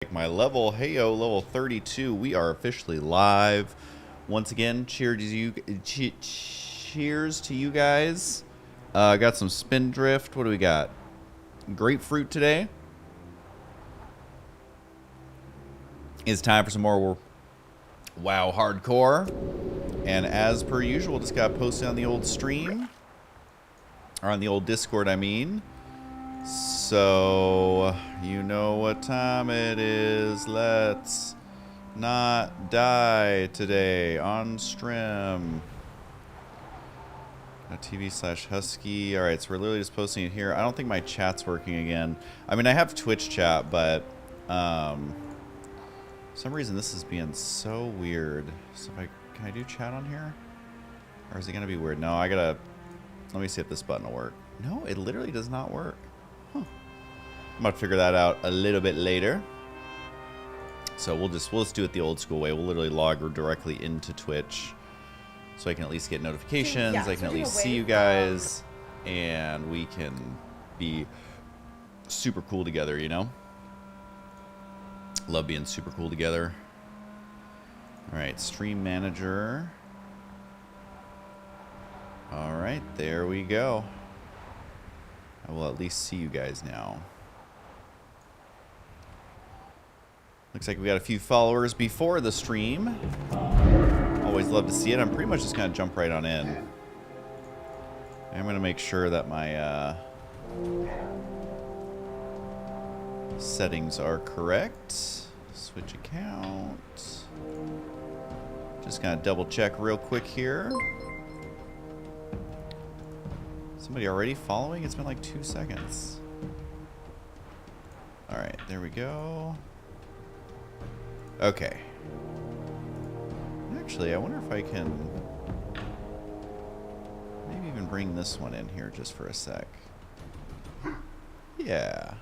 My level, heyo, level 32. We are officially live once again. Cheers to you guys. Got some Spindrift. What do we got? Grapefruit today. It's time for some more WoW hardcore. And as per usual, just got posted on the old stream. Or on the old Discord, I mean. So, you know what time it is. Let's not die today on stream. TV/Husky. Alright, so we're literally just posting it here. I don't think my chat's working again. I mean, I have Twitch chat, but for some reason this is being so weird. So can I do chat on here? Or is it going to be weird? No, let me see if this button will work. No, it literally does not work. Huh. I'm about to figure that out a little bit later. So we'll just do it the old school way. We'll literally log directly into Twitch, so I can at least get notifications. I can at least see you guys, and we can be super cool together. You know, love being super cool together. All right, stream manager. All right, there we go. I will at least see you guys now. Looks like we got a few followers before the stream. Always love to see it. I'm pretty much just going to jump right on in. I'm going to make sure that my settings are correct. Switch account. Just going to double check real quick here. Somebody already following? It's been like 2 seconds. Alright, there we go. Okay. Actually, I wonder if I can maybe even bring this one in here just for a sec. Yeah.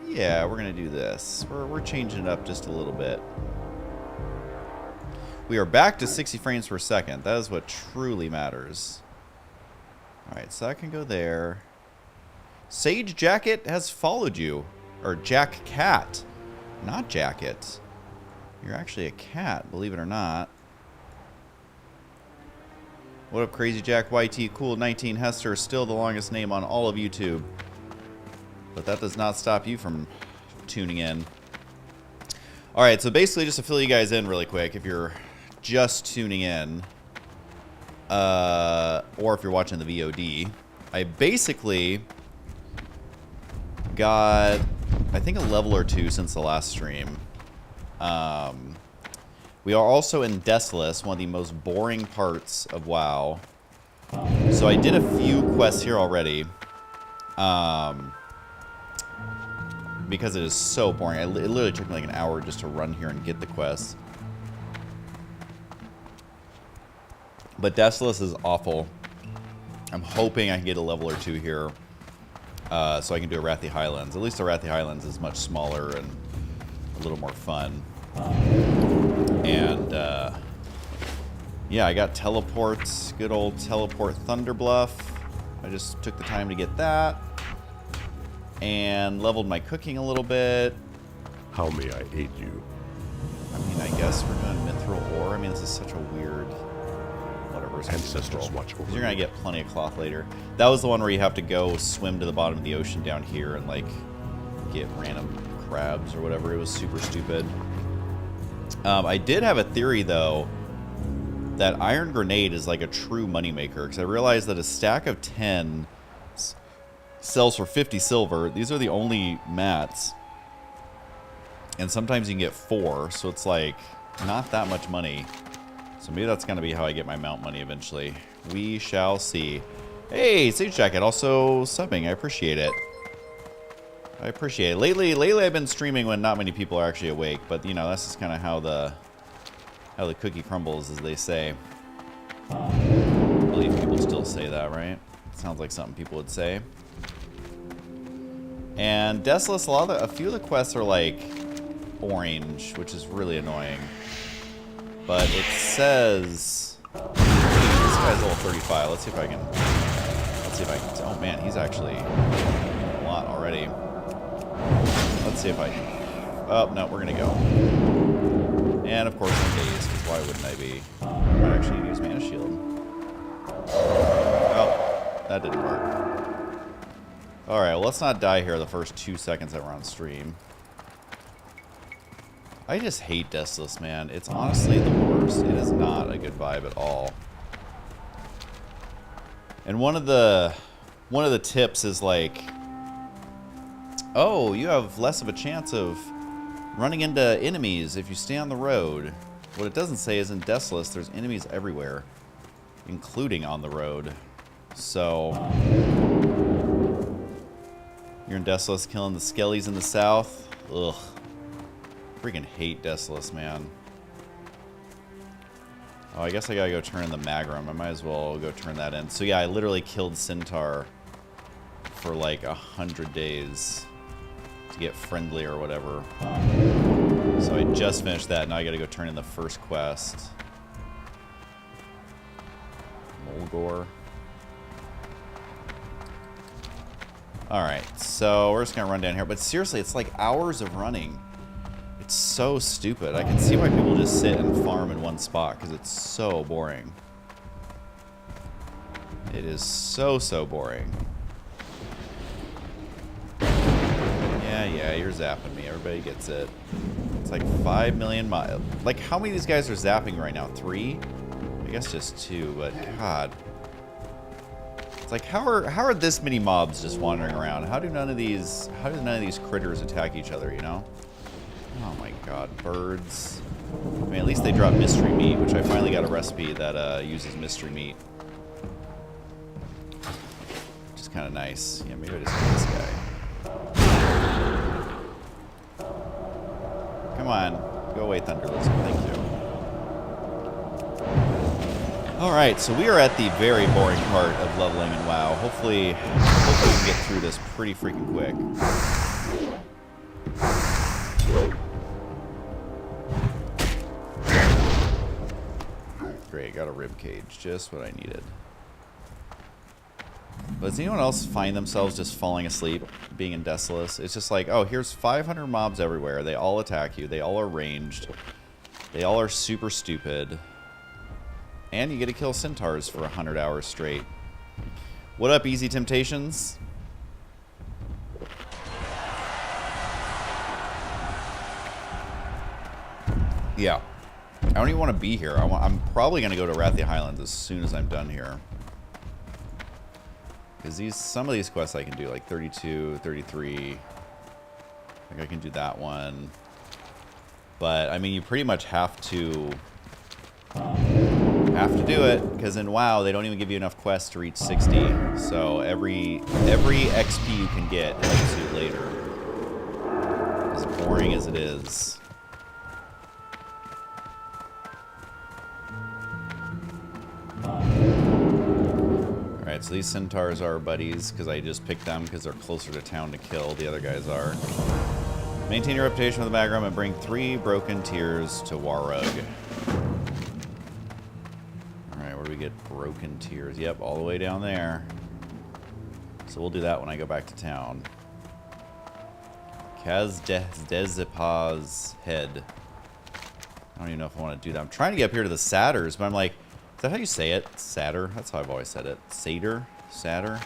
Yeah, we're going to do this. We're changing it up just a little bit. We are back to 60 frames per second. That is what truly matters. Alright, so that can go there. Sage Jacket has followed you. Or Jack Cat. Not Jacket. You're actually a cat, believe it or not. What up, Crazy Jack YT Cool 19 Hester? Still the longest name on all of YouTube. But that does not stop you from tuning in. Alright, so basically just to fill you guys in really quick, if you're just tuning in, or if you're watching the VOD, I basically got, I think, a level or two since the last stream. We are also in Desolace, one of the most boring parts of WoW. So I did a few quests here already. Because it is so boring. It literally took me like an hour just to run here and get the quests. But Desolace is awful. I'm hoping I can get a level or two here, so I can do a Wrathy Highlands. At least the Wrathy Highlands is much smaller and a little more fun. And yeah, I got teleports. Good old teleport Thunderbluff. I just took the time to get that. And leveled my cooking a little bit. How may I aid you? I mean, I guess we're doing mithril ore. I mean, this is such a weird... Ancestors watch over. You're gonna get plenty of cloth later. That was the one where you have to go swim to the bottom of the ocean down here and like get random crabs or whatever. It was super stupid. I did have a theory though that Iron Grenade is like a true moneymaker, because I realized that a stack of 10 sells for 50 silver. These are the only mats, and sometimes you can get 4, so it's like not that much money. So maybe that's going to be how I get my mount money eventually. We shall see. Hey, Sage Jacket, also subbing. I appreciate it. I appreciate it. Lately I've been streaming when not many people are actually awake, but you know, that's just kind of how the cookie crumbles, as they say. I believe people still say that, right? Sounds like something people would say. And Desolace, a few of the quests are like orange, which is really annoying. But it says this guy's level 35. Let's see if I can. Oh man, he's actually a lot already. Let's see if I can Oh, no, we're going to go. And, of course, I'm dazed, because why wouldn't I be? I might actually use Mana Shield. Oh, that didn't work. Alright, well, let's not die here the first 2 seconds that we're on stream. I just hate Desolace, man. It's honestly the worst. It is not a good vibe at all. And one of the tips is like, oh, you have less of a chance of running into enemies if you stay on the road. What it doesn't say is in Desolace, there's enemies everywhere, including on the road. So you're in Desolace killing the skellies in the south. Ugh. Freaking hate Desolace, man. Oh, I guess I gotta go turn in the Magrum. I might as well go turn that in. So yeah, I literally killed Centaur for like 100 days to get friendly or whatever. So I just finished that. Now I gotta go turn in the first quest. Mulgore. Alright, so we're just gonna run down here. But seriously, it's like hours of running. It's so stupid. I can see why people just sit and farm in one spot, because it's so boring. It is so, so boring. Yeah, you're zapping me. Everybody gets it. It's like 5 million miles. Like, how many of these guys are zapping right now? 3? I guess just 2, but God. It's like, how are this many mobs just wandering around? How do none of these critters attack each other, you know? Oh my god, birds. I mean, at least they drop mystery meat, which I finally got a recipe that uses mystery meat. Which is kind of nice. Yeah, maybe I just get this guy. Come on. Go away, Thunder Lizard. Thank you. Alright, so we are at the very boring part of leveling in WoW. Hopefully we can get through this pretty freaking quick. Great, got a rib cage, just what I needed. But does anyone else find themselves just falling asleep, being in Desolace? It's just like, oh, here's 500 mobs everywhere. They all attack you. They all are ranged. They all are super stupid. And you get to kill centaurs for 100 hours straight. What up, Easy Temptations? Yeah. I don't even want to be here. I'm probably going to go to Wrathia Highlands as soon as I'm done here. Because some of these quests I can do, like 32, 33. I think I can do that one. But, I mean, you pretty much have to do it, because in WoW, they don't even give you enough quests to reach 60. So every XP you can get helps you later. As boring as it is. Alright, so these centaurs are our buddies, because I just picked them because they're closer to town to kill. The other guys are. Maintain your reputation with the Magrum and bring 3 broken tears to Warug. Alright, where do we get broken tears? Yep, all the way down there. So we'll do that when I go back to town. Kazdezipah's head. I don't even know if I want to do that. I'm trying to get up here to the Satyrs, but I'm like, is that how you say it? Satyr? That's how I've always said it. Satyr? Satyr?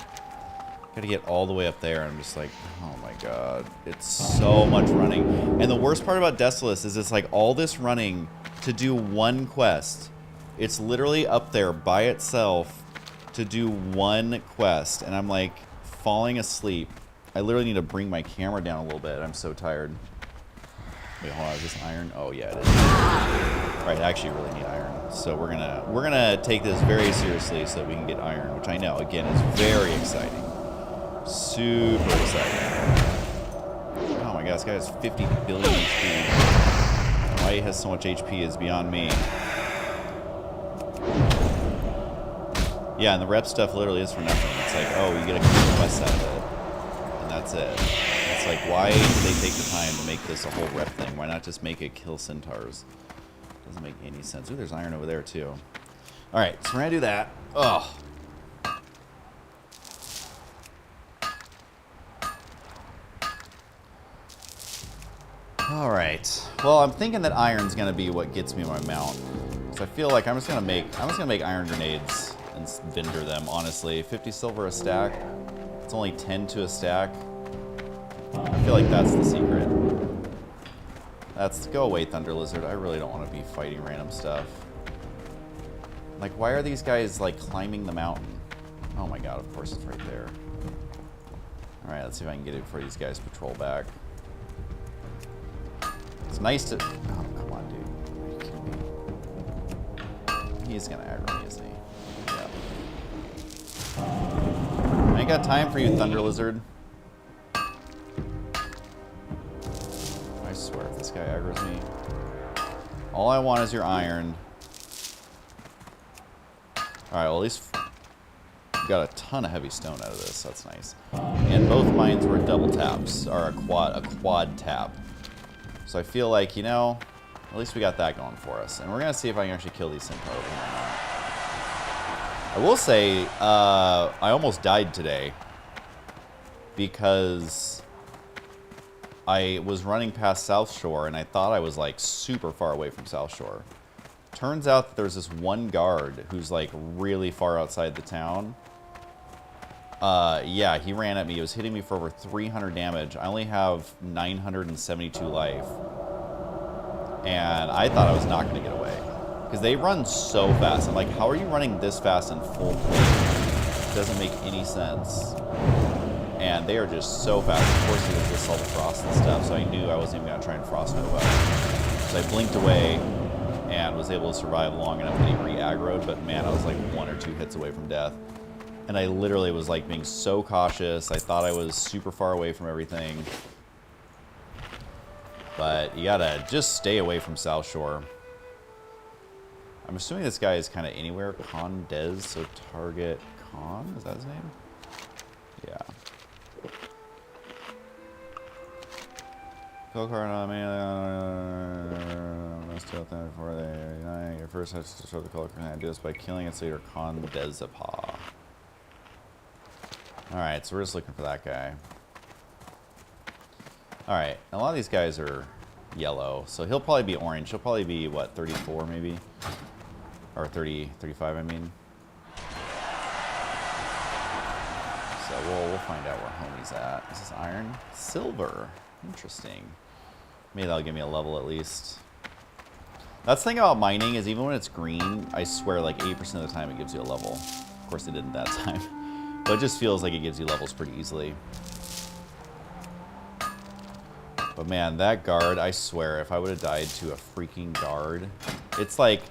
Gotta get all the way up there. I'm just like, oh my god. It's so much running. And the worst part about Desolace is it's like all this running to do one quest. It's literally up there by itself to do one quest. And I'm like falling asleep. I literally need to bring my camera down a little bit. I'm so tired. Wait, hold on. Is this iron? Oh yeah, it is. Alright, I actually really need iron. So we're gonna take this very seriously so that we can get iron, which I know, again, is very exciting. Super exciting. Oh my god, this guy has 50 billion HP. Why he has so much HP is beyond me. Yeah, and the rep stuff literally is for nothing. It's like, oh, you get a quest out of it. And that's it. It's like, why did they take the time to make this a whole rep thing? Why not just make it kill centaurs? Doesn't make any sense. Ooh, there's iron over there too. Alright, so we're gonna do that. Ugh. All right. Well, I'm thinking that iron's gonna be what gets me my mount. So I feel like I'm just gonna make iron grenades and vendor them. Honestly, 50 silver a stack. It's only 10 to a stack. I feel like that's the secret. Go away, Thunder Lizard. I really don't want to be fighting random stuff. Like, why are these guys like climbing the mountain? Oh my god! Of course it's right there. All right, let's see if I can get it before these guys patrol back. It's nice to... Oh, come on, dude. Are you kidding me? He's gonna aggro me, isn't he? Yeah. I ain't got time for you, Thunder Lizard. I swear, if this guy aggroes me... All I want is your iron. Alright, well, at least... we got a ton of heavy stone out of this. That's nice. And both mines were double taps. Or a quad tap. So I feel like, you know, at least we got that going for us. And we're going to see if I can actually kill these Centaur over here or not. I will say, I almost died today. Because I was running past South Shore and I thought I was like super far away from South Shore. Turns out that there's this one guard who's like really far outside the town. Yeah, he ran at me. He was hitting me for over 300 damage. I only have 972 life. And I thought I was not going to get away. Because they run so fast. I'm like, how are you running this fast in full plate? It doesn't make any sense. And they are just so fast. Of course, he was just all the frost and stuff, so I knew I wasn't even going to try and frost my way. So I blinked away and was able to survive long enough that he re-aggroed. But man, I was like 1 or 2 hits away from death. And I literally was like being so cautious. I thought I was super far away from everything. But you gotta just stay away from South Shore. I'm assuming this guy is kind of anywhere. Condez, so target Con? Is that his name? Yeah. Kill card on me. Let's do it before they unite. Your first has to destroy the color card. Do this by killing its leader, Condezapa. Alright, so we're just looking for that guy. Alright, a lot of these guys are yellow, so he'll probably be orange. He'll probably be, what, 34 maybe? Or 30, 35, I mean. So we'll find out where homie's at. Is this iron? Silver. Interesting. Maybe that'll give me a level at least. That's the thing about mining is even when it's green, I swear like 80% of the time it gives you a level. Of course it didn't that time. But it just feels like it gives you levels pretty easily. But man, that guard, I swear, if I would have died to a freaking guard, it's like,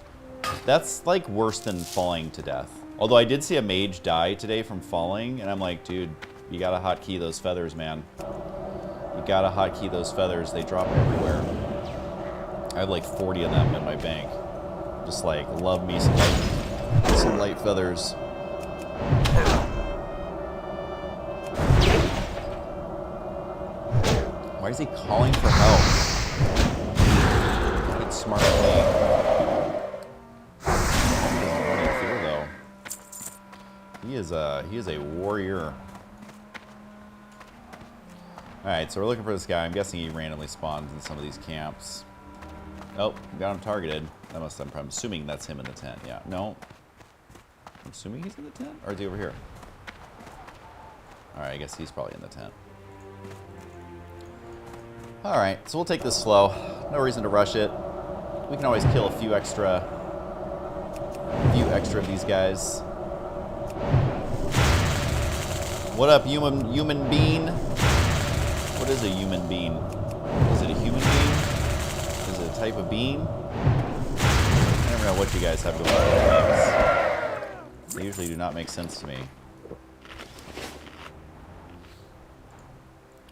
that's like worse than falling to death. Although I did see a mage die today from falling, and I'm like, dude, you gotta hotkey those feathers, man. You gotta hotkey those feathers, they drop everywhere. I have like 40 of them in my bank. Just like, love me some light feathers. Why is he calling for help? Get smart with me. He doesn't want any fear though. He is a warrior. Alright, so we're looking for this guy. I'm guessing he randomly spawns in some of these camps. Oh, got him targeted. I'm assuming that's him in the tent. Yeah, no. I'm assuming he's in the tent? Or is he over here? Alright, I guess he's probably in the tent. Alright, so we'll take this slow. No reason to rush it. We can always kill a few extra of these guys. What up, human bean? What is a human bean? Is it a human bean? Is it a type of bean? I never know what you guys have going on with names. They usually do not make sense to me.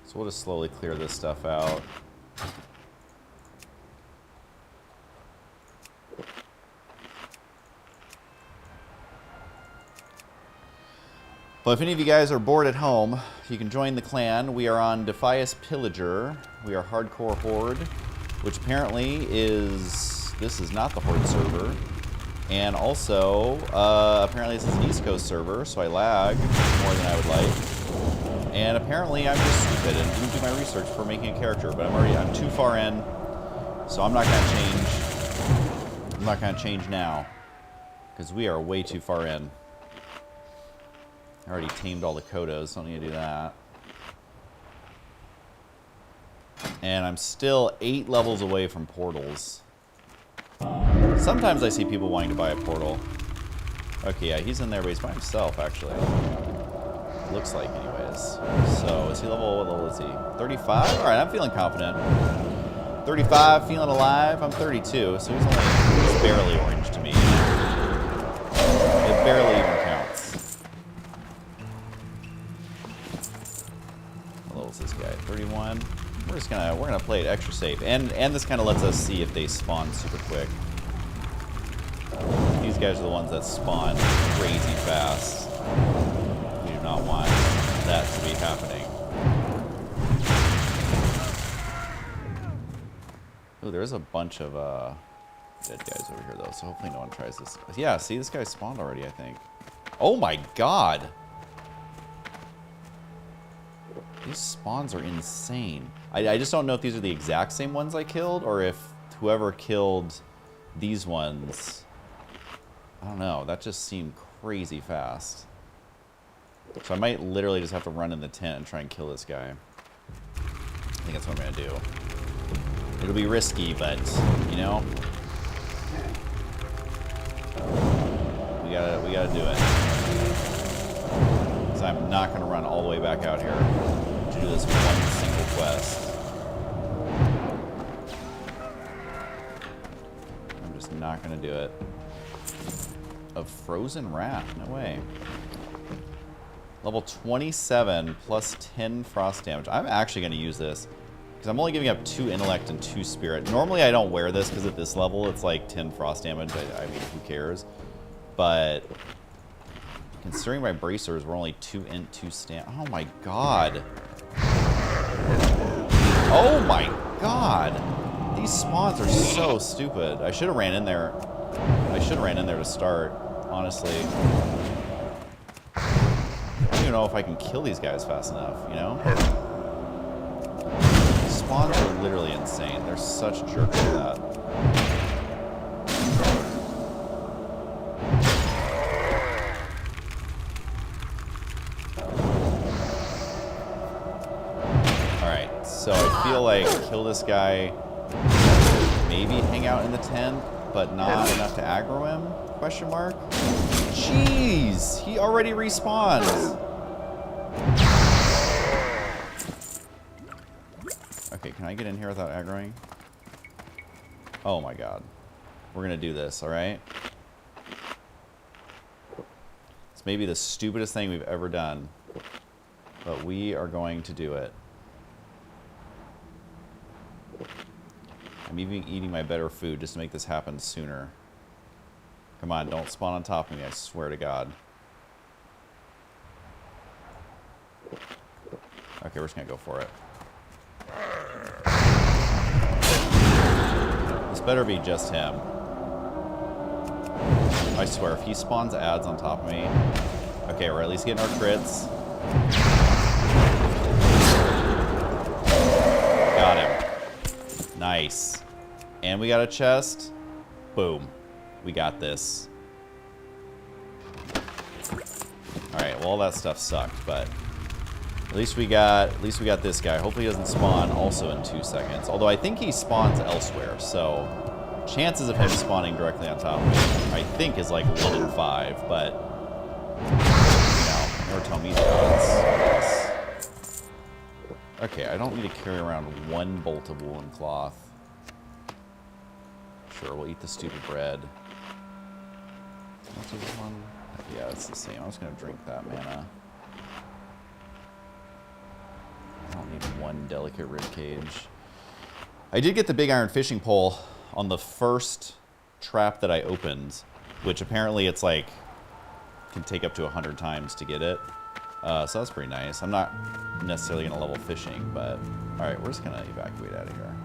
So we'll just slowly clear this stuff out. Well, if any of you guys are bored at home, you can join the clan. We are on Defias Pillager. We are Hardcore Horde, which apparently is... This is not the Horde server. And also, apparently this is an East Coast server, so I lag more than I would like. And apparently I'm just stupid and didn't do my research for making a character, but I'm too far in, so I'm not gonna change. I'm not gonna change now, because we are way too far in. I already tamed all the Kodos, don't need to do that. And I'm still 8 levels away from portals. Sometimes I see people wanting to buy a portal. Okay, yeah, he's in there, but he's by himself, actually. Looks like, anyways. So, is he level, what level is he? 35? Alright, I'm feeling confident. 35, feeling alive. I'm 32, so he's barely orange to me. It barely even counts. What level is this guy? 31. We're gonna play it extra safe. And this kind of lets us see if they spawn super quick. These guys are the ones that spawn crazy fast. We do not want that to be happening. Oh, there's a bunch of dead guys over here, though, so hopefully no one tries this. Yeah, see, this guy spawned already, I think. Oh my god! These spawns are insane. I just don't know if these are the exact same ones I killed, or if whoever killed these ones... I don't know, that just seemed crazy fast. So I might literally just have to run in the tent and try and kill this guy. I think that's what I'm gonna do. It'll be risky, but, you know, we gotta do it. Because I'm not gonna run all the way back out here to do this one single quest. I'm just not gonna do it. A frozen rat, no way. Level 27 plus 10 frost damage. I'm actually gonna use this. Because I'm only giving up 2 intellect and 2 spirit. Normally I don't wear this because at this level it's like 10 frost damage. I mean, who cares? But considering my bracers were only 2 int, 2 stam. Oh my god. Oh my god. These spawns are so stupid. I should have ran in there. I should have ran in there to start, honestly. I don't even know if I can kill these guys fast enough, you know? Spawns are literally insane. They're such jerks for that. Alright, so I feel like kill this guy, maybe hang out in the tent, but not enough to aggro him? Question mark? Jeez! He already respawns! Okay, can I get in here without aggroing? Oh my god. We're gonna do this, alright? It's maybe the stupidest thing we've ever done, but we are going to do it. I'm even eating my better food just to make this happen sooner. Come on, don't spawn on top of me, I swear to god. Okay, we're just gonna go for it. This better be just him. I swear, if he spawns ads on top of me... Okay, we're at least getting our crits. Got him. Nice. And we got a chest. Boom. We got this. Alright, well all that stuff sucked, but... At least we got this guy. Hopefully he doesn't spawn also in 2 seconds. Although I think he spawns elsewhere, so chances of him spawning directly on top of me, I think, is like 1 in 5, but you know, never tell me the odds. Okay, I don't need to carry around 1 bolt of woolen cloth. Sure, we'll eat the stupid bread. What's this one? Yeah, it's the same. I'm just gonna drink that mana. I don't need 1 delicate rib cage. I did get the big iron fishing pole on the first trap that I opened, which apparently it's like can take up to 100 times to get it. So that's pretty nice. I'm not necessarily gonna level fishing, but all right, we're just gonna evacuate out of here.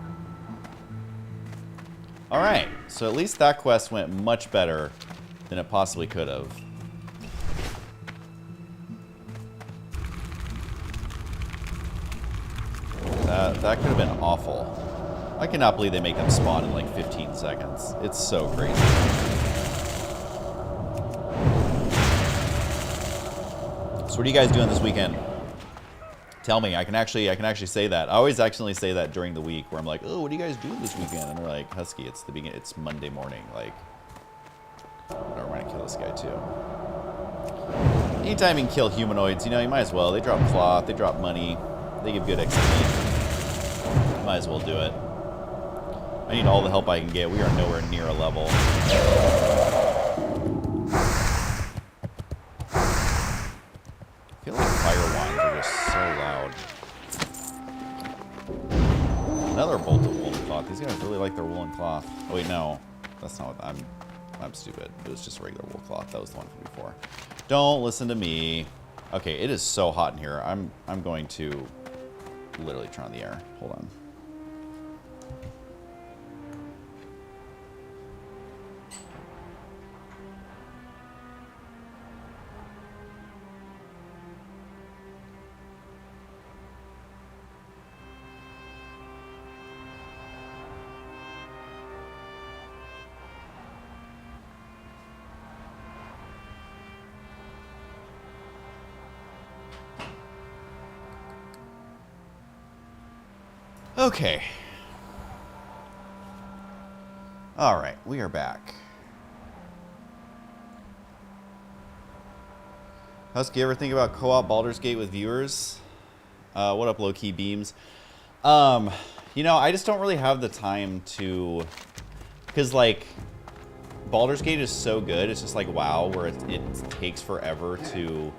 All right, so at least that quest went much better than it possibly could have. That could have been awful. I cannot believe they make them spawn in like 15 seconds. It's so crazy. So what are you guys doing this weekend? Tell me. I can actually say that. I always accidentally say that during the week where I'm like, oh, what do you guys do this weekend? And they're like, Husky, it's Monday morning. Like, I want to kill this guy too. Anytime you can kill humanoids, you know, you might as well. They drop cloth, they drop money, they give good XP. Might as well do it. I need all the help I can get. We are nowhere near a level. I feel like fire wands are just so loud. Another bolt of woolen cloth. These guys really like their woolen cloth. Oh wait, no. That's not what I'm stupid. It was just regular wool cloth. That was the one from before. Don't listen to me. Okay, it is so hot in here. I'm going to literally turn on the air. Hold on. Okay. All right, we are back. Husky, ever think about co-op Baldur's Gate with viewers? What up, low-key beams? You know, I just don't really have the time to, because like Baldur's Gate is so good. It's just like WoW, where it takes forever to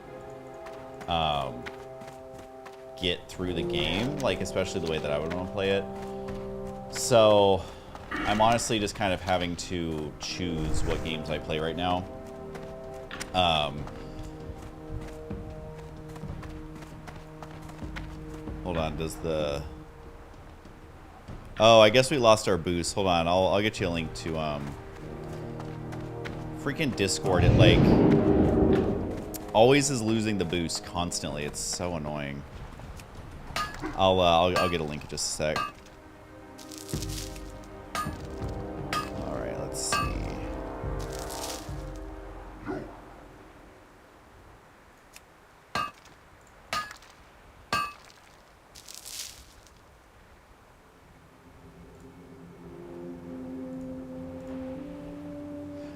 get through the game, like especially the way that I would want to play it. So I'm honestly just kind of having to choose what games I play right now. Hold on, does the... Oh, I guess we lost our boost. Hold on, I'll get you a link to freaking Discord. It like always is losing the boost constantly. It's so annoying. I'll get a link in just a sec. All right, let's see.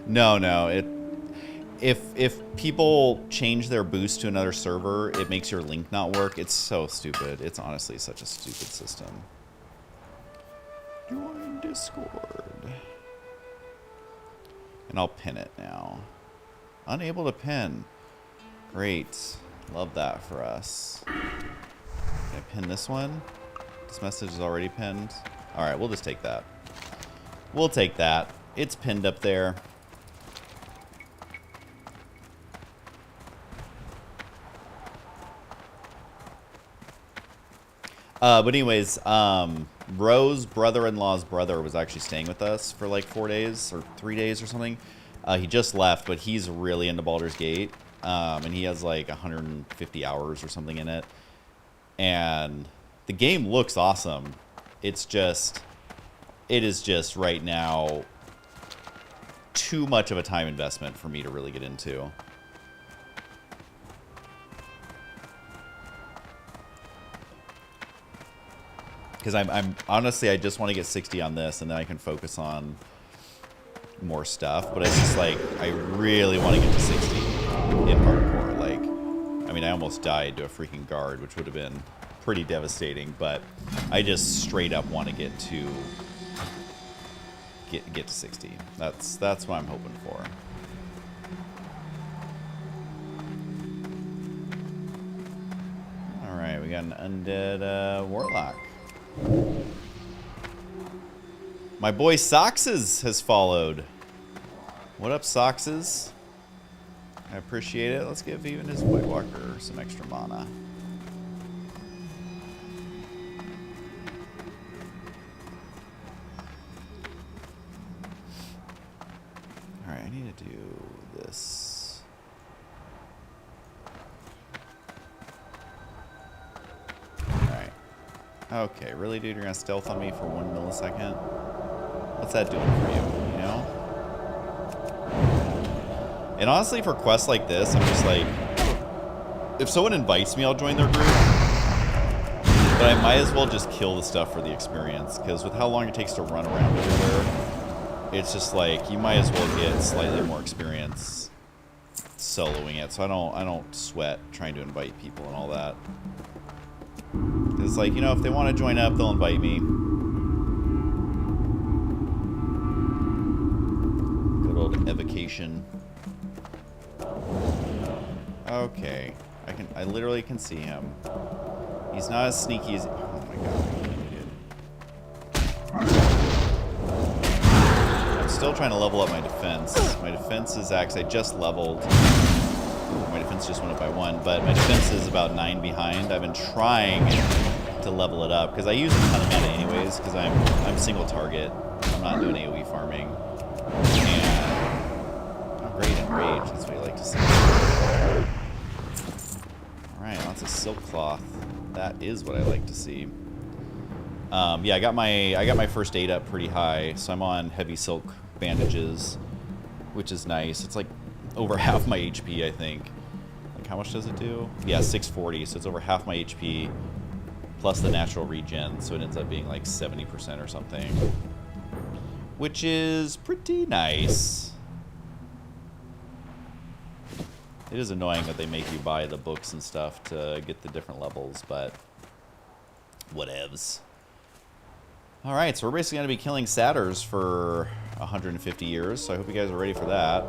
No, if people change their boost to another server, it makes your link not work. It's so stupid. It's honestly such a stupid system. Join Discord. And I'll pin it now. Unable to pin. Great. Love that for us. Can I pin this one? This message is already pinned. Alright, we'll just take that. We'll take that. It's pinned up there. But anyways, Ro's brother-in-law's brother was actually staying with us for like 4 days or 3 days or something. He just left, but he's really into Baldur's Gate. And he has like 150 hours or something in it. And the game looks awesome. It is just right now too much of a time investment for me to really get into. Because I'm honestly, I just want to get 60 on this, and then I can focus on more stuff. But it's just like, I really want to get to 60 in hardcore. Like, I mean, I almost died to a freaking guard, which would have been pretty devastating. But I just straight up want to get to 60. That's what I'm hoping for. All right, we got an undead warlock. My boy Soxes has followed. What up, Soxes? I appreciate it. Let's give even his White Walker some extra mana. Alright, I need to do this. Alright. Okay, really, dude? You're gonna stealth on me for 1 millisecond? What's that doing for you, you know? And honestly, for quests like this, I'm just like, if someone invites me, I'll join their group. But I might as well just kill the stuff for the experience, because with how long it takes to run around everywhere, it's just like, you might as well get slightly more experience soloing it. So I don't sweat trying to invite people and all that. It's like, you know, if they want to join up, they'll invite me. Good old evocation. Okay. I literally can see him. He's not as sneaky as... Oh my god. I'm still trying to level up my defense. My defense is actually... I just leveled... Ooh, my defense just went up by 1, but my defense is about 9 behind. I've been trying to level it up, because I use a ton of mana anyways, because I'm single target. I'm not doing AoE farming. And... Oh, great, enrage. That's what I like to see. Alright, lots of silk cloth. That is what I like to see. Yeah, I got my first aid up pretty high, so I'm on heavy silk bandages, which is nice. It's like over half my HP, I think. Like, how much does it do? Yeah, 640, so it's over half my HP, plus the natural regen, so it ends up being like 70% or something. Which is pretty nice. It is annoying that they make you buy the books and stuff to get the different levels, but whatevs. Alright, so we're basically going to be killing satyrs for 150 years, so I hope you guys are ready for that.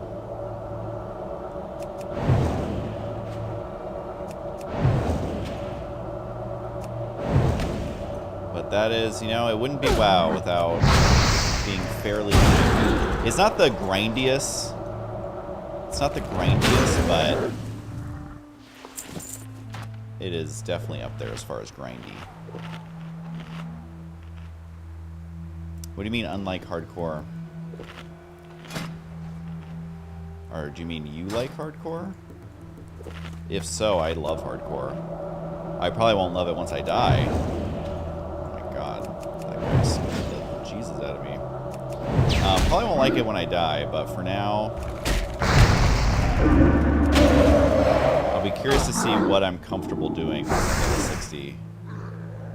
But that is, you know, it wouldn't be WoW without being fairly... It's not the grindiest... It's not the grindiest, but it is definitely up there as far as grindy. What do you mean, unlike hardcore? Or do you mean you like hardcore? If so, I love hardcore. I probably won't love it once I die. Oh my god. That guy scared the Jesus out of me. Probably won't like it when I die, but for now... I'll be curious to see what I'm comfortable doing with level 60.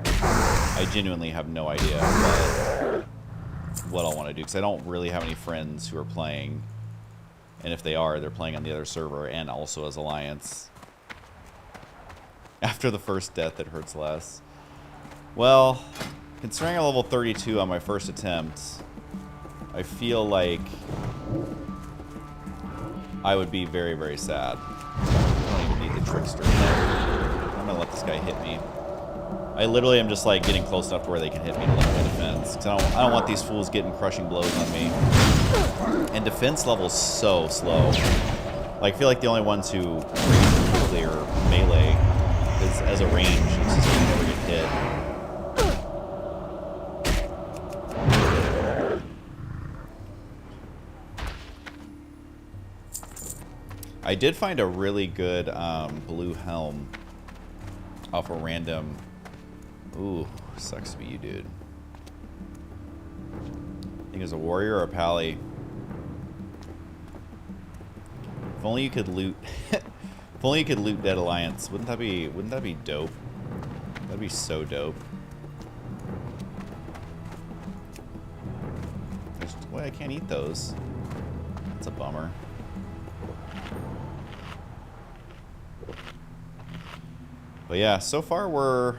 I genuinely have no idea what I'll want to do, because I don't really have any friends who are playing. And if they are, they're playing on the other server and also as Alliance. After the first death, it hurts less. Well, considering I'm level 32 on my first attempt, I feel like I would be very, very sad. I don't even need the trickster. I'm gonna let this guy hit me. I literally am just like getting close enough to where they can hit me to limit my defense. Because I don't want these fools getting crushing blows on me. And defense level's so slow. Like, I feel like the only ones who clear melee is as a range. It's just you never get hit. I did find a really good blue helm off a random... Ooh, sucks to be you, dude. I think it was a warrior or a pally. If only you could loot... if only you could loot Dead Alliance. Wouldn't that be dope? That'd be so dope. Wait, I can't eat those. That's a bummer. But yeah, so far we're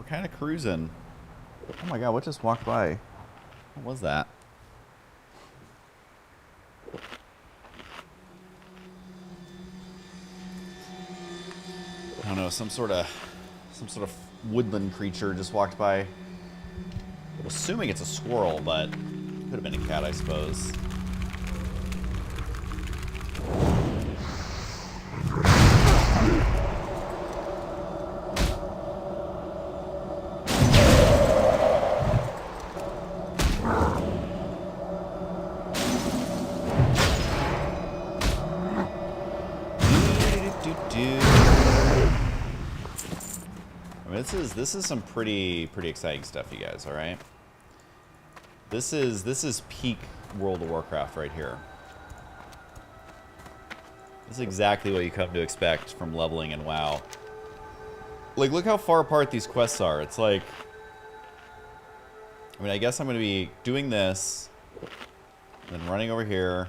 kind of cruising. Oh my god, what just walked by? What was that? I don't know, some sort of woodland creature just walked by. I'm assuming it's a squirrel, but it could have been a cat, I suppose. this is some pretty exciting stuff, you guys. All right. This is peak World of Warcraft right here. This is exactly what you come to expect from leveling in WoW. Like, look how far apart these quests are. It's like, I mean, I guess I'm going to be doing this, then running over here,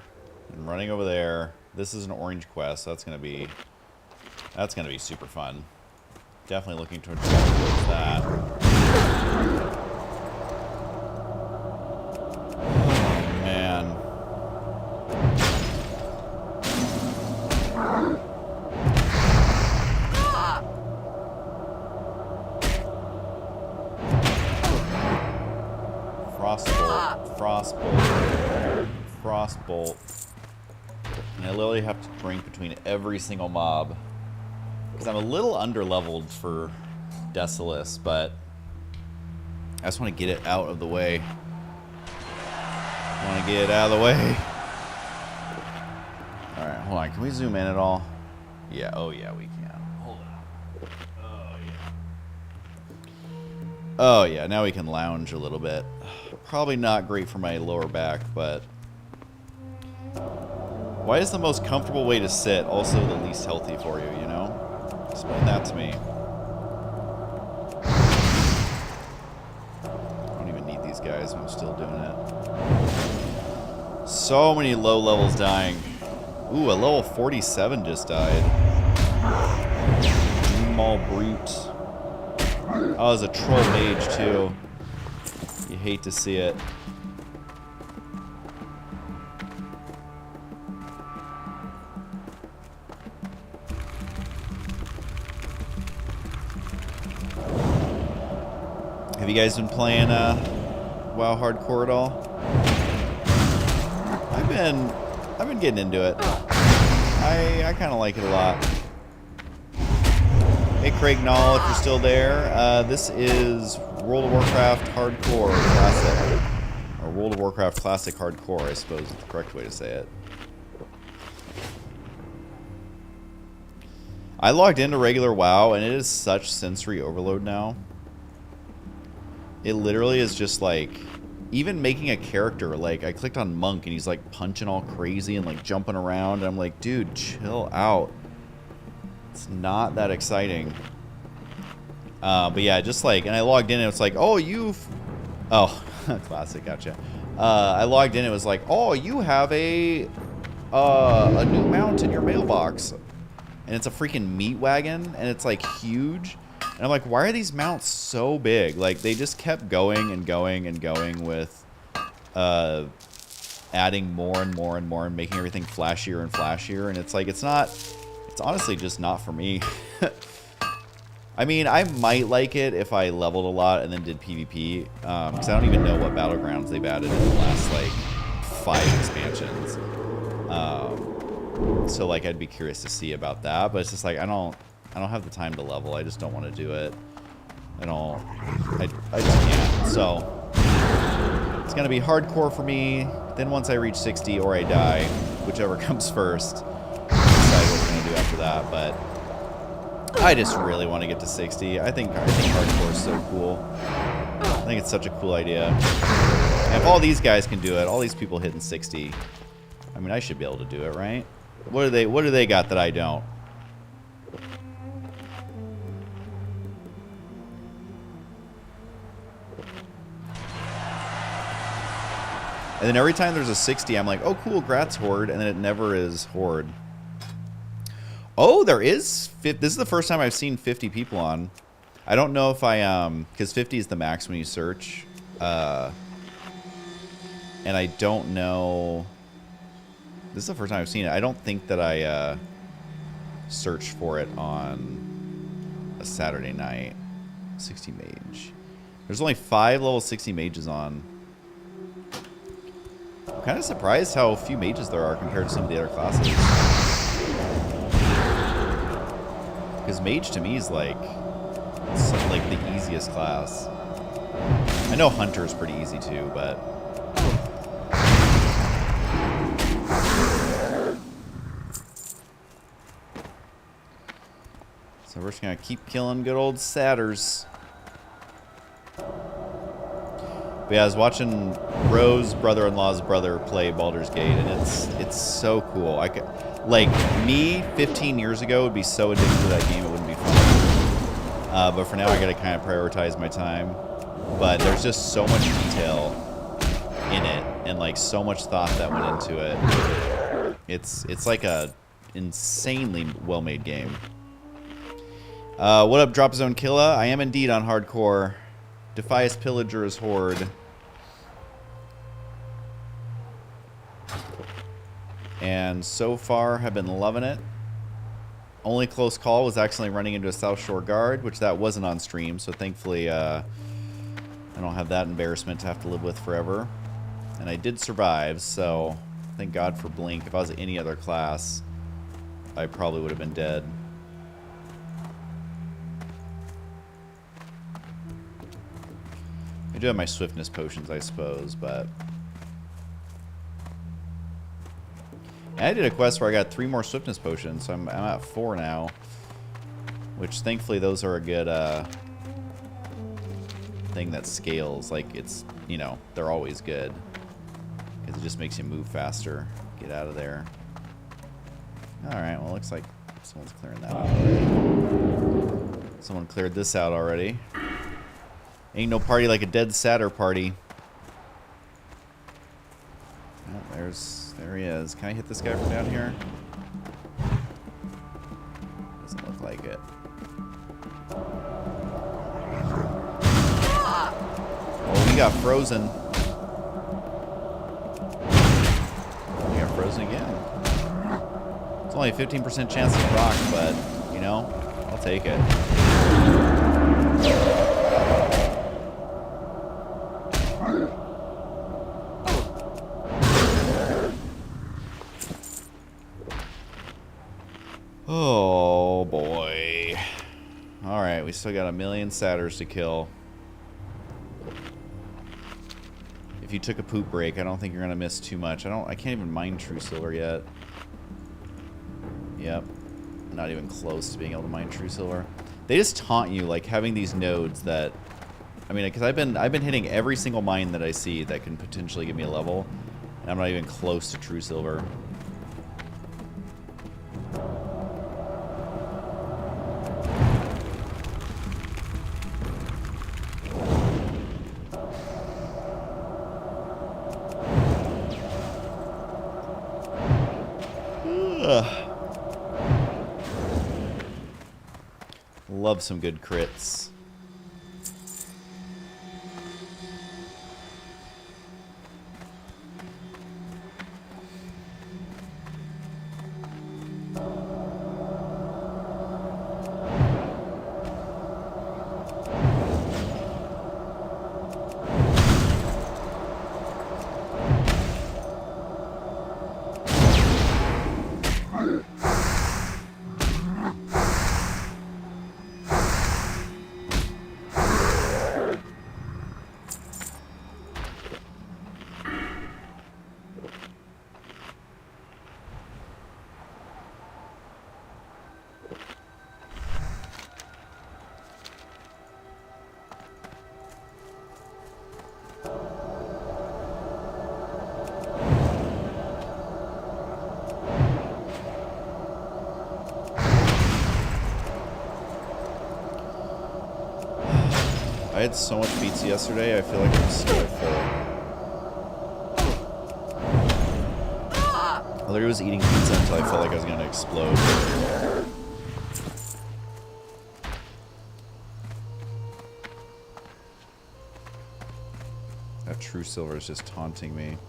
and running over there. This is an orange quest, so that's going to be super fun. Definitely looking towards that. Man. Frostbolt, Frostbolt, Frostbolt. And I literally have to drink between every single mob. Because I'm a little under-leveled for Desolace, but I just want to get it out of the way. I want to get it out of the way. Alright, hold on. Can we zoom in at all? Yeah, oh yeah, we can. Hold on. Oh yeah. Oh yeah, now we can lounge a little bit. Probably not great for my lower back, but... Why is the most comfortable way to sit also the least healthy for you, you know? Explain that to me. I don't even need these guys, I'm still doing it. So many low levels dying. Ooh, a level 47 just died. Maul Brute. Oh, there's a troll mage too. You hate to see it. Have you guys been playing WoW Hardcore at all? I've been getting into it. I kind of like it a lot. Hey Craig Knoll, if you're still there, this is World of Warcraft Hardcore Classic, or World of Warcraft Classic Hardcore, I suppose is the correct way to say it. I logged into regular WoW, and it is such sensory overload now. It literally is just like, even making a character, like, I clicked on Monk, and he's like punching all crazy and like jumping around, and I'm like, dude, chill out. It's not that exciting. But yeah, just like, and I logged in and it's like, oh, oh, classic, gotcha. I logged in, it was like, oh, you have a new mount in your mailbox. And it's a freaking meat wagon, and it's like huge. And I'm like, why are these mounts so big? Like, they just kept going and going and going with adding more and more and more and making everything flashier and flashier. And it's like, it's honestly just not for me. I mean, I might like it if I leveled a lot and then did PvP, because I don't even know what battlegrounds they've added in the last, like, 5 expansions. So, like, I'd be curious to see about that, but it's just like, I don't have the time to level. I just don't want to do it. I just can't. So, it's going to be hardcore for me. Then once I reach 60 or I die, whichever comes first, decide what we're going to do after that, but I just really want to get to 60. I think hardcore is so cool. I think it's such a cool idea. And if all these guys can do it, all these people hitting 60, I mean, I should be able to do it, right? What do they got that I don't? And then every time there's a 60, I'm like, oh, cool, Gratz Horde, and then it never is Horde. Oh, there is... This is the first time I've seen 50 people on. I don't know if I... Because 50 is the max when you search. And I don't know... This is the first time I've seen it. I don't think that I searched for it on a Saturday night. 60 mage. There's only 5 level 60 mages on. I'm kind of surprised how few mages there are compared to some of the other classes. Because mage to me is like the easiest class. I know hunter's pretty easy too, but so we're we're just gonna keep killing good old satyrs. But yeah, I was watching Rose's brother-in-law's brother play Baldur's Gate, and it's so cool. Like, me 15 years ago would be so addicted to that game it wouldn't be fun. But for now, I gotta kind of prioritize my time. But there's just so much detail in it, and like so much thought that went into it. It's like a insanely well-made game. What up, Drop Zone Killa? I am indeed on hardcore. Defias Pillager's Horde. And so far have been loving it. Only close call was accidentally running into a South Shore guard, which that wasn't on stream, so thankfully I don't have that embarrassment to have to live with forever. And I did survive, so thank God for Blink. If I was any other class, I probably would have been dead. I do have my swiftness potions, I suppose, but... And I did a quest where I got 3 more swiftness potions, so I'm at 4 now. Which, thankfully, those are a good thing that scales. Like, it's, you know, they're always good. Because it just makes you move faster. Get out of there. Alright, well, looks like someone's clearing that out already. Someone cleared this out already. Ain't no party like a dead satyr party. Oh, there he is. Can I hit this guy from down here? Doesn't look like it. Oh, he got frozen. He got frozen again. It's only a 15% chance to rock, but, you know, I'll take it. Oh boy. Alright, we still got a million satyrs to kill. If you took a poop break, I don't think you're gonna miss too much. I can't even mine True Silver yet. Yep. Not even close to being able to mine True Silver. They just taunt you, like having these nodes that, I mean, because I've been hitting every single mine that I see that can potentially give me a level, and I'm not even close to True Silver. Love some good crits. I had so much pizza yesterday, I feel like I'm still full. I literally was eating pizza until I felt like I was gonna explode. That True Silver is just taunting me.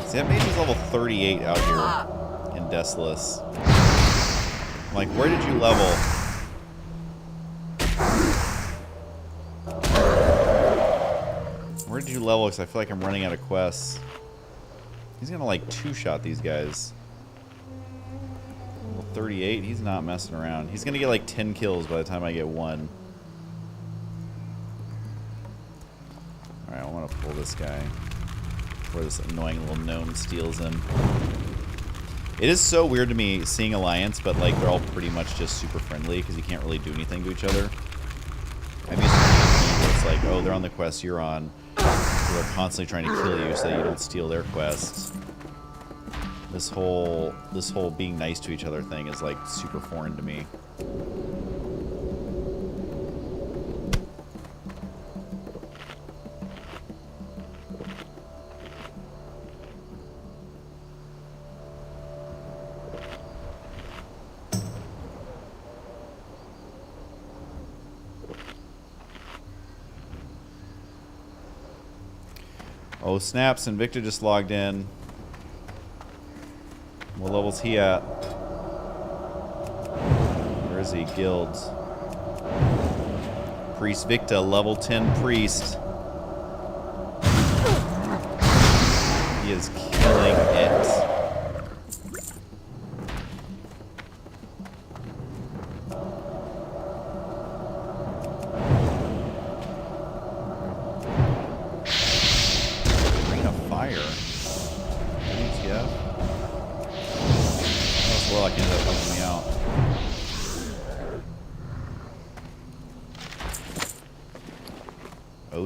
See, that mage is level 38 out here in Desolace. I'm like, where did you level? Where did you level? Because I feel like I'm running out of quests. He's gonna like two-shot these guys. 38. He's not messing around. He's gonna get like 10 kills by the time I get one. Alright, I want to pull this guy before this annoying little gnome steals him. It is so weird to me seeing Alliance, but like they're all pretty much just super friendly because you can't really do anything to each other. I'm used to PvP where it's like, oh, they're on the quest you're on. So they're constantly trying to kill you so that you don't steal their quests. This whole being nice to each other thing is like super foreign to me. Oh snaps, Invicta just logged in. What level's he at? Where is he? Guilds. Priest Victa, level 10 priest. He is killing it.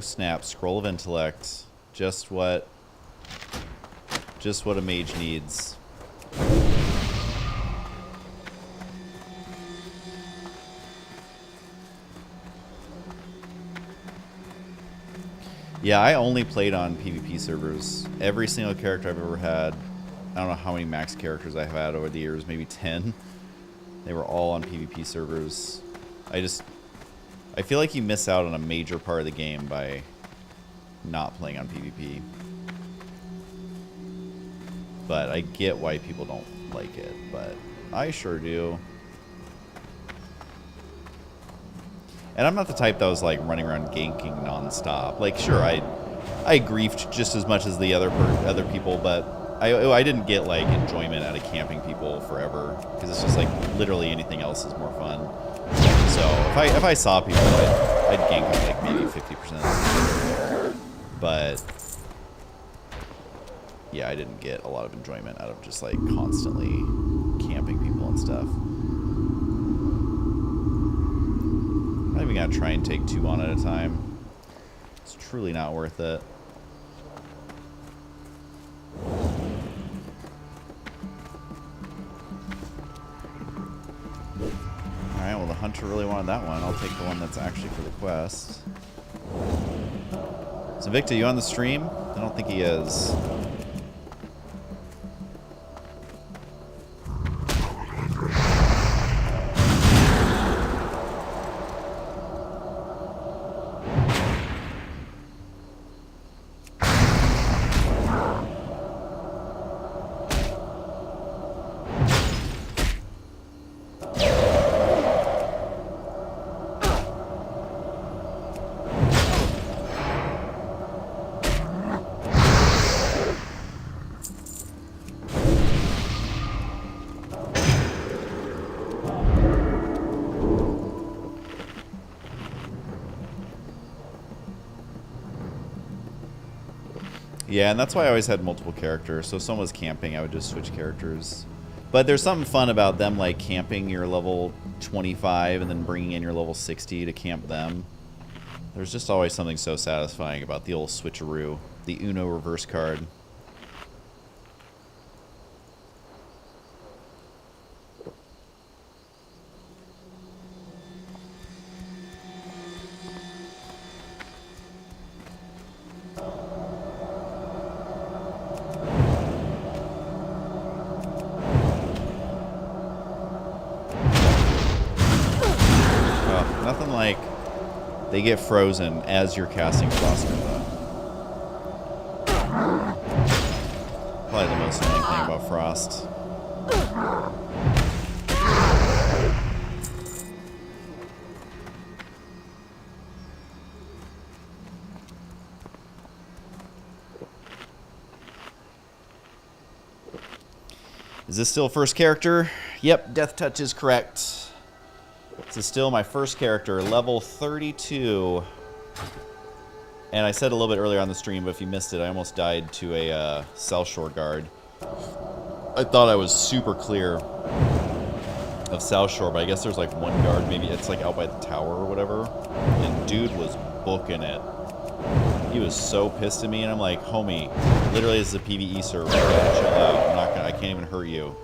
Snap, scroll of intellect, just what a mage needs. Yeah, I only played on PvP servers. Every single character I've ever had, I don't know how many max characters I've had over the years, maybe 10. They were all on PvP servers. I feel like you miss out on a major part of the game by not playing on PvP. But I get why people don't like it, but I sure do. And I'm not the type that was like running around ganking nonstop. Like, sure, I griefed just as much as the other people, but I didn't get like enjoyment out of camping people forever because it's just like literally anything else is more fun. So if I saw people, I'd gank them like maybe 50% of the time. But yeah, I didn't get a lot of enjoyment out of just like constantly camping people and stuff. I'm not even gonna try and take 2 on at a time. It's truly not worth it. Alright, well the hunter really wanted that one. I'll take the one that's actually for the quest. Is Invicta, you on the stream? I don't think he is. Yeah, and that's why I always had multiple characters. So if someone was camping, I would just switch characters. But there's something fun about them, like camping your level 25 and then bringing in your level 60 to camp them. There's just always something so satisfying about the old switcheroo, the Uno reverse card. They get frozen as you're casting Frost Nova. Probably the most annoying thing about Frost. Is this still first character? Yep, Death Touch is correct. This is still my first character, level 32. And I said a little bit earlier on the stream, but if you missed it, I almost died to a South Shore guard. I thought I was super clear of South Shore, but I guess there's like one guard, maybe it's like out by the tower or whatever. And dude was booking it. He was so pissed at me, and I'm like, homie, literally this is a PvE server. You gotta chill out. I'm not gonna, I can't even hurt you.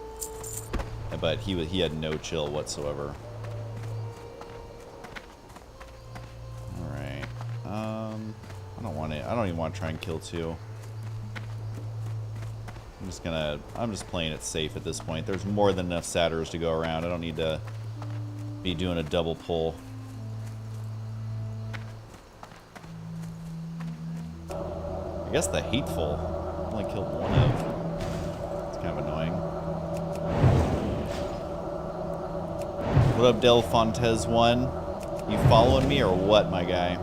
But he had no chill whatsoever. All right. I don't want it. I don't even want to try and kill two. I'm just playing it safe at this point. There's more than enough satyrs to go around. I don't need to be doing a double pull. I guess the Hateful only killed one of. It's kind of annoying. What up, Del Fontes 1? You following me or what, my guy?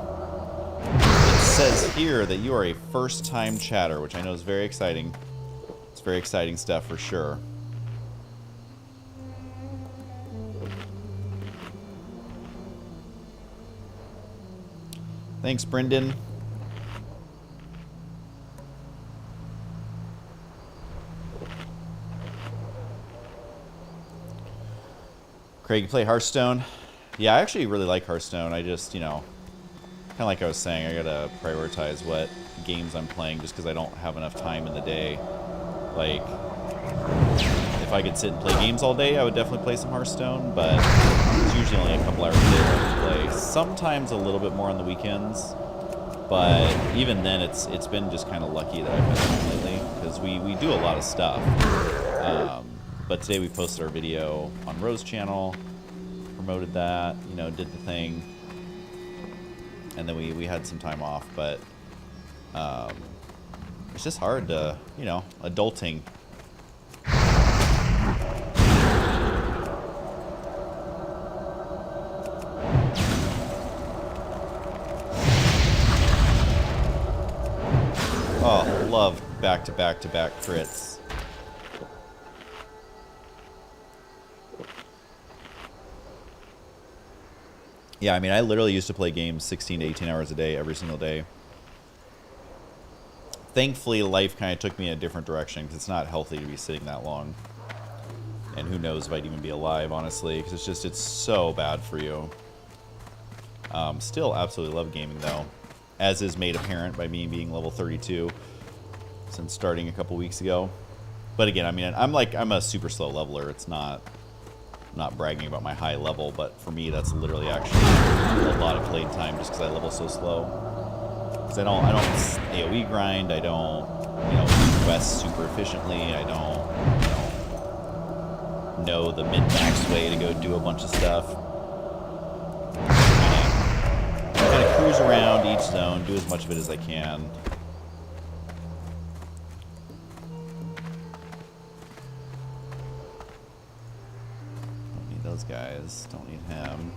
It says here that you are a first-time chatter, which I know is very exciting. It's very exciting stuff for sure. Thanks, Brendan. Craig, you play Hearthstone? Yeah, I actually really like Hearthstone. I just, you know, kind of like I was saying, I gotta prioritize what games I'm playing just because I don't have enough time in the day. Like, if I could sit and play games all day, I would definitely play some Hearthstone, but it's usually only a couple hours a day I can play. Sometimes a little bit more on the weekends, but even then, it's been just kind of lucky that I've been home lately because we do a lot of stuff. But today we posted our video on Rose's channel, promoted that, you know, did the thing, and then we had some time off, but it's just hard to, you know, adulting. Oh, love back-to-back-to-back crits. Yeah, I mean, I literally used to play games 16 to 18 hours a day, every single day. Thankfully, life kind of took me in a different direction, because it's not healthy to be sitting that long. And who knows if I'd even be alive, honestly, because it's so bad for you. Still absolutely love gaming, though, as is made apparent by me being level 32 since starting a couple weeks ago. But again, I mean, I'm a super slow leveler. It's not... I'm not bragging about my high level, but for me, that's literally actually a lot of played time just because I level so slow. Because I don't AoE grind, I don't, you know, do quests super efficiently, I don't, you know the min-max way to go do a bunch of stuff. Kind of cruise around each zone, do as much of it as I can. Those guys. Don't need him.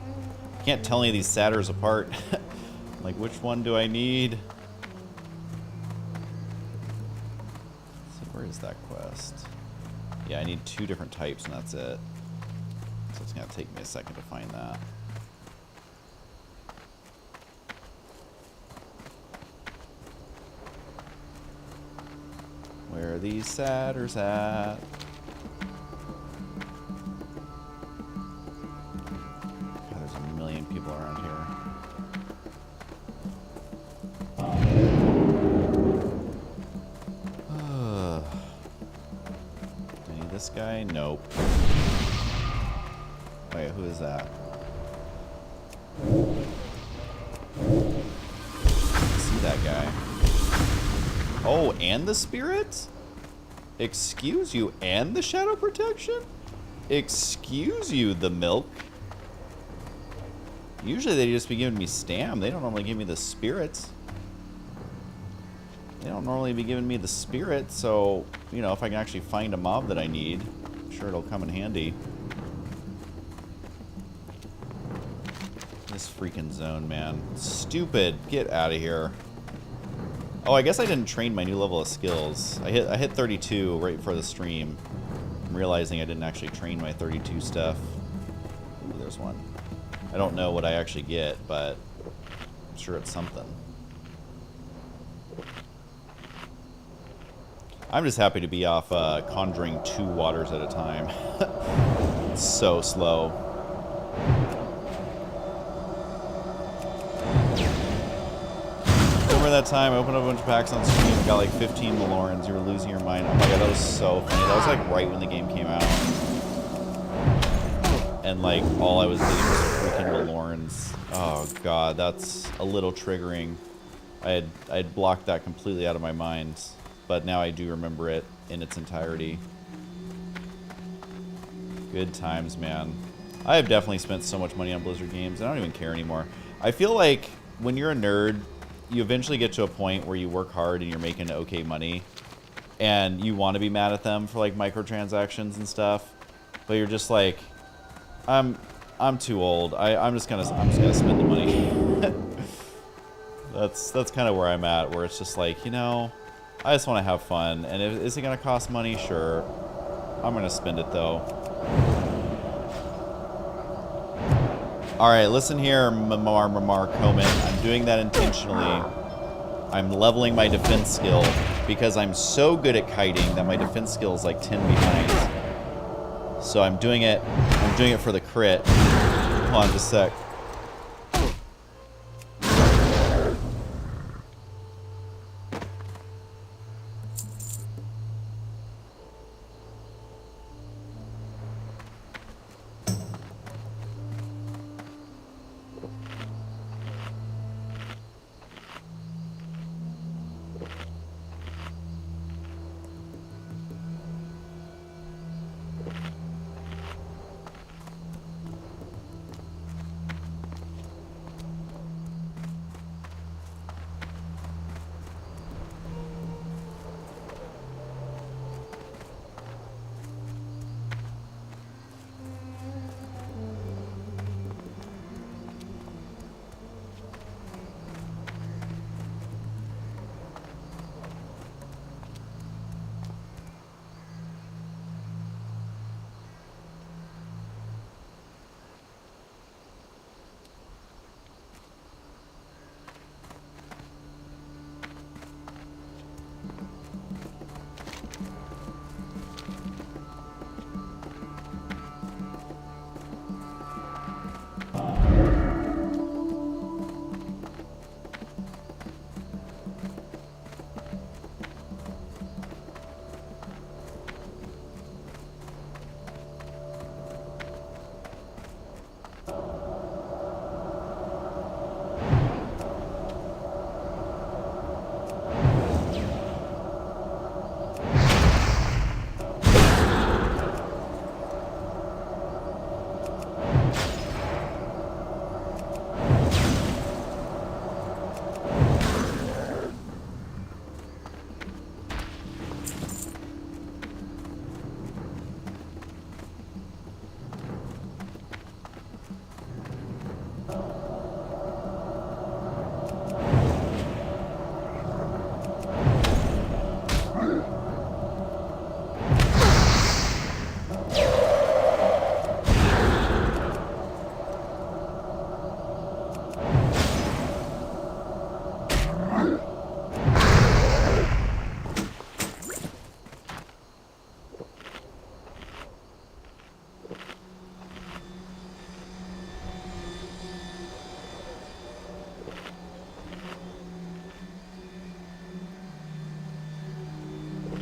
Can't tell any of these satyrs apart. Like, which one do I need? Let's see, where is that quest? Yeah, I need 2 different types, and that's it. So it's going to take me a second to find that. Where are these satyrs at? People around here. Do I need this guy? Nope. Wait, who is that? See that guy. Oh, and the spirit? Excuse you, and the shadow protection? Excuse you, the milk. Usually they just be giving me stam. They don't normally give me the spirits. They don't normally be giving me the spirit, so, you know, if I can actually find a mob that I need, I'm sure it'll come in handy. This freaking zone, man. Stupid. Get out of here. Oh, I guess I didn't train my new level of skills. I hit 32 right before the stream. I'm realizing I didn't actually train my 32 stuff. Ooh, there's one. I don't know what I actually get, but I'm sure it's something. I'm just happy to be off conjuring 2 waters at a time. It's so slow. Remember that time I opened up a bunch of packs on stream and got like 15 Malorans? You were losing your mind. Oh my god, that was so funny. That was like right when the game came out. And like all I was getting was freaking Malorans. Oh god, that's a little triggering. I had blocked that completely out of my mind. But now I do remember it in its entirety. Good times, man. I have definitely spent so much money on Blizzard games, I don't even care anymore. I feel like when you're a nerd, you eventually get to a point where you work hard and you're making okay money. And you want to be mad at them for like microtransactions and stuff. But you're just like, I'm too old. I'm just gonna spend the money. That's kind of where I'm at, where it's just like, you know, I just want to have fun, and is it going to cost money? Sure. I'm going to spend it, though. Alright, listen here, Mamar Coman. I'm doing that intentionally. I'm leveling my defense skill, because I'm so good at kiting that my defense skill is like 10 behind. So I'm doing it for the crit. Hold on just a sec.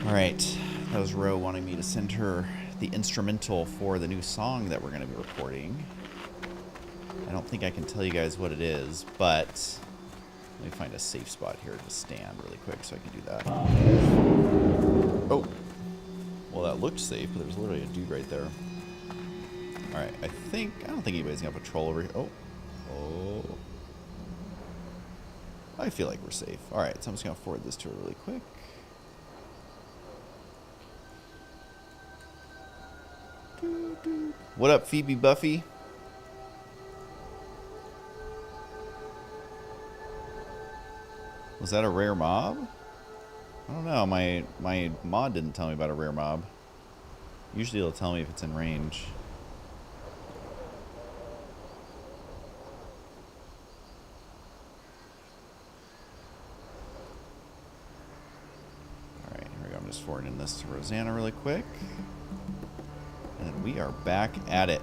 Alright, that was Ro wanting me to send her the instrumental for the new song that we're going to be recording. I don't think I can tell you guys what it is, but let me find a safe spot here to stand really quick so I can do that. Oh, well that looked safe, but there's literally a dude right there. Alright, I don't think anybody's going to patrol over here. Oh. I feel like we're safe. Alright, so I'm just going to forward this to her really quick. What up, Phoebe Buffy? Was that a rare mob? I don't know. My mod didn't tell me about a rare mob. Usually it'll tell me if it's in range. Alright, here we go. I'm just forwarding this to Rosanna really quick. And then we are back at it.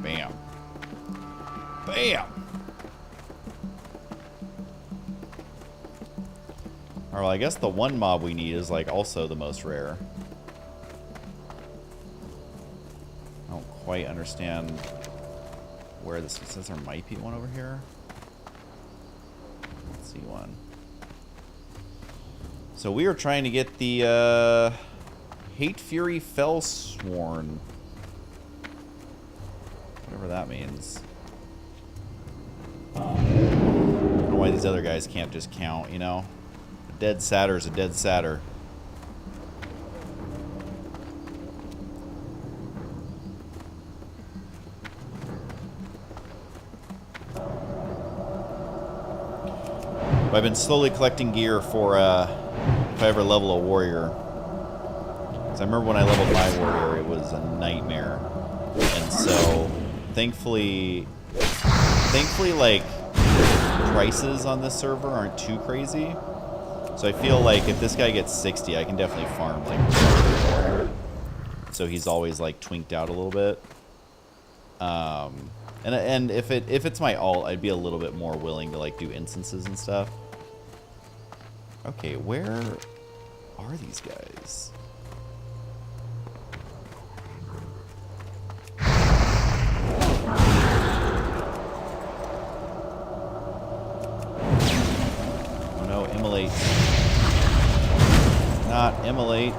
Bam. Bam! Or well, I guess the one mob we need is like also the most rare. I don't quite understand where this is. It says there might be one over here. Let's see one. So we are trying to get the Hate Fury Fellsworn. Whatever that means. I don't know why these other guys can't just count, you know? A dead satyr's a dead satyr. I've been slowly collecting gear for if I ever level a warrior. Because I remember when I leveled my warrior, it was a nightmare. And so, thankfully, like, prices on this server aren't too crazy. So I feel like if this guy gets 60, I can definitely farm, like, so he's always, like, twinked out a little bit. And if it's my alt, I'd be a little bit more willing to, like, do instances and stuff. Okay, where are these guys? Oh no, immolate. Not immolate.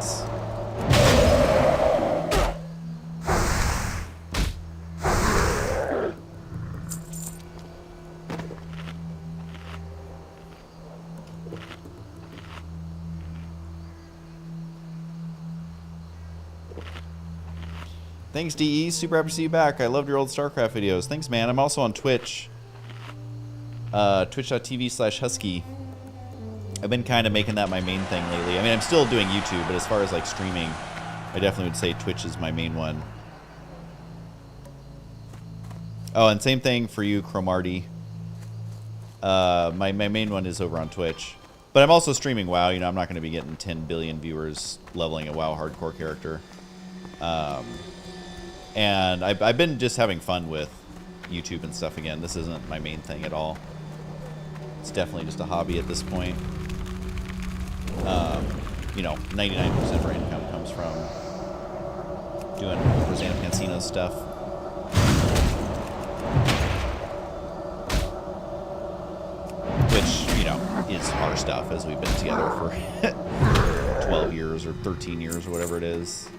Thanks, DE. Super happy to see you back. I loved your old StarCraft videos. Thanks, man. I'm also on Twitch. Twitch.tv/Husky. I've been kind of making that my main thing lately. I mean, I'm still doing YouTube, but as far as, like, streaming, I definitely would say Twitch is my main one. Oh, and same thing for you, Cromarty. My main one is over on Twitch. But I'm also streaming WoW. You know, I'm not going to be getting 10 billion viewers leveling a WoW hardcore character. And I've been just having fun with YouTube and stuff again. This isn't my main thing at all. It's definitely just a hobby at this point. You know, 99% of our income comes from doing Rosanna Pansino's stuff. Which, you know, is our stuff, as we've been together for 12 years or 13 years or whatever it is.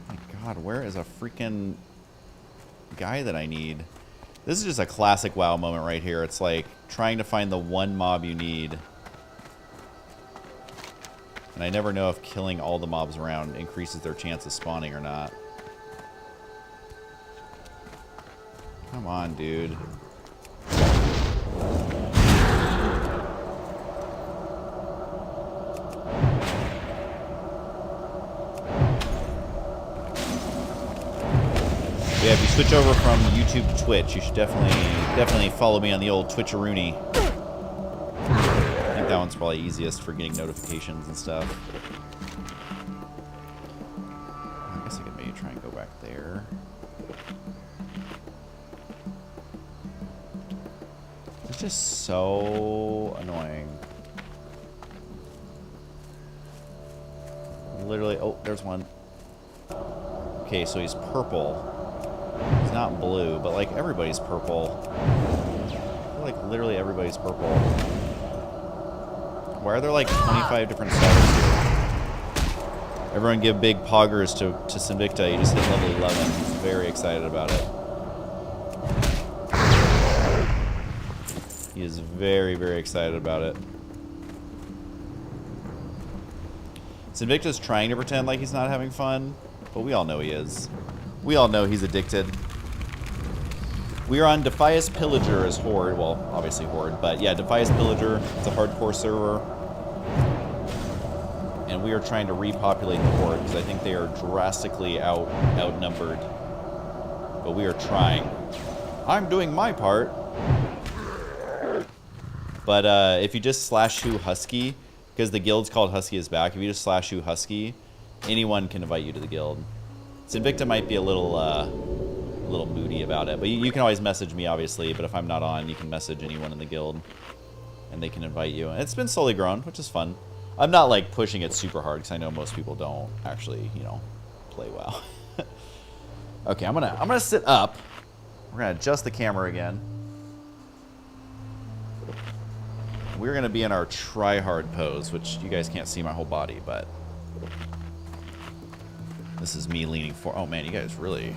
My God, where is a freaking guy that I need? This is just a classic WoW moment right here. It's like trying to find the one mob you need. And I never know if killing all the mobs around increases their chance of spawning or not. Come on, dude. Yeah, if you switch over from YouTube to Twitch, you should definitely follow me on the old Twitcheroony. I think that one's probably easiest for getting notifications and stuff. I guess I could maybe try and go back there. It's just so annoying. Literally, oh, there's one. Okay, so he's purple. He's not blue, but like everybody's purple. I feel like literally everybody's purple. Why are there like 25 different status here? Everyone give big poggers to Sinvicta. You just hit level 11. He's very excited about it. He is very, very excited about it. Sinvicta's trying to pretend like he's not having fun, but we all know he is. We all know he's addicted. We are on Defias Pillager as Horde. Well, obviously Horde, but yeah, Defias Pillager. It's a hardcore server. and we are trying to repopulate the horde because I think they are drastically outnumbered. But we are trying. I'm doing my part. But if you just /who Husky, because the guild's called Husky is Back, if you just /who Husky, anyone can invite you to the guild. Sinvicta might be a little moody about it, but you can always message me, obviously. But if I'm not on, you can message anyone in the guild, and they can invite you. And it's been slowly grown, which is fun. I'm not like pushing it super hard because I know most people don't actually, you know, play WoW. Okay, I'm gonna sit up. We're gonna adjust the camera again. We're gonna be in our try-hard pose, which you guys can't see my whole body, but this is me leaning forward. Oh man, you guys really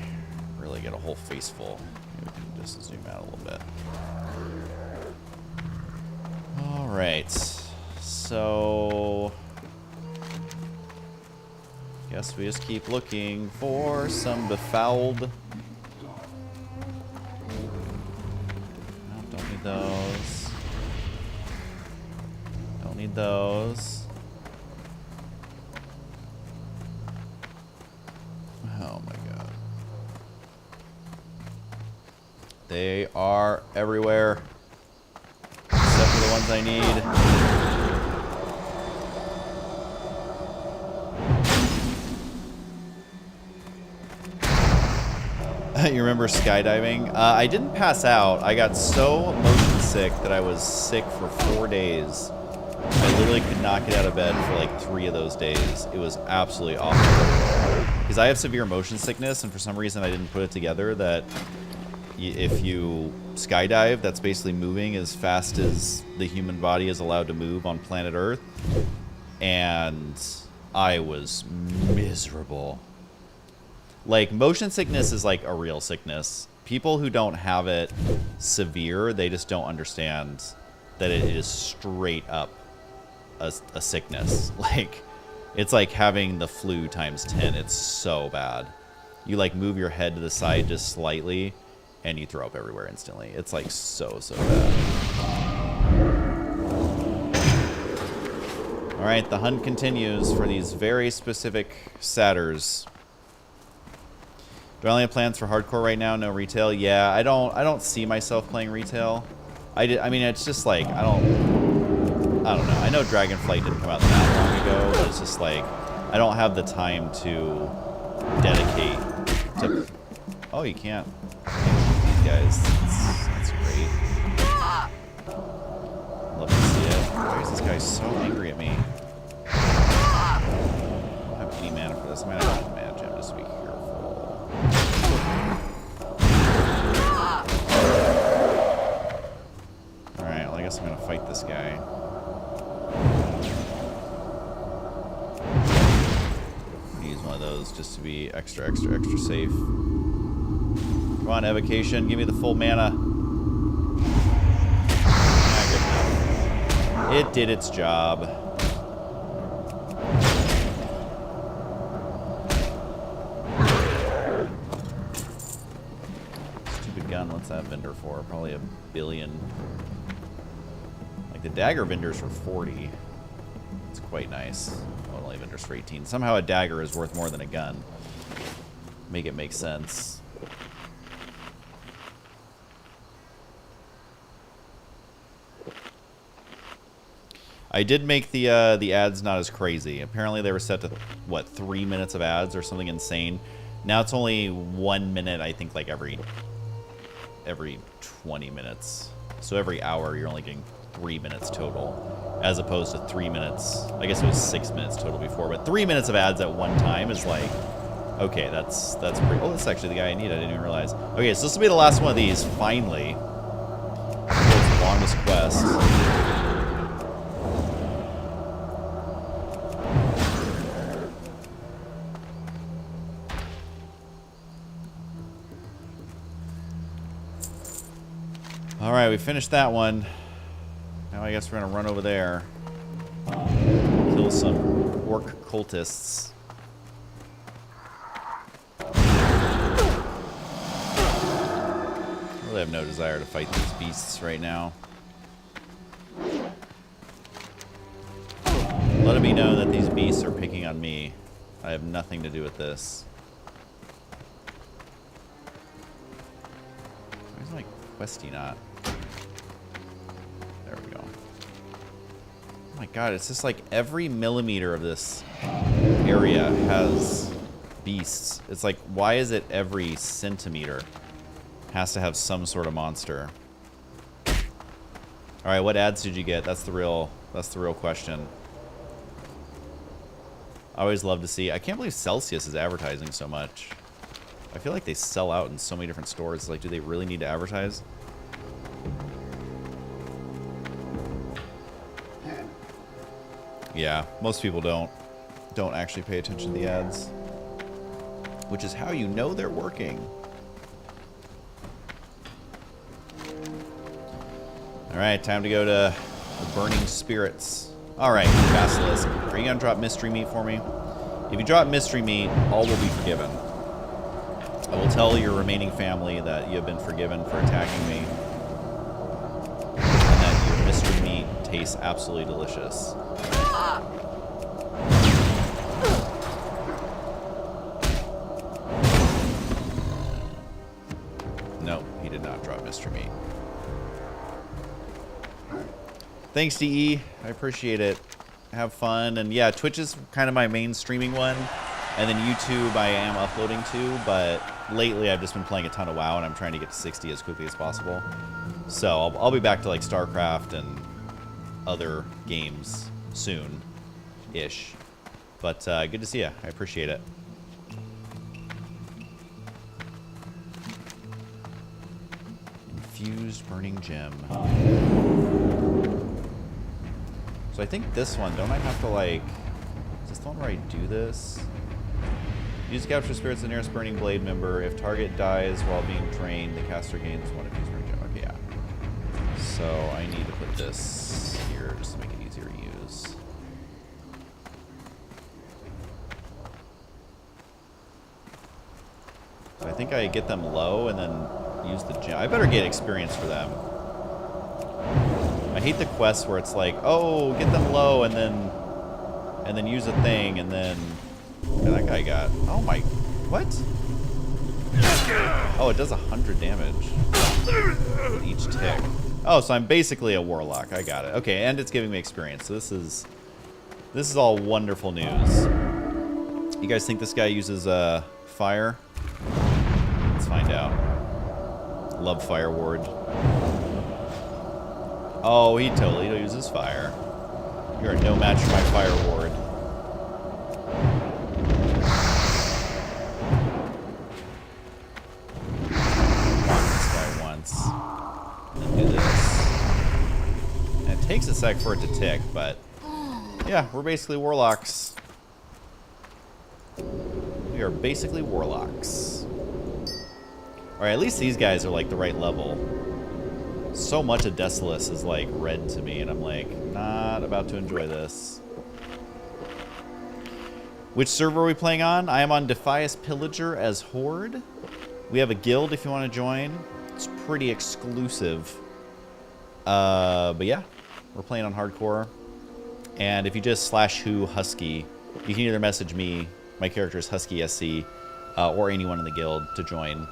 get a whole face full. Maybe we can just zoom out a little bit. All right, so guess we just keep looking for some befouled. No, don't need those. Don't need those. Oh my god. They are everywhere. Except for the ones I need. You remember skydiving? I didn't pass out. I got so motion sick that I was sick for 4 days. I literally could not get out of bed for like 3 of those days. It was absolutely awful. Because I have severe motion sickness, and for some reason I didn't put it together that if you skydive, that's basically moving as fast as the human body is allowed to move on planet Earth. And I was miserable. Like, motion sickness is like a real sickness. People who don't have it severe, they just don't understand that it is straight up a sickness. Like, it's like having the flu times 10. It's so bad. You like move your head to the side just slightly and you throw up everywhere instantly. It's like so bad. All right, the hunt continues for these very specific satyrs. Do I only have plans for hardcore right now? No retail? Yeah, I don't see myself playing retail. I mean, it's just like, I don't know. I know Dragonflight didn't come out that long ago, but it's just like, I don't have the time to dedicate to... Oh, you can't. These guys, that's great. Love to see it. Why is this guy so angry at me? I don't have any mana for this. I'm gonna have to mana gem just to be careful. Alright, well I guess I'm gonna fight this guy. Use one of those just to be extra safe. Come on, evocation, give me the full mana. Yeah, good enough. It did its job. Stupid gun, what's that vendor for? Probably $1 billion. Like the dagger vendors for 40. It's quite nice. Oh, only vendors for 18. Somehow a dagger is worth more than a gun. Make it make sense. I did make the ads not as crazy. Apparently they were set to, what, 3 minutes of ads or something insane. Now it's only 1 minute, I think, like every 20 minutes. So every hour you're only getting 3 minutes total, as opposed to 3 minutes. I guess it was 6 minutes total before, but 3 minutes of ads at one time is like, okay, that's pretty. Oh, this is actually the guy I need. I didn't even realize. Okay, so this will be the last one of these, finally. It's the longest quest. Alright, we finished that one. Now I guess we're gonna run over there. Kill some orc cultists. Really have no desire to fight these beasts right now. Let it be known that these beasts are picking on me. I have nothing to do with this. Where's my questy not? There we go. Oh my god, it's just like every millimeter of this area has beasts. It's like, why is it every centimeter has to have some sort of monster? Alright, what ads did you get? That's the real question. I always love to see. I can't believe Celsius is advertising so much. I feel like they sell out in so many different stores. Like, do they really need to advertise? Yeah, most people don't actually pay attention to the ads, which is how you know they're working. All right, time to go to the Burning Spirits. All right, Desolace, are you gonna drop mystery meat for me? If you drop mystery meat, all will be forgiven. I will tell your remaining family that you have been forgiven for attacking me, and that your mystery meat tastes absolutely delicious. No, he did not drop mystery meat. Thanks, DE. I appreciate it. Have fun. And yeah, Twitch is kind of my main streaming one. And then YouTube I am uploading to. But lately I've just been playing a ton of WoW and I'm trying to get to 60 as quickly as possible. So I'll be back to like StarCraft and other games soon-ish. But good to see you. I appreciate it. Infused Burning Gem. So I think this one, don't I have to like, is this the one where I do this? Use capture spirits of the nearest burning blade member. If target dies while being drained, the caster gains one infused burning gem. Okay, yeah. So I need to put this here just to make it easier to use. So I think I get them low and then use the gem. I better get experience for them. I hate the quests where it's like, oh, get them low and then use a thing and then that guy got. Oh my, what? Oh, it does 100 damage with each tick. Oh, so I'm basically a warlock. I got it. Okay, and it's giving me experience. So this is all wonderful news. You guys think this guy uses fire? Let's find out. Love Fire Ward. Oh, he totally uses fire. You're no match for my Fire Ward. Walk this guy once. And then do this. And it takes a sec for it to tick, but yeah, we're basically warlocks. We are basically warlocks. Alright, at least these guys are like the right level. So much of Desolace is like red to me, and I'm like, not about to enjoy this. Which server are we playing on? I am on Defias Pillager as Horde. We have a guild if you want to join. It's pretty exclusive. But yeah, we're playing on hardcore. And if you just /who Husky, you can either message me, my character is Husky SC, or anyone in the guild to join.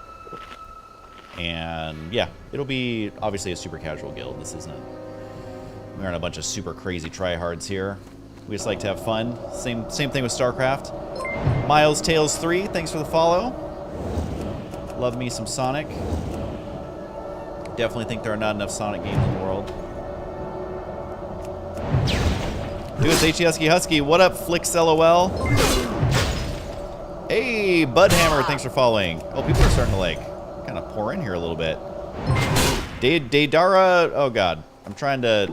And yeah, it'll be obviously a super casual guild. This isn't, we aren't a bunch of super crazy tryhards here. We just like to have fun. Same thing with StarCraft. Miles Tales 3, thanks for the follow. Love me some Sonic. Definitely think there are not enough Sonic games in the world. Dude, it's Husky Husky. What up, Flicks LOL? Hey, Budhammer, thanks for following. Oh, people are starting to like kind of pour in here a little bit. Daydara, oh god, I'm trying to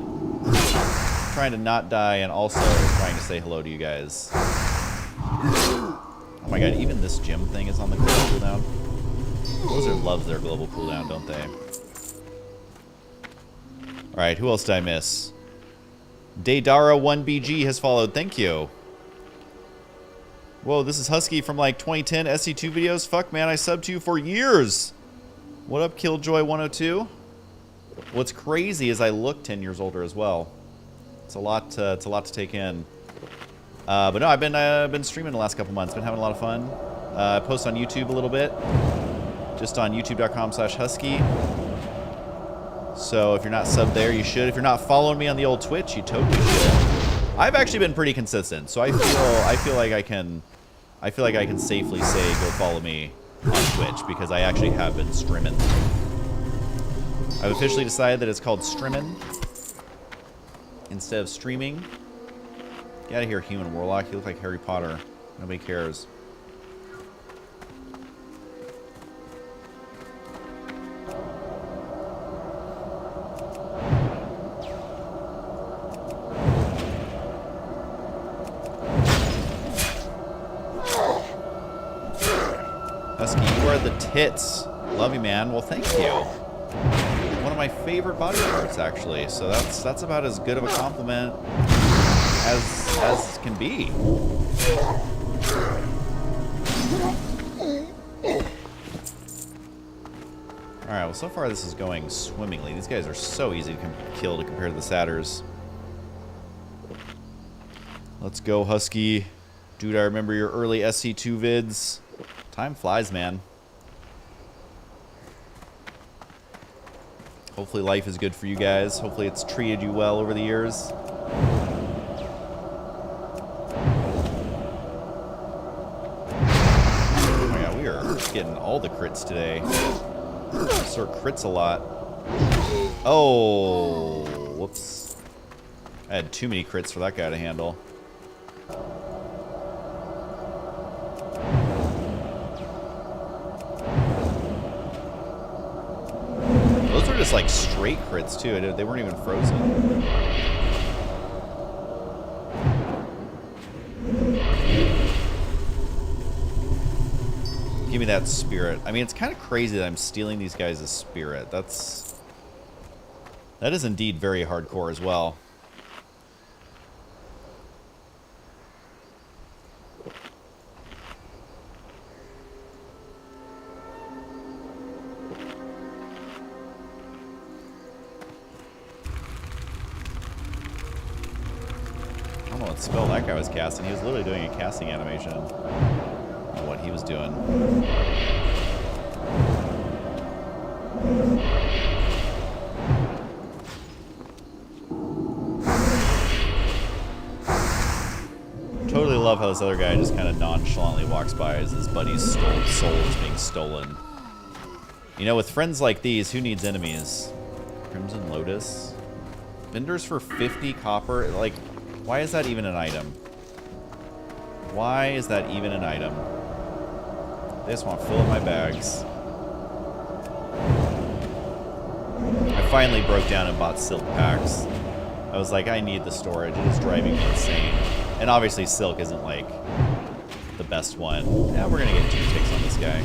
not die and also trying to say hello to you guys. Oh my god, even this gym thing is on the global cooldown. Blizzard loves their global cooldown, don't they? Alright, who else did I miss? Daydara1BG has followed, thank you. Whoa, this is Husky from like 2010 SC2 videos. Fuck man, I subbed to you for years. What up, Killjoy102? What's crazy is I look 10 years older as well. It's a lot to take in. But no, I've been streaming the last couple months. Been having a lot of fun. I post on YouTube a little bit. Just on youtube.com/husky. So if you're not subbed there, you should. If you're not following me on the old Twitch, you totally should. I've actually been pretty consistent, so I feel like I can safely say go follow me on Twitch because I actually have been streaming. I've officially decided that it's called streaming instead of streaming. Get out of here, human warlock. You look like Harry Potter. Nobody cares. Husky, you are the tits. Love you, man. Well, thank you. One of my favorite body parts, actually. So that's about as good of a compliment as can be. Alright, well, so far this is going swimmingly. These guys are so easy to kill to compare to the satyrs. Let's go, Husky. Dude, I remember your early SC2 vids. Time flies, man. Hopefully life is good for you guys. Hopefully it's treated you well over the years. Oh my god, we are getting all the crits today. Sir crits a lot. Oh, whoops. I had too many crits for that guy to handle. Those were just like straight crits too. They weren't even frozen. Give me that spirit. I mean, it's kind of crazy that I'm stealing these guys' spirit. That is indeed very hardcore as well. I don't know what spell that guy was casting. He was literally doing a casting animation. What he was doing. Totally love how this other guy just kind of nonchalantly walks by as his buddy's soul is being stolen. You know, with friends like these, who needs enemies? Crimson Lotus? Vendors for 50 copper? Like, why is that even an item? Why is that even an item? I just want to fill up my bags. I finally broke down and bought silk packs. I was like, I need the storage. It is driving me insane. And obviously silk isn't like the best one. Yeah, we're going to get 2 ticks on this guy. I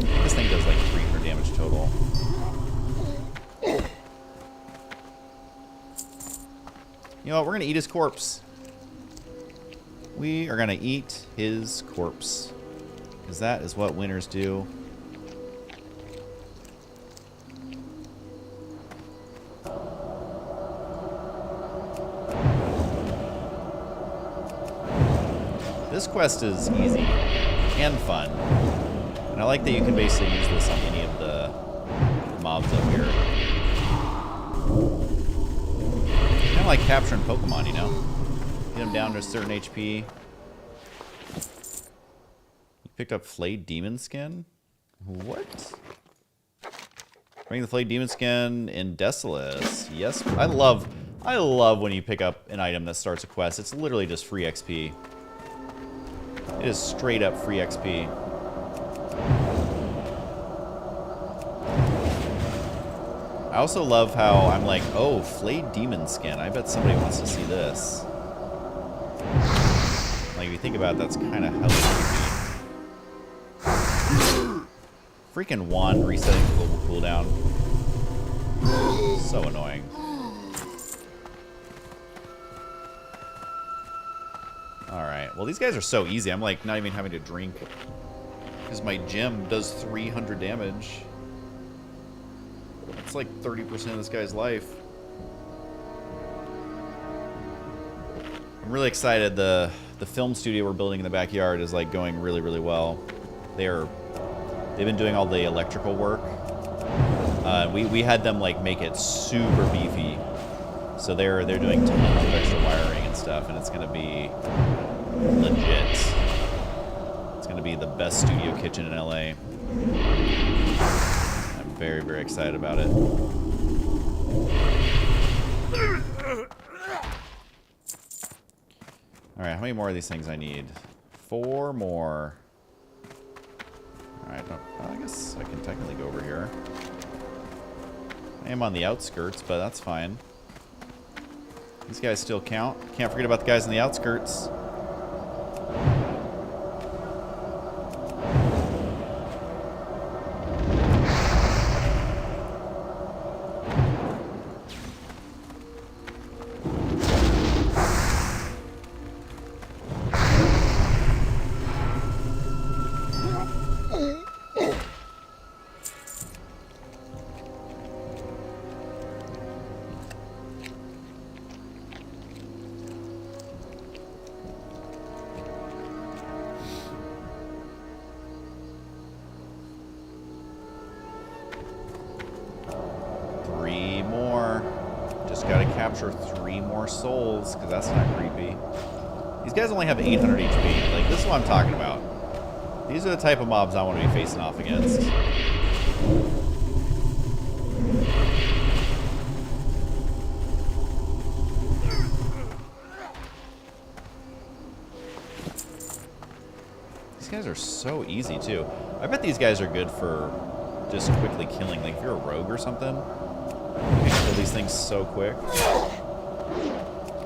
think this thing does like 300 damage total. You know what? We're going to eat his corpse. We are going to eat his corpse. Because that is what winners do. This quest is easy and fun. And I like that you can basically use this on any of the mobs up here. Kind of like capturing Pokemon, you know? Get them down to a certain HP. You picked up Flayed Demon Skin? What? Bring the Flayed Demon Skin in Desolace. Yes, I love when you pick up an item that starts a quest. It's literally just free XP. It is straight up free XP. I also love how I'm like, oh, Flayed Demon Skin. I bet somebody wants to see this. Like, if you think about it, that's kind of hella creepy. Freaking wand resetting the global cooldown. So annoying. Alright, well these guys are so easy. I'm like not even having to drink. Because my gem does 300 damage. That's like 30% of this guy's life. I'm really excited. The film studio we're building in the backyard is like going really, really well. They've been doing all the electrical work. We had them like make it super beefy. So they're doing tons of extra wiring and stuff, and it's gonna be legit. It's gonna be the best studio kitchen in LA. I'm very, very excited about it. Alright, how many more of these things I need? 4 more. Alright, well, I guess I can technically go over here. I am on the outskirts, but that's fine. These guys still count. Can't forget about the guys on the outskirts. Capture 3 more souls, because that's not creepy. These guys only have 800 HP. Like, this is what I'm talking about. These are the type of mobs I want to be facing off against. These guys are so easy, too. I bet these guys are good for just quickly killing. Like, if you're a rogue or something, you can kill these things so quick.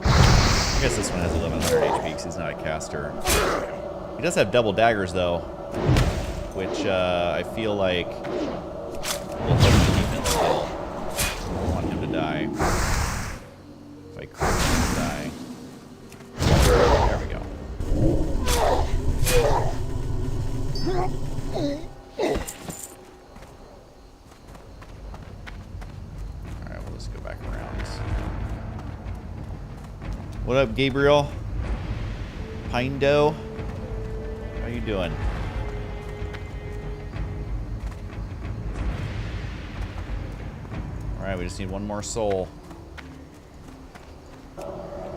I guess this one has 1100 HP because he's not a caster. He does have double daggers, though, which I feel like will help the defense kill. I don't want him to die. If I could want him to die. There we go. Alright, we'll just go back around. What up, Gabriel? Pindo? How you doing? Alright, we just need 1 more soul.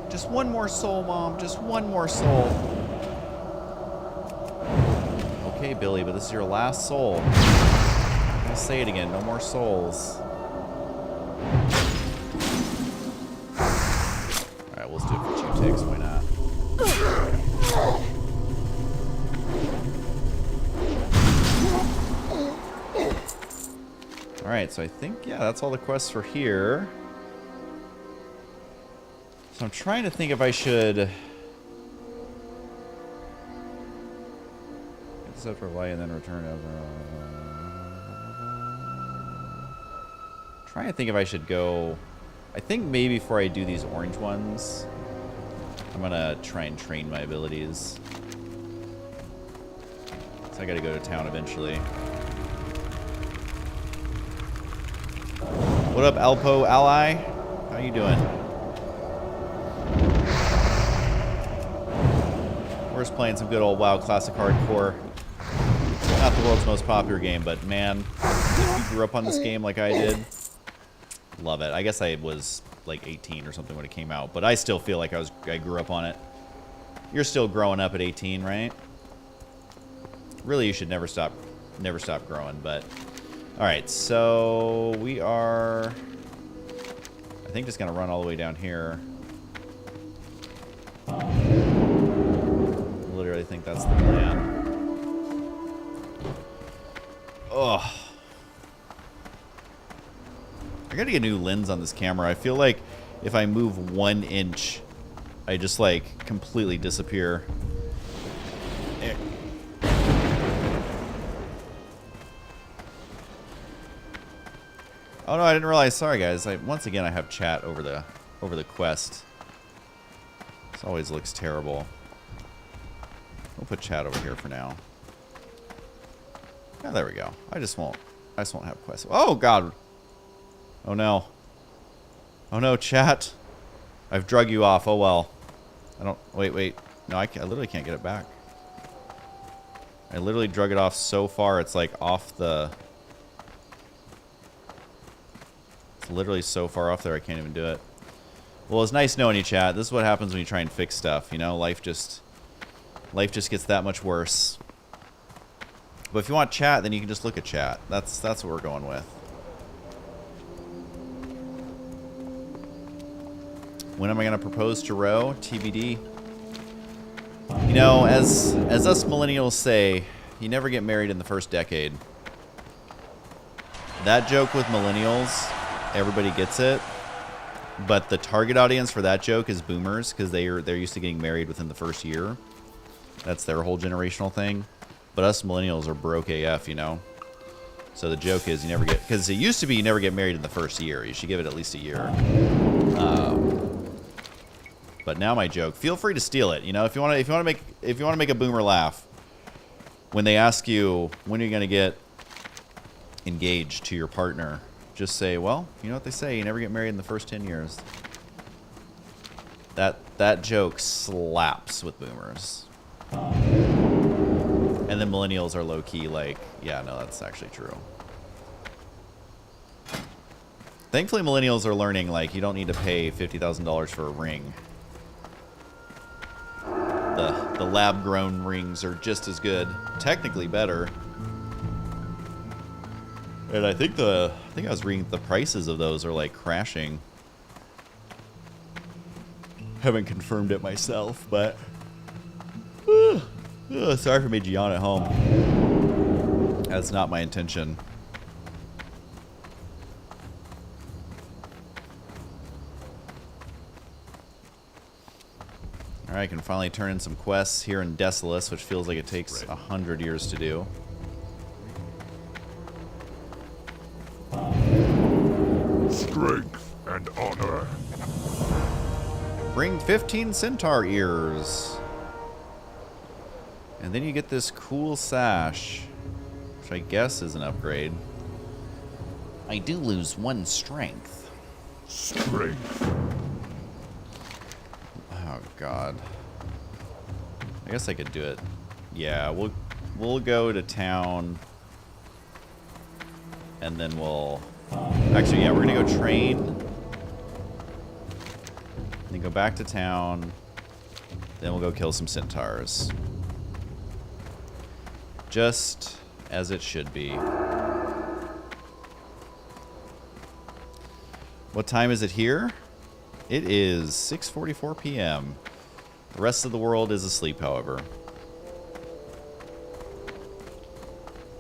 Just 1 more soul, Mom. Just 1 more soul. Okay, Billy, but this is your last soul. I'm gonna say it again. No more souls. Alright, let's do it for 2 ticks. Why not? Alright, so I think, yeah, that's all the quests for here. So I'm trying to think if I should get this up for light and then return over. Trying to think if I should go. I think maybe before I do these orange ones, I'm gonna try and train my abilities. So I gotta go to town eventually. What up, Alpo Ally? How you doing? We're just playing some good old WoW Classic Hardcore. Not the world's most popular game, but man, if you grew up on this game like I did, love it. I guess I was like 18 or something when it came out, but I still feel like I grew up on it. You're still growing up at 18, right? Really, you should never stop growing, but alright, so we are, I think, just gonna run all the way down here. Literally think that's the plan. Ugh. I gotta get a new lens on this camera. I feel like if I move 1 inch, I just like completely disappear. Oh no, I didn't realize. Sorry guys. Once again I have chat over the quest. This always looks terrible. We'll put chat over here for now. Yeah, there we go. I just won't have quests. Oh god. Oh no. Oh no, chat. I've drug you off. Oh well. I don't... Wait. No, I literally can't get it back. I literally drug it off so far, it's like off the... It's literally so far off there, I can't even do it. Well, it's nice knowing you, chat. This is what happens when you try and fix stuff, you know? Life just gets that much worse. But if you want chat, then you can just look at chat. That's what we're going with. When am I going to propose to Ro? TBD. You know, as us millennials say, you never get married in the first decade. That joke with millennials, everybody gets it. But the target audience for that joke is boomers, because they're used to getting married within the first year. That's their whole generational thing. But us millennials are broke AF, you know? So the joke is you never get... Because it used to be you never get married in the first year. You should give it at least a year. But now my joke, feel free to steal it. You know, if you want to make a boomer laugh, when they ask you when are you going to get engaged to your partner, just say, well, you know what they say, you never get married in the first 10 years. That joke slaps with boomers. And then millennials are low-key like, yeah, no, that's actually true. Thankfully, millennials are learning, like, you don't need to pay $50,000 for a ring. The lab-grown rings are just as good. Technically better. And I think I was reading the prices of those are, like, crashing. Haven't confirmed it myself, but... sorry for me yawn at home. That's not my intention. Alright, I can finally turn in some quests here in Desolace, which feels like it takes 100 years to do. Strength and honor. Bring 15 centaur ears. And then you get this cool sash, which I guess is an upgrade. I do lose 1 strength. Strength. Oh god. I guess I could do it. Yeah, we'll go to town. And then we'll... Actually, yeah, we're gonna go train. Then go back to town. Then we'll go kill some centaurs. Just as it should be. What time is it here? It is 6:44 p.m. The rest of the world is asleep, however.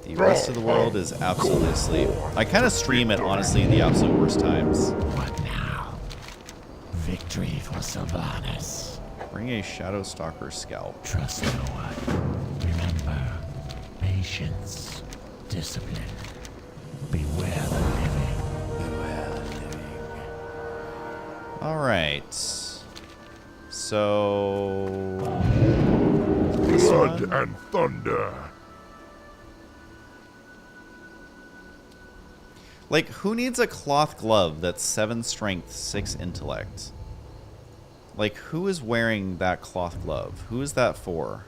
The rest of the world is absolutely asleep. I kind of stream it, honestly, in the absolute worst times. What now? Victory for Sylvanas. Bring a Shadow Stalker scalp. Trust no one. Remember, patience, discipline. Beware the living. Beware the living. Alright. So... this Blood one? and thunder. Like, who needs a cloth glove that's 7 strength, 6 intellect? Like, who is wearing that cloth glove? Who is that for?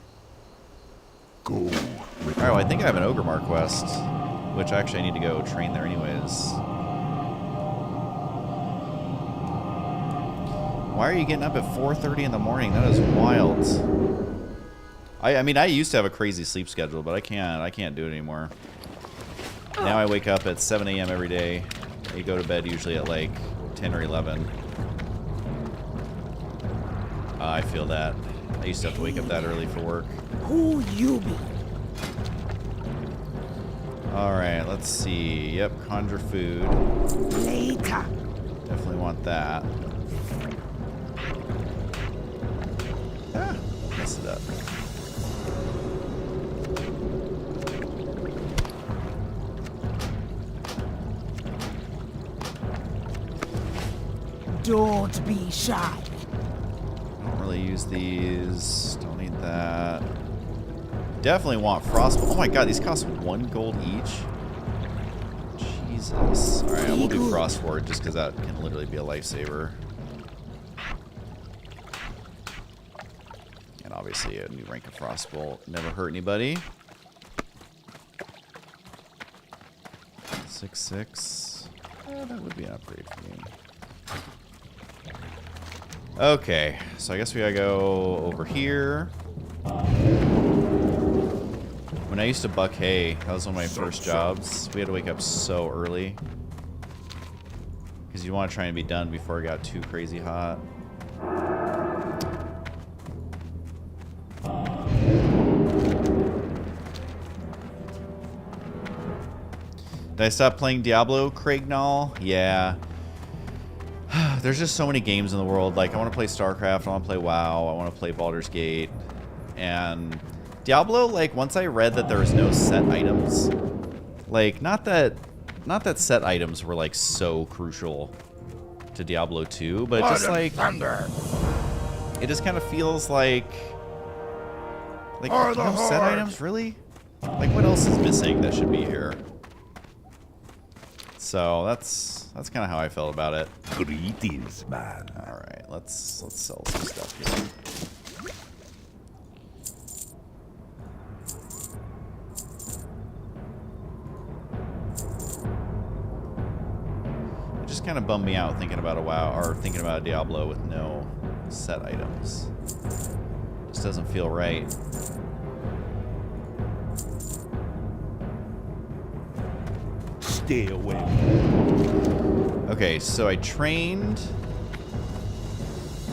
Go with Oh, I think I have an Ogre quest, which actually I need to go train there anyways. Why are you getting up at 4:30 in the morning? That is wild. I mean, I used to have a crazy sleep schedule, but I can't do it anymore. Now I wake up at 7 a.m. every day. I go to bed usually at like 10 or 11. I feel that. I used to have to wake up that early for work. Who you be? Alright, let's see. Yep, conjure food. Later. Definitely want that. Ah, messed it up. Don't be shy. Don't really use these. Don't need that. Definitely want frost. Oh my god, these cost 1 gold each. Jesus. Alright, we'll do frost ward just because that can literally be a lifesaver. obviously a new rank of Frostbolt. Never hurt anybody. 6/6. That would be an upgrade for me. Okay, so I guess we gotta go over here. When I used to buck hay, that was one of my first jobs. We had to wake up so early. Because you want to try and be done before it got too crazy hot. Did I stop playing Diablo, Craig Nall? Yeah. There's just so many games in the world. Like, I want to play StarCraft, I want to play WoW, I want to play Baldur's Gate. And Diablo, like, once I read that there was no set items, like, not that set items were, like, so crucial to Diablo 2, but just, like, it just kind of feels like no set items, really? Like, what else is missing that should be here? So that's kind of how I felt about it. Greetings, man. All right, let's sell some stuff here. It just kind of bummed me out thinking about a WoW or thinking about a Diablo with no set items. Just doesn't feel right. Stay away. Okay, so I trained.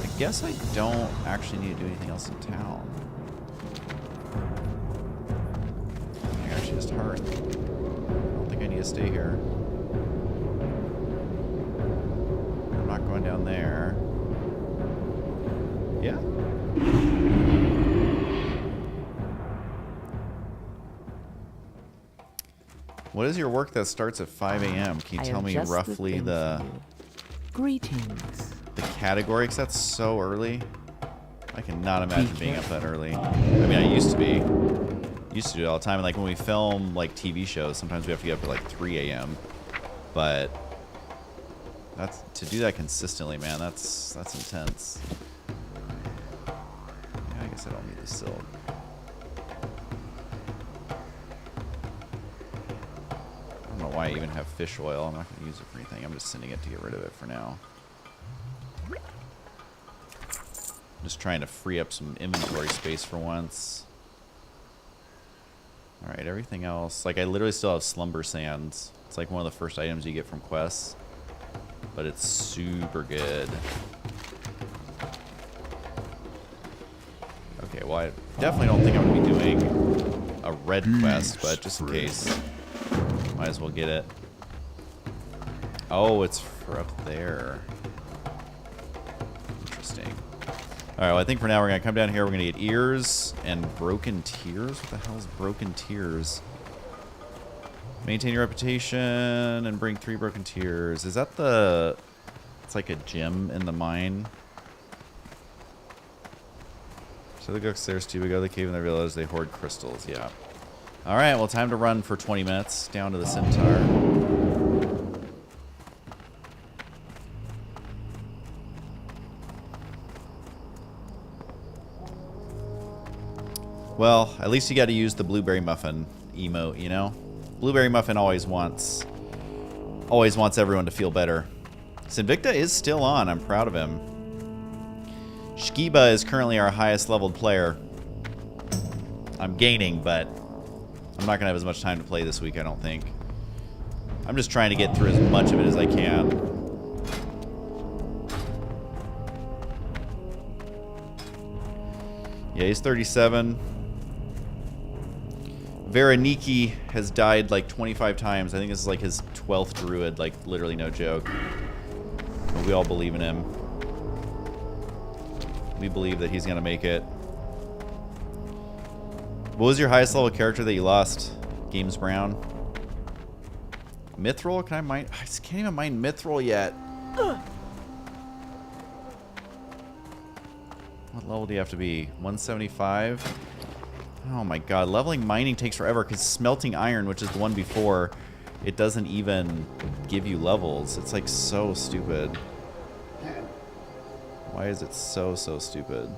I guess I don't actually need to do anything else in town. I actually just hurt. I don't think I need to stay here. I'm not going down there. Yeah. What is your work that starts at 5 a.m.? Can you tell me roughly the Greetings. category? Because that's so early. I cannot imagine being up that early. I mean, I used to be. Used to do it all the time. And like when we film like TV shows, sometimes we have to get up at like 3 a.m. But that's to do that consistently, man. That's intense. Yeah, I guess I don't need the silk. I don't know why I even have fish oil. I'm not going to use it for anything. I'm just sending it to get rid of it for now. Just trying to free up some inventory space for once. Alright, everything else. Like, I literally still have Slumber Sands. It's like one of the first items you get from quests. But it's super good. Okay, well, I definitely don't think I'm going to be doing a red quest, but just in case, might as well get it. Oh, it's for up there. Interesting. Alright, well, I think for now we're going to come down here. We're going to get ears and broken tears. What the hell is broken tears? Maintain your reputation and bring 3 broken tears. Is that the... It's like a gem in the mine. So they go upstairs too. We go to the cave and they realize they hoard crystals. Yeah. Alright, well, time to run for 20 minutes down to the centaur. Well, at least you got to use the blueberry muffin emote, you know? Blueberry muffin always wants everyone to feel better. Sinvicta is still on. I'm proud of him. Shkiba is currently our highest leveled player. I'm gaining, but I'm not going to have as much time to play this week, I don't think. I'm just trying to get through as much of it as I can. Yeah, he's 37. Veroniki has died like 25 times. I think this is like his 12th druid, like literally no joke. But we all believe in him. We believe that he's going to make it. What was your highest level character that you lost? Games Brown. Mithril? Can I mine? I just can't even mine Mithril yet. What level do you have to be? 175? Oh my god, leveling mining takes forever because smelting iron, which is the one before, it doesn't even give you levels. It's like so stupid. Why is it so stupid?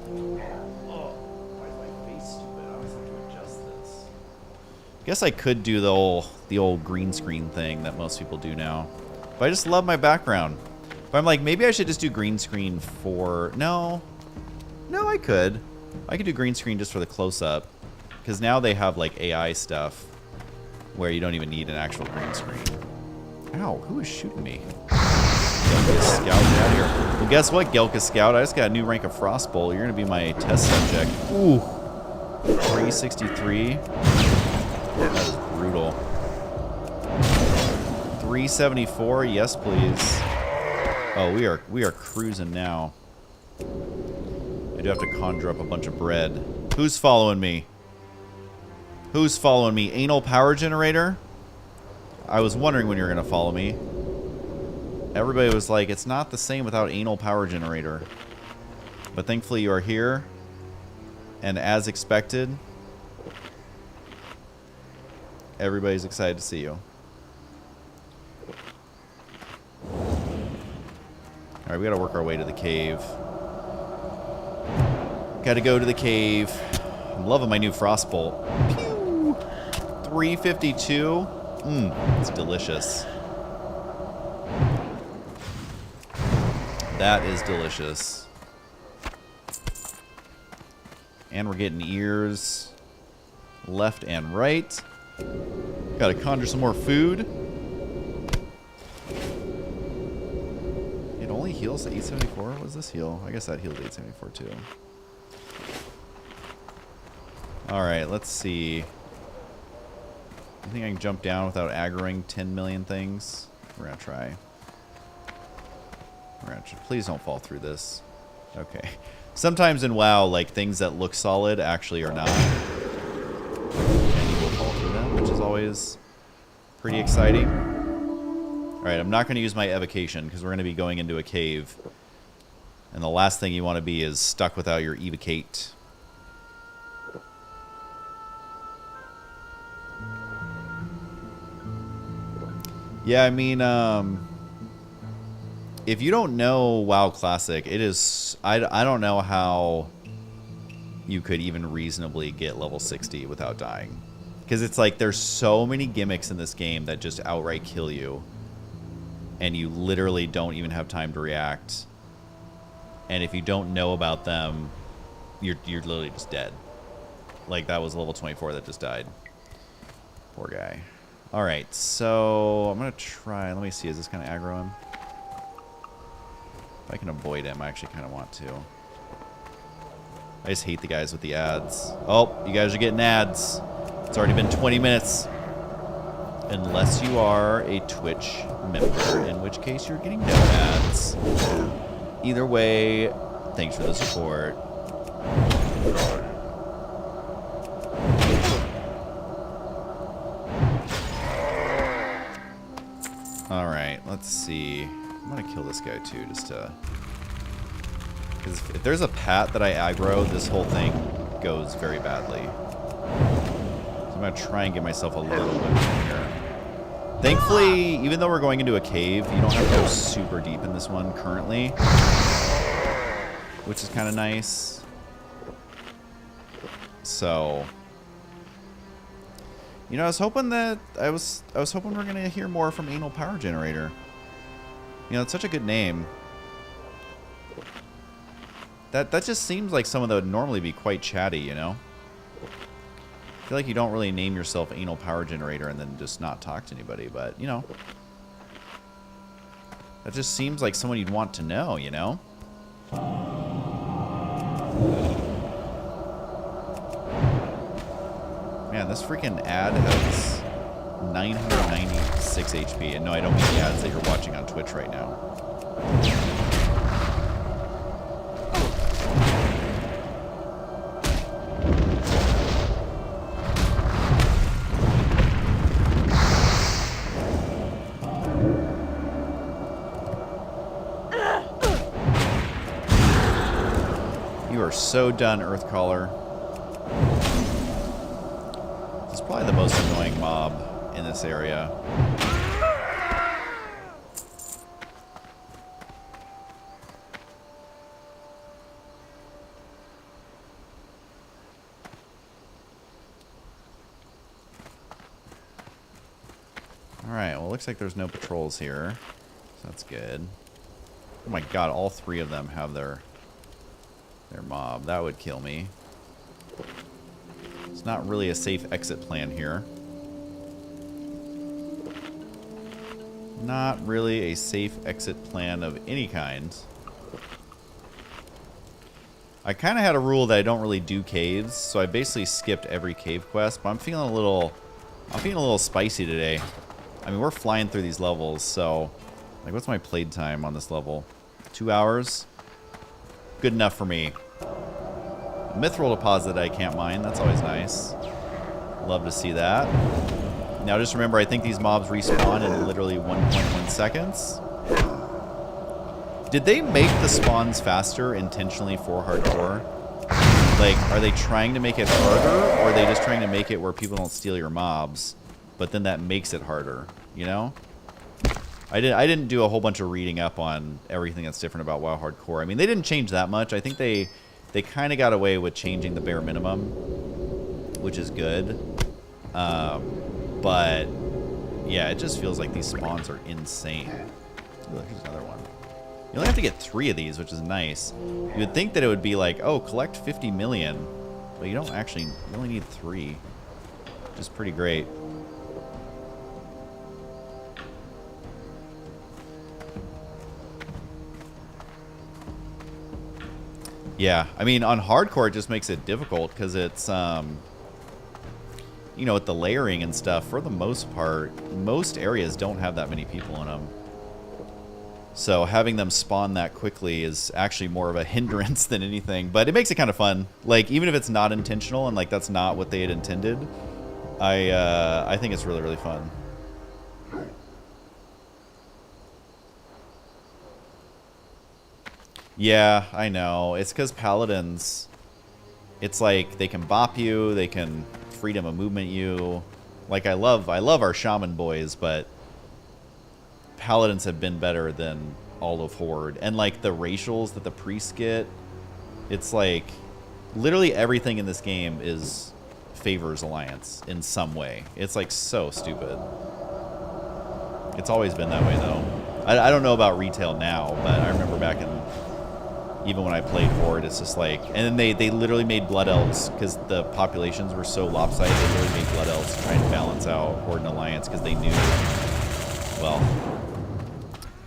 Why is my face stupid? I always have to adjust this. Guess I could do the old green screen thing that most people do now. But I just love my background. But I'm like, maybe I should just do green screen for... No, I could. I could do green screen just for the close-up. Because now they have, like, AI stuff where you don't even need an actual green screen. Ow, who is shooting me? Gelka Scout, get out of here. Well, guess what, Gelka Scout? I just got a new rank of Frostbolt. You're going to be my test subject. Ooh. 363. That is brutal. 374, yes, please. Oh, we are cruising now. I do have to conjure up a bunch of bread. Who's following me? Who's following me? Anal power generator? I was wondering when you were going to follow me. Everybody was like, it's not the same without anal power generator. But thankfully you are here. And as expected, everybody's excited to see you. Alright, we gotta work our way to the cave. Gotta go to the cave. I'm loving my new Frostbolt. Pew! 352. It's delicious. That is delicious. And we're getting ears left and right. Gotta conjure some more food. It only heals to 874? What does this heal? I guess that heals 874 too. Alright, let's see. I think I can jump down without aggroing 10 million things. We're gonna try. Please don't fall through this. Okay. Sometimes in WoW, like, things that look solid actually are not. And you will fall through them, which is always pretty exciting. Alright, I'm not going to use my evocation because we're going to be going into a cave. And the last thing you want to be is stuck without your evocate. Yeah, I mean, if you don't know WoW Classic, it is... I don't know how you could even reasonably get level 60 without dying. Because it's like there's so many gimmicks in this game that just outright kill you. And you literally don't even have time to react. And if you don't know about them, you're literally just dead. Like that was level 24 that just died. Poor guy. Alright, so I'm going to try... Let me see, is this going to aggro him? If I can avoid him, I actually kind of want to. I just hate the guys with the ads. Oh, you guys are getting ads. It's already been 20 minutes. Unless you are a Twitch member, in which case you're getting no ads. Either way, thanks for the support. Alright, let's see. I'm gonna kill this guy too, just to... Because if there's a pat that I aggro, this whole thing goes very badly. So I'm gonna try and get myself a little bit in here. Thankfully, even though we're going into a cave, you don't have to go super deep in this one currently. Which is kind of nice. So... You know, I was hoping that... I was hoping we're gonna hear more from Anal Power Generator. You know, it's such a good name. That just seems like someone that would normally be quite chatty, you know? I feel like you don't really name yourself Anal Power Generator and then just not talk to anybody, but, you know. That just seems like someone you'd want to know, you know? Man, this freaking ad has 996 HP. And no, I don't mean the ads that you're watching on Twitch right now. You are so done, Earthcaller. This is probably the most annoying mob in this area. looks like there's no patrols here. So that's good. Oh my god, all 3 of them have their mob. That would kill me. It's not really a safe exit plan here. Not really a safe exit plan of any kind. I kind of had a rule that I don't really do caves, so I basically skipped every cave quest, but I'm feeling a little spicy today. I mean, we're flying through these levels, so like, what's my played time on this level? 2 hours? Good enough for me. A mithril deposit I can't mine, that's always nice. Love to see that. Now just remember, I think these mobs respawn in literally 1.1 seconds. Did they make the spawns faster intentionally for hardcore? Like, are they trying to make it harder, or are they just trying to make it where people don't steal your mobs, but then that makes it harder, you know? I didn't do a whole bunch of reading up on everything that's different about WoW Hardcore. I mean, they didn't change that much. I think they kind of got away with changing the bare minimum, which is good. But yeah, it just feels like these spawns are insane. Look, here's another one. You only have to get 3 of these, which is nice. You would think that it would be like, oh, collect 50 million, but you don't actually. You only need 3, which is pretty great. Yeah, I mean, on hardcore, it just makes it difficult because it's, you know, with the layering and stuff, for the most part, most areas don't have that many people in them. So having them spawn that quickly is actually more of a hindrance than anything, but it makes it kind of fun. Like, even if it's not intentional and, like, that's not what they had intended, I think it's really, really fun. Yeah, I know. It's because paladins, it's like they can bop you, they can freedom of movement you. Like, I love our shaman boys, but paladins have been better than all of Horde. And like the racials that the priests get, it's like literally everything in this game is favors Alliance in some way. It's like so stupid. It's always been that way though. I don't know about retail now, but I remember back in, even when I played Horde, it's just like, and then they literally made Blood Elves because the populations were so lopsided. They literally made Blood Elves to try and balance out Horde and Alliance because they knew, well,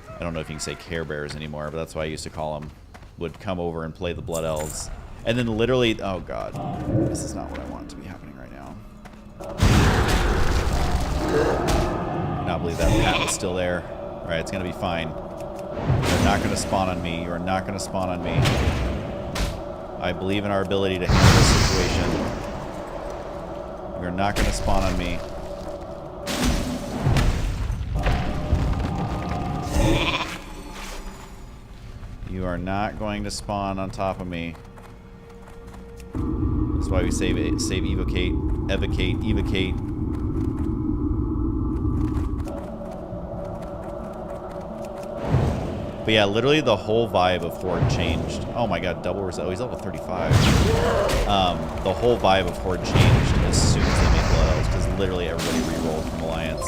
I don't know if you can say Care Bears anymore, but that's what I used to call them, would come over and play the Blood Elves. And then literally, oh god, this is not what I want to be happening right now. I cannot believe that Pat was still there. Alright, it's going to be fine. You're not going to spawn on me. You are not going to spawn on me. I believe in our ability to handle this situation. You're not going to spawn on me. You are not going to spawn on top of me. That's why we save, evocate, evocate. But yeah, literally the whole vibe of Horde changed. Oh my god, double result. Oh, he's level 35. The whole vibe of Horde changed as soon as they made Blood Elves, because literally everybody re-rolled from Alliance.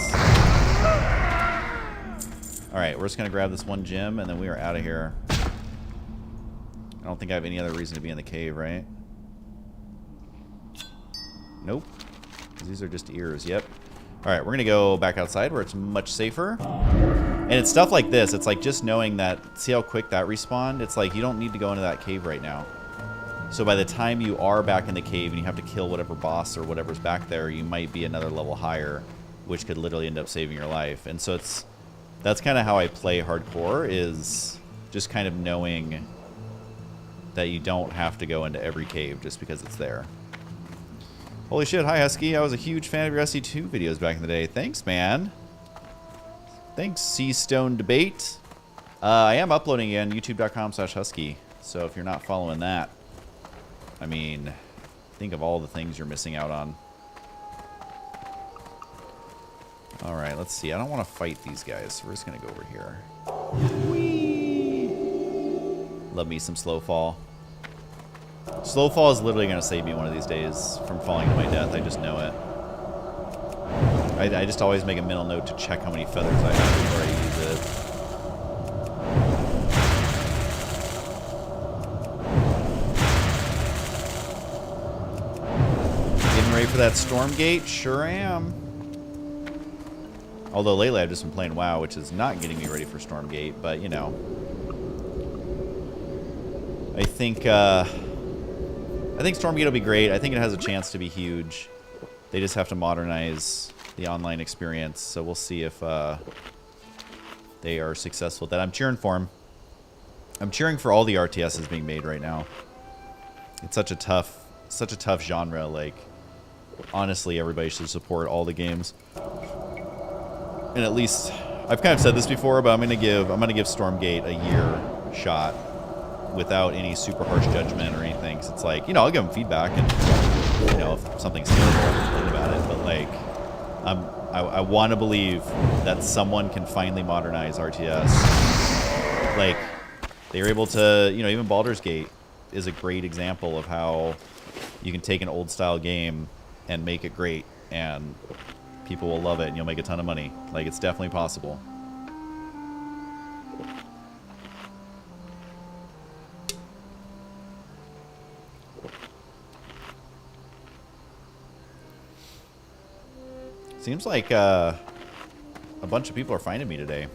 Alright, we're just going to grab this one gem, and then we are out of here. I don't think I have any other reason to be in the cave, right? Nope. These are just ears, yep. Alright, we're going to go back outside where it's much safer. And it's stuff like this. It's like just knowing that, see how quick that respawned? It's like you don't need to go into that cave right now. So by the time you are back in the cave and you have to kill whatever boss or whatever's back there, you might be another level higher, which could literally end up saving your life. And so that's kind of how I play hardcore, is just kind of knowing that you don't have to go into every cave just because it's there. Holy shit, hi Husky. I was a huge fan of your SC2 videos back in the day. Thanks, man. Thanks, Seastone Debate. I am uploading again, youtube.com/husky. So if you're not following that, I mean, think of all the things you're missing out on. Alright, let's see. I don't want to fight these guys, so we're just going to go over here. Whee! Love me some slow fall. Slow fall is literally going to save me one of these days from falling to my death. I just know it. I just always make a mental note to check how many feathers I have before I use it. Getting ready for that Stormgate? Sure am. Although lately I've just been playing WoW, which is not getting me ready for Stormgate, but you know. I think Stormgate will be great. I think it has a chance to be huge. They just have to modernize the online experience, so we'll see if they are successful with that. I'm cheering for them. I'm cheering for all the RTSs being made right now. It's such a tough genre. Like, honestly, everybody should support all the games. And at least, I've kind of said this before, but I'm gonna give Stormgate a year shot without any super harsh judgment or anything. So it's like, you know, I'll give them feedback, and you know, if something's terrible, I'll complain about it. But like, I want to believe that someone can finally modernize RTS. Like, they were able to, you know, even Baldur's Gate is a great example of how you can take an old style game and make it great, and people will love it, and you'll make a ton of money. Like, it's definitely possible. Seems like a bunch of people are finding me today.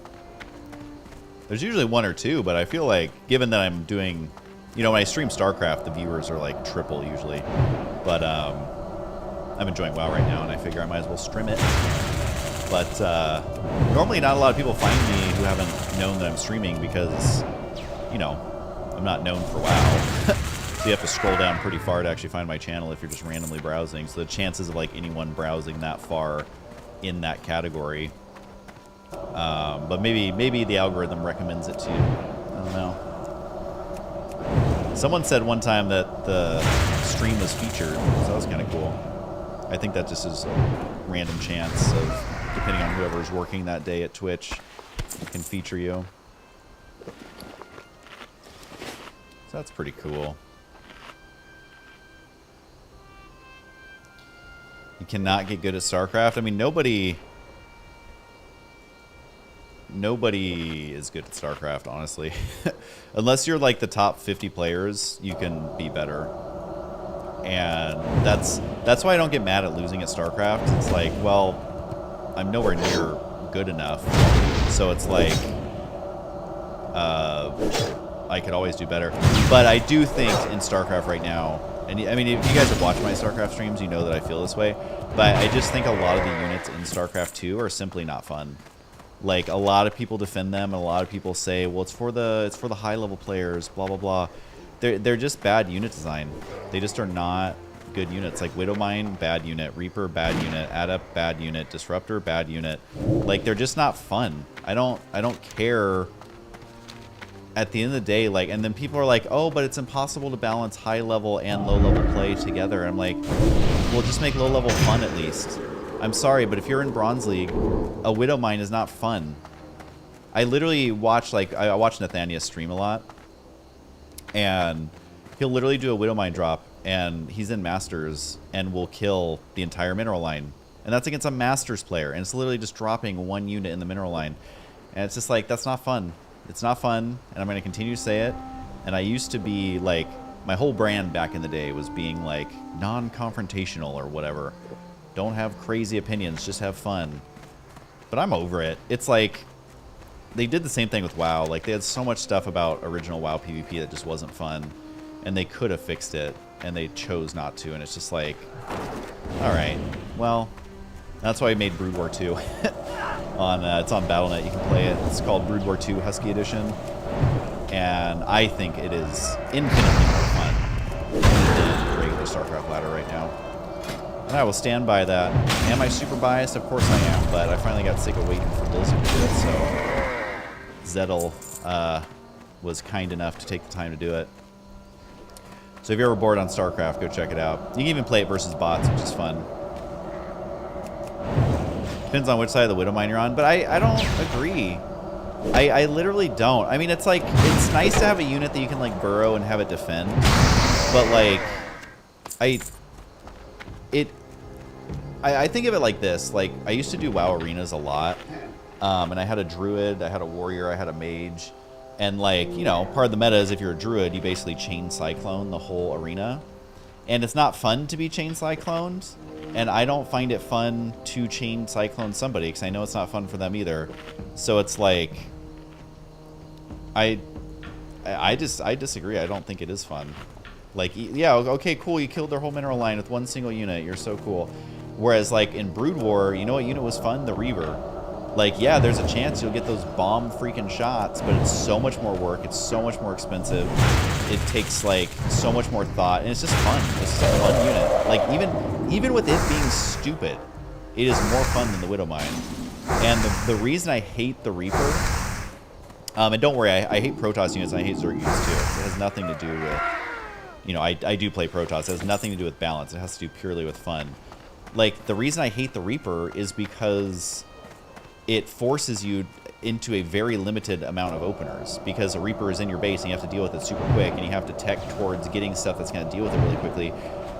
There's usually one or two, but I feel like, given that I'm doing, you know, when I stream StarCraft, the viewers are like triple usually. But I'm enjoying WoW right now, and I figure I might as well stream it. But normally not a lot of people find me who haven't known that I'm streaming because, you know, I'm not known for WoW. So you have to scroll down pretty far to actually find my channel if you're just randomly browsing. So the chances of like anyone browsing that far in that category, but maybe the algorithm recommends it to you. I don't know. Someone said one time that the stream was featured, so that was kind of cool. I think that just is a random chance of, depending on whoever's working that day at Twitch, can feature you. So that's pretty cool. You cannot get good at StarCraft. I mean, nobody is good at StarCraft, honestly. Unless you're like the top 50 players, you can be better. And that's why I don't get mad at losing at StarCraft. It's like, well, I'm nowhere near good enough. So it's like, I could always do better. But I do think in StarCraft right now, and I mean, if you guys have watched my StarCraft streams, you know that I feel this way. But I just think a lot of the units in StarCraft 2 are simply not fun. Like, a lot of people defend them, and a lot of people say, well, it's for the high level players, blah blah blah. They're just bad unit design. They just are not good units. Like Widowmine, bad unit. Reaper, bad unit. Adept, bad unit. Disruptor, bad unit. Like, they're just not fun. I don't care. At the end of the day, like, and then people are like, oh, but it's impossible to balance high level and low level play together. I'm like, well, just make low level fun at least. I'm sorry, but if you're in Bronze League, a Widowmine is not fun. I literally watch, like, I watch Nathaniel stream a lot, and he'll literally do a Widowmine drop, and he's in Masters, and will kill the entire mineral line. And that's against a Masters player, and it's literally just dropping one unit in the mineral line. And it's just like, that's not fun. It's not fun, and I'm going to continue to say it. And I used to be, like, my whole brand back in the day was being, like, non-confrontational or whatever. Don't have crazy opinions, just have fun. But I'm over it. It's like, they did the same thing with WoW. Like, they had so much stuff about original WoW PvP that just wasn't fun. And they could have fixed it, and they chose not to. And it's just like, alright, well, that's why I made Brood War 2. It's on Battle.net, you can play it. It's called Brood War 2 Husky Edition. And I think it is infinitely more fun than regular StarCraft ladder right now. And I will stand by that. Am I super biased? Of course I am, but I finally got sick of waiting for Blizzard to do it, so Zettel was kind enough to take the time to do it. So if you're ever bored on StarCraft, go check it out. You can even play it versus bots, which is fun. Depends on which side of the Widowmine you're on, but I don't agree. I literally don't. I mean, it's like, it's nice to have a unit that you can, like, burrow and have it defend, but, like, I think of it like this. Like, I used to do WoW arenas a lot. And I had a druid, I had a warrior, I had a mage. And, like, you know, part of the meta is if you're a druid, you basically chain cyclone the whole arena. And it's not fun to be chain cycloned. And I don't find it fun to chain cyclone somebody, because I know it's not fun for them either. So it's like, I disagree. I don't think it is fun. Like, yeah, okay, cool, you killed their whole mineral line with one single unit. You're so cool. Whereas, like, in Brood War, you know what unit was fun? The Reaver. Like, yeah, there's a chance you'll get those bomb freaking shots, but it's so much more work. It's so much more expensive. It takes, like, so much more thought, and it's just fun. It's just a fun unit. Like, even with it being stupid, it is more fun than the Widowmine. And the reason I hate the Reaper, and don't worry, I hate Protoss units, and I hate Zerg units, too. It has nothing to do with, you know, I do play Protoss. It has nothing to do with balance. It has to do purely with fun. Like, the reason I hate the Reaper is because it forces you into a very limited amount of openers, because a Reaper is in your base and you have to deal with it super quick, and you have to tech towards getting stuff that's going to deal with it really quickly.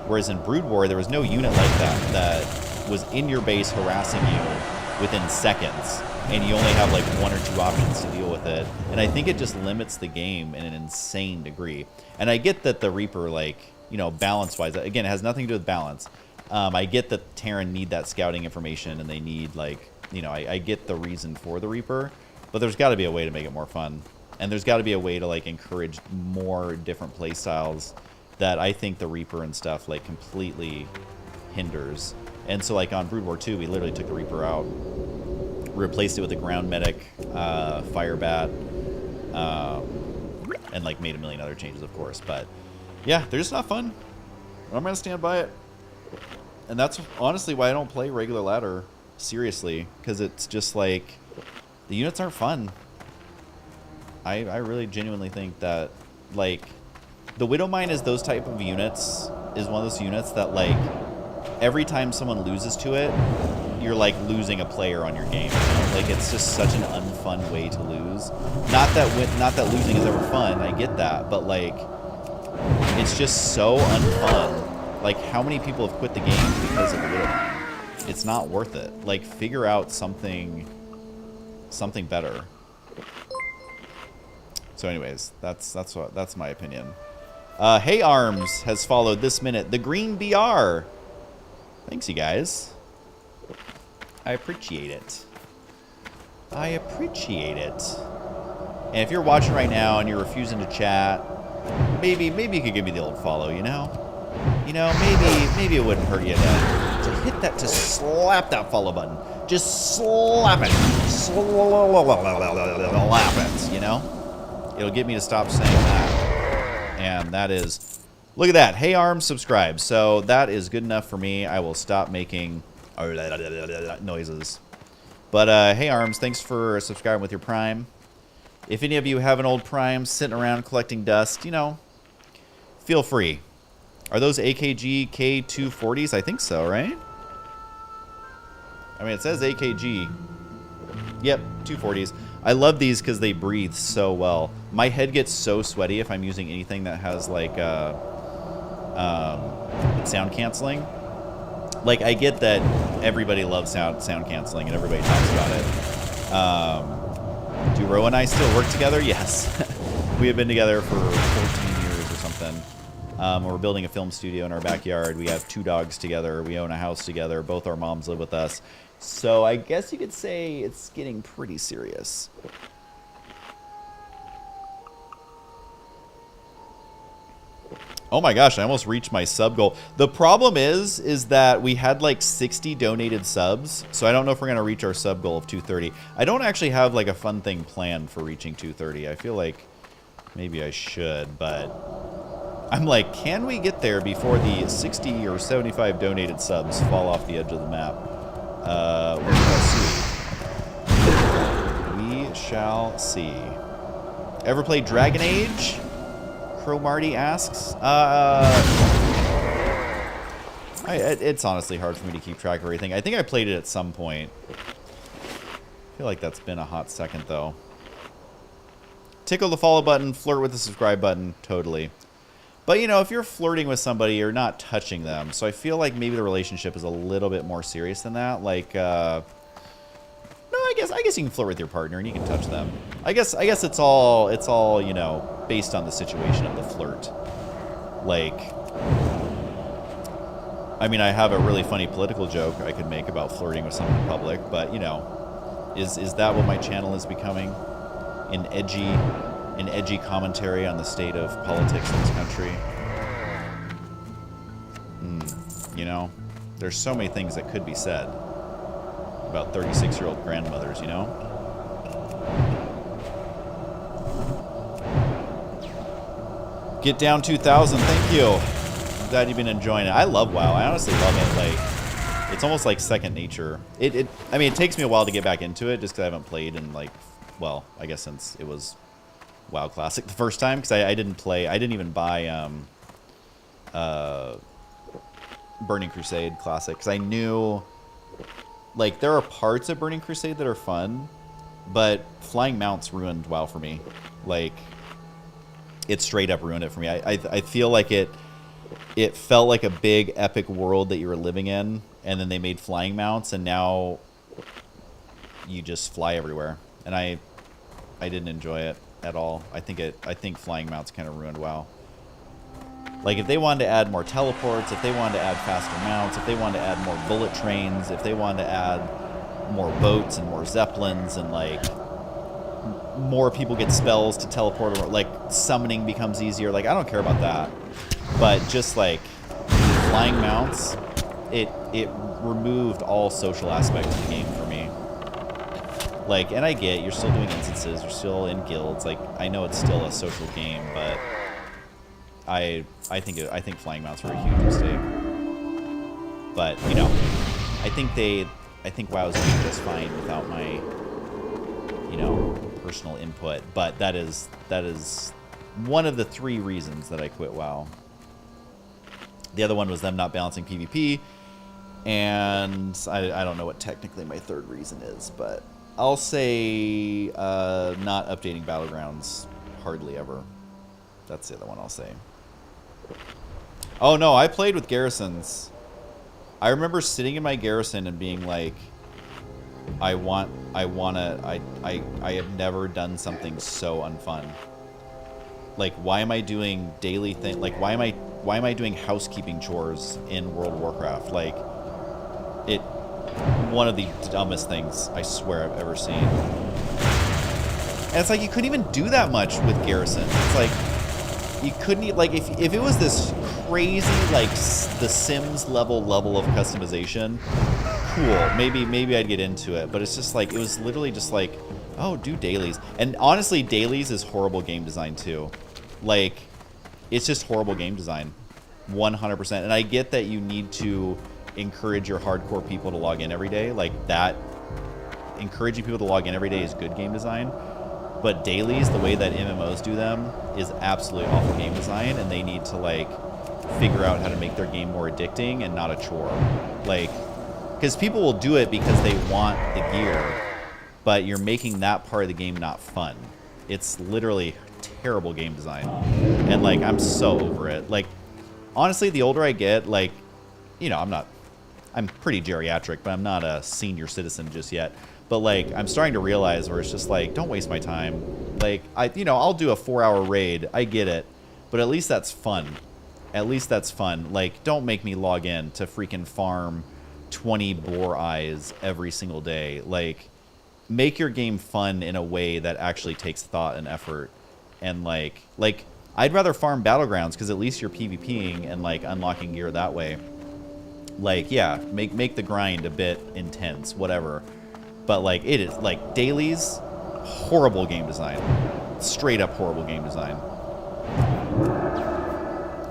Whereas in Brood War, there was no unit like that was in your base harassing you within seconds, and you only have like 1 or 2 options to deal with it. And I think it just limits the game in an insane degree. And I get that the Reaper, like, you know, balance-wise, again, it has nothing to do with balance. I get that Terran need that scouting information, and they need, like, you know, I get the reason for the Reaper, but there's got to be a way to make it more fun. And there's got to be a way to, like, encourage more different play styles that I think the Reaper and stuff, like, completely hinders. And so, like, on Brood War 2, we literally took the Reaper out, replaced it with a ground medic, fire bat, and, like, made a million other changes, of course. But, yeah, they're just not fun. I'm going to stand by it. And that's honestly why I don't play regular ladder seriously, because it's just like, the units aren't fun. I really genuinely think that, like, the Widowmine is those type of units, is one of those units that, like, every time someone loses to it, you're, like, losing a player on your game. You know? Like, it's just such an unfun way to lose. Not that losing is ever fun, I get that, but, like, it's just so unfun. Like, how many people have quit the game because of the Widowmine? It's not worth it. Like, figure out something better. So anyways, that's my opinion. Hey Arms has followed this minute. The Green BR. Thanks, you guys. I appreciate it. I appreciate it. And if you're watching right now and you're refusing to chat, maybe you could give me the old follow, you know? You know, maybe it wouldn't hurt you to hit that, to slap that follow button. Just slap it. Slap it, you know? It'll get me to stop saying that. And that is, look at that. Hey Arms, subscribe. So that is good enough for me. I will stop making noises. But hey Arms, thanks for subscribing with your Prime. If any of you have an old Prime sitting around collecting dust, you know, feel free. Are those AKG K240s? I think so, right? I mean, it says AKG. Yep, 240s. I love these because they breathe so well. My head gets so sweaty if I'm using anything that has, like, sound canceling. Like, I get that everybody loves sound canceling and everybody talks about it. Do Ro and I still work together? Yes. We have been together for 14 years or something. We're building a film studio in our backyard. We have 2 dogs together. We own a house together. Both our moms live with us. So I guess you could say it's getting pretty serious. Oh my gosh, I almost reached my sub goal. The problem is that we had like 60 donated subs, so I don't know if we're going to reach our sub goal of 230. I don't actually have like a fun thing planned for reaching 230. I feel like maybe I should, but I'm like, can we get there before the 60 or 75 donated subs fall off the edge of the map? We shall see. We shall see. Ever played Dragon Age? Crow Marty asks. It's honestly hard for me to keep track of everything. I think I played it at some point. I feel like that's been a hot second, though. Tickle the follow button, flirt with the subscribe button. Totally. But, you know, if you're flirting with somebody, you're not touching them. So I feel like maybe the relationship is a little bit more serious than that. Like, no, I guess you can flirt with your partner and you can touch them. I guess it's all, you know, based on the situation of the flirt. Like, I mean, I have a really funny political joke I could make about flirting with someone in public, but, you know, is that what my channel is becoming? An edgy commentary on the state of politics in this country. You know, there's so many things that could be said about 36-year-old grandmothers, you know? Get down 2,000, thank you. I'm glad you've been enjoying it. I love WoW. I honestly love it. Like, it's almost like second nature. I mean, it takes me a while to get back into it just because I haven't played in, like, well, I guess since it was WoW Classic the first time, because I didn't even buy Burning Crusade Classic, because I knew, like, there are parts of Burning Crusade that are fun, but flying mounts ruined WoW for me. Like, it straight up ruined it for me. I feel like it felt like a big epic world that you were living in, and then they made flying mounts, and now you just fly everywhere, and I didn't enjoy it at all. I think flying mounts kind of ruined WoW. Like, if they wanted to add more teleports, if they wanted to add faster mounts, if they wanted to add more bullet trains, if they wanted to add more boats and more zeppelins, and like more people get spells to teleport, or like summoning becomes easier, like, I don't care about that. But just like flying mounts, it removed all social aspects of the game for me. Like, and I get you're still doing instances, you're still in guilds. Like, I know it's still a social game, but I think flying mounts were a huge mistake. But, you know, I think WoW's doing just fine without my, you know, personal input. But that is one of the 3 reasons that I quit WoW. The other one was them not balancing PvP, and I don't know what technically my 3rd reason is, but I'll say not updating Battlegrounds hardly ever. That's the other one I'll say. Oh no, I played with garrisons. I remember sitting in my garrison and being like, I have never done something so unfun. Like, why am I doing daily thing? Like, why am I doing housekeeping chores in World of Warcraft? Like, one of the dumbest things I swear I've ever seen. And it's like, you couldn't even do that much with Garrison. It's like, you couldn't, like, if it was this crazy, like, the Sims level of customization, cool, maybe I'd get into it. But it's just like, it was literally just like, oh, do dailies. And honestly, dailies is horrible game design too. Like, it's just horrible game design, 100%. And I get that you need to encourage your hardcore people to log in every day. Like, that, encouraging people to log in every day is good game design. But dailies, the way that MMOs do them, is absolutely awful game design, and they need to, like, figure out how to make their game more addicting and not a chore. Like, because people will do it because they want the gear, but you're making that part of the game not fun. It's literally terrible game design. And, like, I'm so over it. Like, honestly, the older I get, like, you know, I'm pretty geriatric, but I'm not a senior citizen just yet. But, like, I'm starting to realize where it's just like, don't waste my time. Like, I'll do a 4-hour raid. I get it. But at least that's fun. At least that's fun. Like, don't make me log in to freaking farm 20 boar eyes every single day. Like, make your game fun in a way that actually takes thought and effort. And, like I'd rather farm Battlegrounds because at least you're PvPing and, like, unlocking gear that way. Like, yeah, make the grind a bit intense, whatever. But, like, it is, like, dailies, horrible game design. Straight up horrible game design.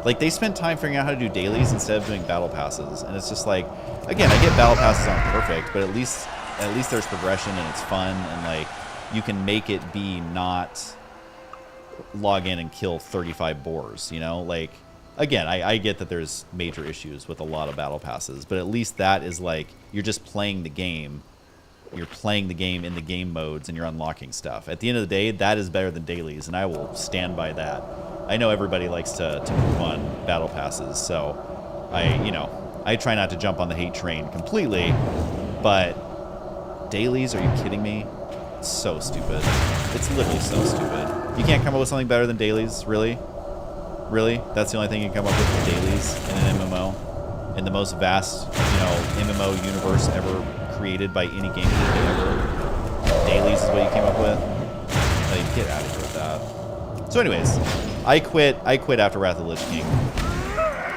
Like, they spend time figuring out how to do dailies instead of doing battle passes. And it's just like, again, I get battle passes aren't perfect, but at least there's progression and it's fun, and, like, you can make it be not log in and kill 35 boars, you know? Like, again, I get that there's major issues with a lot of battle passes, but at least that is, like, you're just playing the game. You're playing the game in the game modes and you're unlocking stuff. At the end of the day, that is better than dailies, and I will stand by that. I know everybody likes to poop on battle passes, so I try not to jump on the hate train completely, but dailies, are you kidding me? It's so stupid. It's literally so stupid. You can't come up with something better than dailies, really? Really? That's the only thing you can come up with dailies in an MMO? In the most vast, MMO universe ever created by any game company ever. Dailies is what you came up with? Like, get out of here with that. So anyways, I quit after Wrath of the Lich King.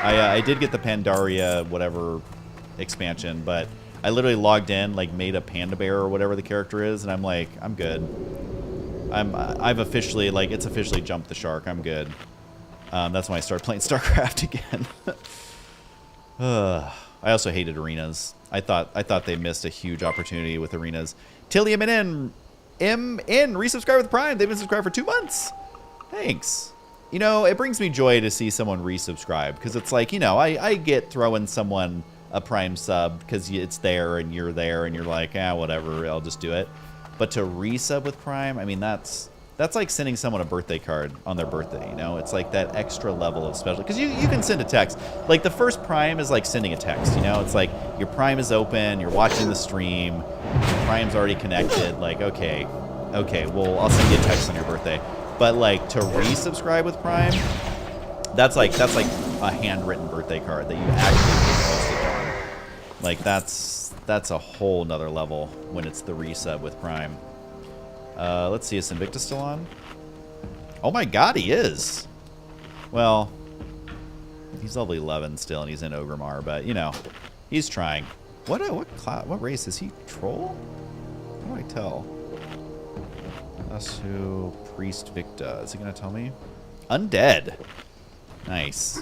I did get the Pandaria whatever expansion, but I literally logged in, like made a panda bear or whatever the character is, and I'm like, I'm good. I've officially, like, it's officially jumped the shark. I'm good. That's when I started playing StarCraft again. I also hated arenas. I thought they missed a huge opportunity with arenas. Tillium MN resubscribe with Prime. They've been subscribed for 2 months. Thanks. It brings me joy to see someone resubscribe, because it's like, I get throwing someone a Prime sub because it's there and you're like, whatever, I'll just do it. But to resub with Prime, I mean, that's like sending someone a birthday card on their birthday, It's like that extra level of special, because you can send a text. Like, the first Prime is like sending a text, It's like your Prime is open, you're watching the stream, your Prime's already connected, like, okay, well, I'll send you a text on your birthday. But like, to resubscribe with Prime, that's like a handwritten birthday card that you actually put postage on. Like, that's a whole nother level when it's the resub with Prime. Let's see, is Invictus still on? Oh my god, he is! Well, he's level 11 still, and he's in Ogremar, but, he's trying. What race is he? Troll? How do I tell? Asu, Priest, Victa. Is he gonna tell me? Undead! Nice.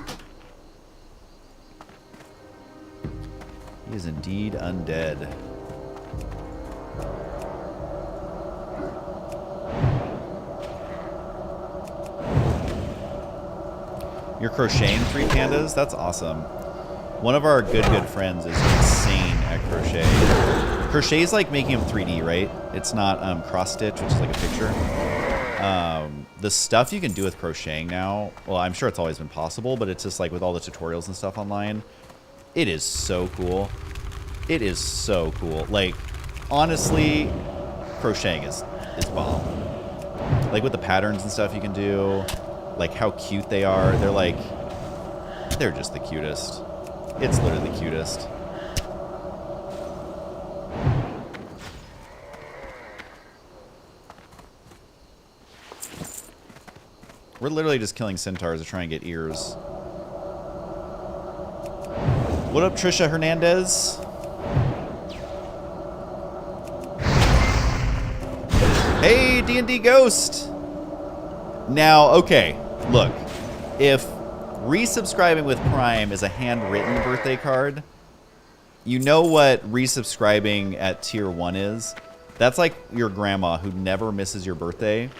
He is indeed undead. You're crocheting 3 pandas? That's awesome. One of our good friends is insane at crochet. Crochet is like making them 3D, right? It's not cross-stitch, which is like a picture. The stuff you can do with crocheting now, well, I'm sure it's always been possible, but it's just like with all the tutorials and stuff online, it is so cool. It is so cool. Like, honestly, crocheting is bomb. Like, with the patterns and stuff you can do, like how cute they are. They're just the cutest. It's literally the cutest. We're literally just killing centaurs to try and get ears. What up, Trisha Hernandez? Hey, D&D Ghost! Now, okay, look. If resubscribing with Prime is a handwritten birthday card, you know what resubscribing at tier 1 is? That's like your grandma who never misses your birthday,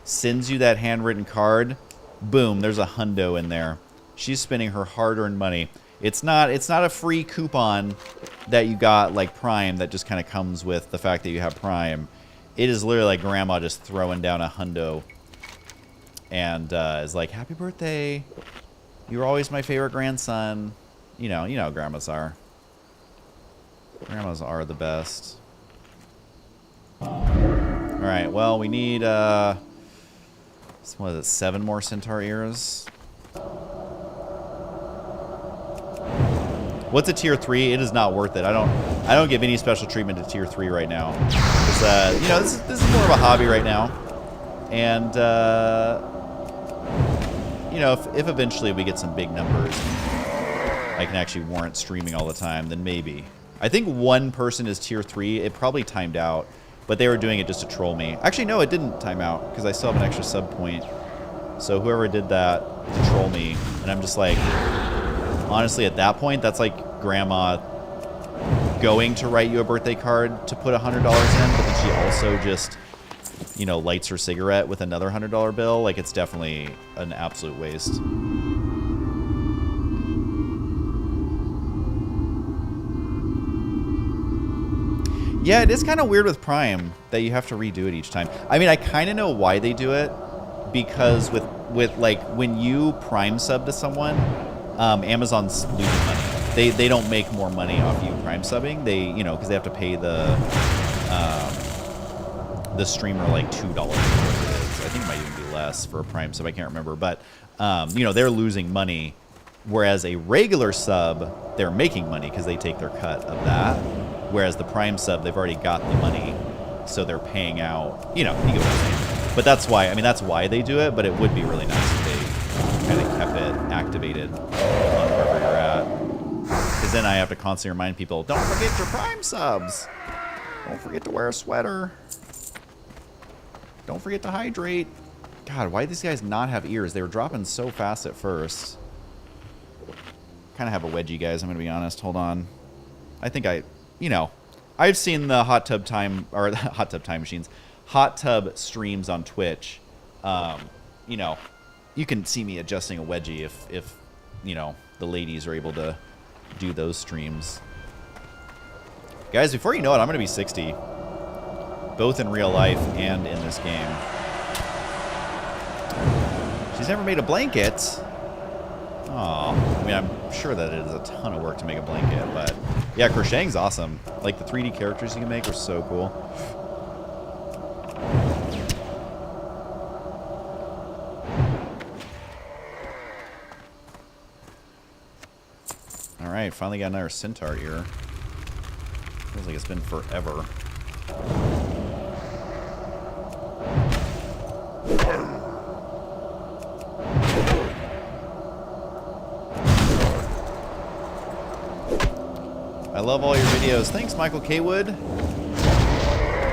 sends you that handwritten card, boom, there's a hundo in there. She's spending her hard-earned money. It's not a free coupon that you got like Prime that just kind of comes with the fact that you have Prime. It is literally like grandma just throwing down a hundo and is like, happy birthday. You were always my favorite grandson. You know how grandmas are. Grandmas are the best. Alright, well, we need, what is it, 7 more centaur ears? What's a tier 3? It is not worth it. I don't give any special treatment to tier 3 right now. Because, this is more of a hobby right now. And, if eventually we get some big numbers, I can actually warrant streaming all the time, then maybe. I think one person is tier 3. It probably timed out, but they were doing it just to troll me. Actually, no, it didn't time out, because I still have an extra sub point. So whoever did that to troll me, and I'm just like, honestly, at that point, that's like grandma going to write you a birthday card to put $100 in, but then she also just, lights her cigarette with another $100 bill. Like, it's definitely an absolute waste. Yeah, it is kind of weird with Prime that you have to redo it each time. I mean, I kind of know why they do it. because with like when you Prime sub to someone, Amazon's losing money. They don't make more money off you Prime subbing. They, you know, because they have to pay the streamer like $2 or whatever it is. I think it might even be less for a Prime sub. I can't remember, but you know, they're losing money. Whereas a regular sub, they're making money because they take their cut of that. Whereas the Prime sub, they've already got the money, so they're paying out. You know, you get what I'm saying. But that's why. I mean, that's why they do it. But it would be really nice if they kind of kept it activated on wherever you're at. Because then I have to constantly remind people, don't forget your Prime subs. Don't forget to wear a sweater. Don't forget to hydrate. God, why do these guys not have ears? They were dropping so fast at first. Kind of have a wedgie, guys. I'm going to be honest. Hold on. I think you know, I've seen the hot tub time machines, hot tub streams on Twitch. You know, you can see me adjusting a wedgie if you know, the ladies are able to do those streams. Guys, before you know it, I'm going to be 60. Both in real life and in this game. She's never made a blanket. Oh, I mean, I'm sure that it is a ton of work to make a blanket, but yeah, crocheting's awesome. Like the 3D characters you can make are so cool. All right, finally got another centaur ear. Feels like it's been forever. I love all your videos. Thanks, Michael Kaywood.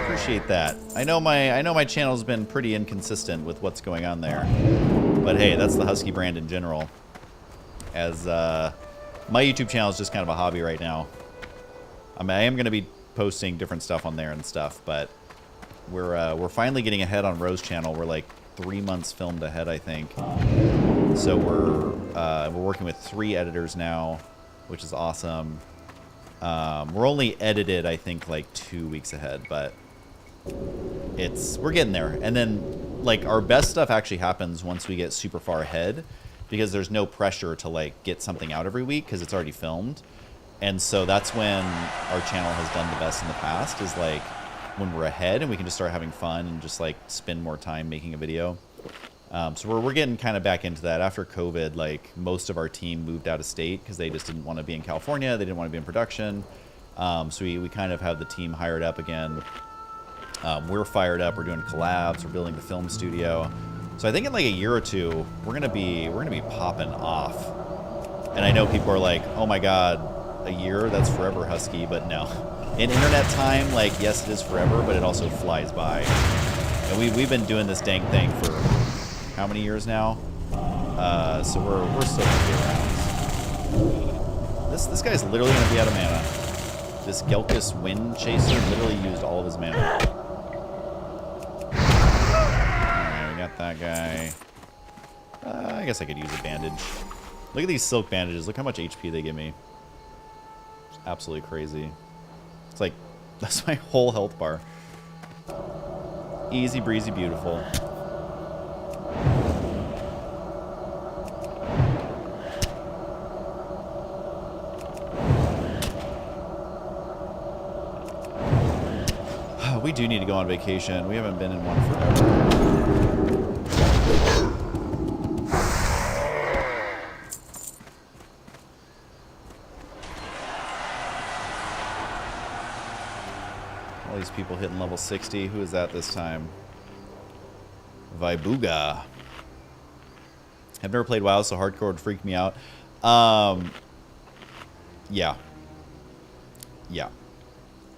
Appreciate that. I know my channel's been pretty inconsistent with what's going on there, but hey, that's the Husky brand in general. As my YouTube channel is just kind of a hobby right now. I mean, I am going to be posting different stuff on there and stuff, but we're finally getting ahead on Rose's channel. We're like 3 months filmed ahead, I think. So we're working with 3 editors now, which is awesome. We're only edited, I think, like 2 weeks ahead, but we're getting there. And then, like, our best stuff actually happens once we get super far ahead, because there's no pressure to, like, get something out every week because it's already filmed. And so that's when our channel has done the best in the past, is, like, when we're ahead and we can just start having fun and just, like, spend more time making a video. So we're getting kind of back into that. After COVID, like, most of our team moved out of state because they just didn't want to be in California. They didn't want to be in production. So we kind of have the team hired up again. We're fired up. We're doing collabs. We're building the film studio. So I think in like a year or two, we're gonna be popping off. And I know people are like, oh my God, a year? That's forever, Husky. But no. In internet time, like, yes, it is forever, but it also flies by. And we've been doing this dang thing for how many years now? So we're still gonna be around. This guy's literally gonna be out of mana. This Gelkus Wind Chaser literally used all of his mana. Alright, we got that guy. I guess I could use a bandage. Look at these silk bandages. Look how much HP they give me. It's absolutely crazy. It's like, that's my whole health bar. Easy breezy beautiful. We do need to go on vacation. We haven't been in one forever. All these people hitting level 60. Who is that this time? Vibuga. I've never played WoW, so hardcore would freak me out. Yeah. Yeah.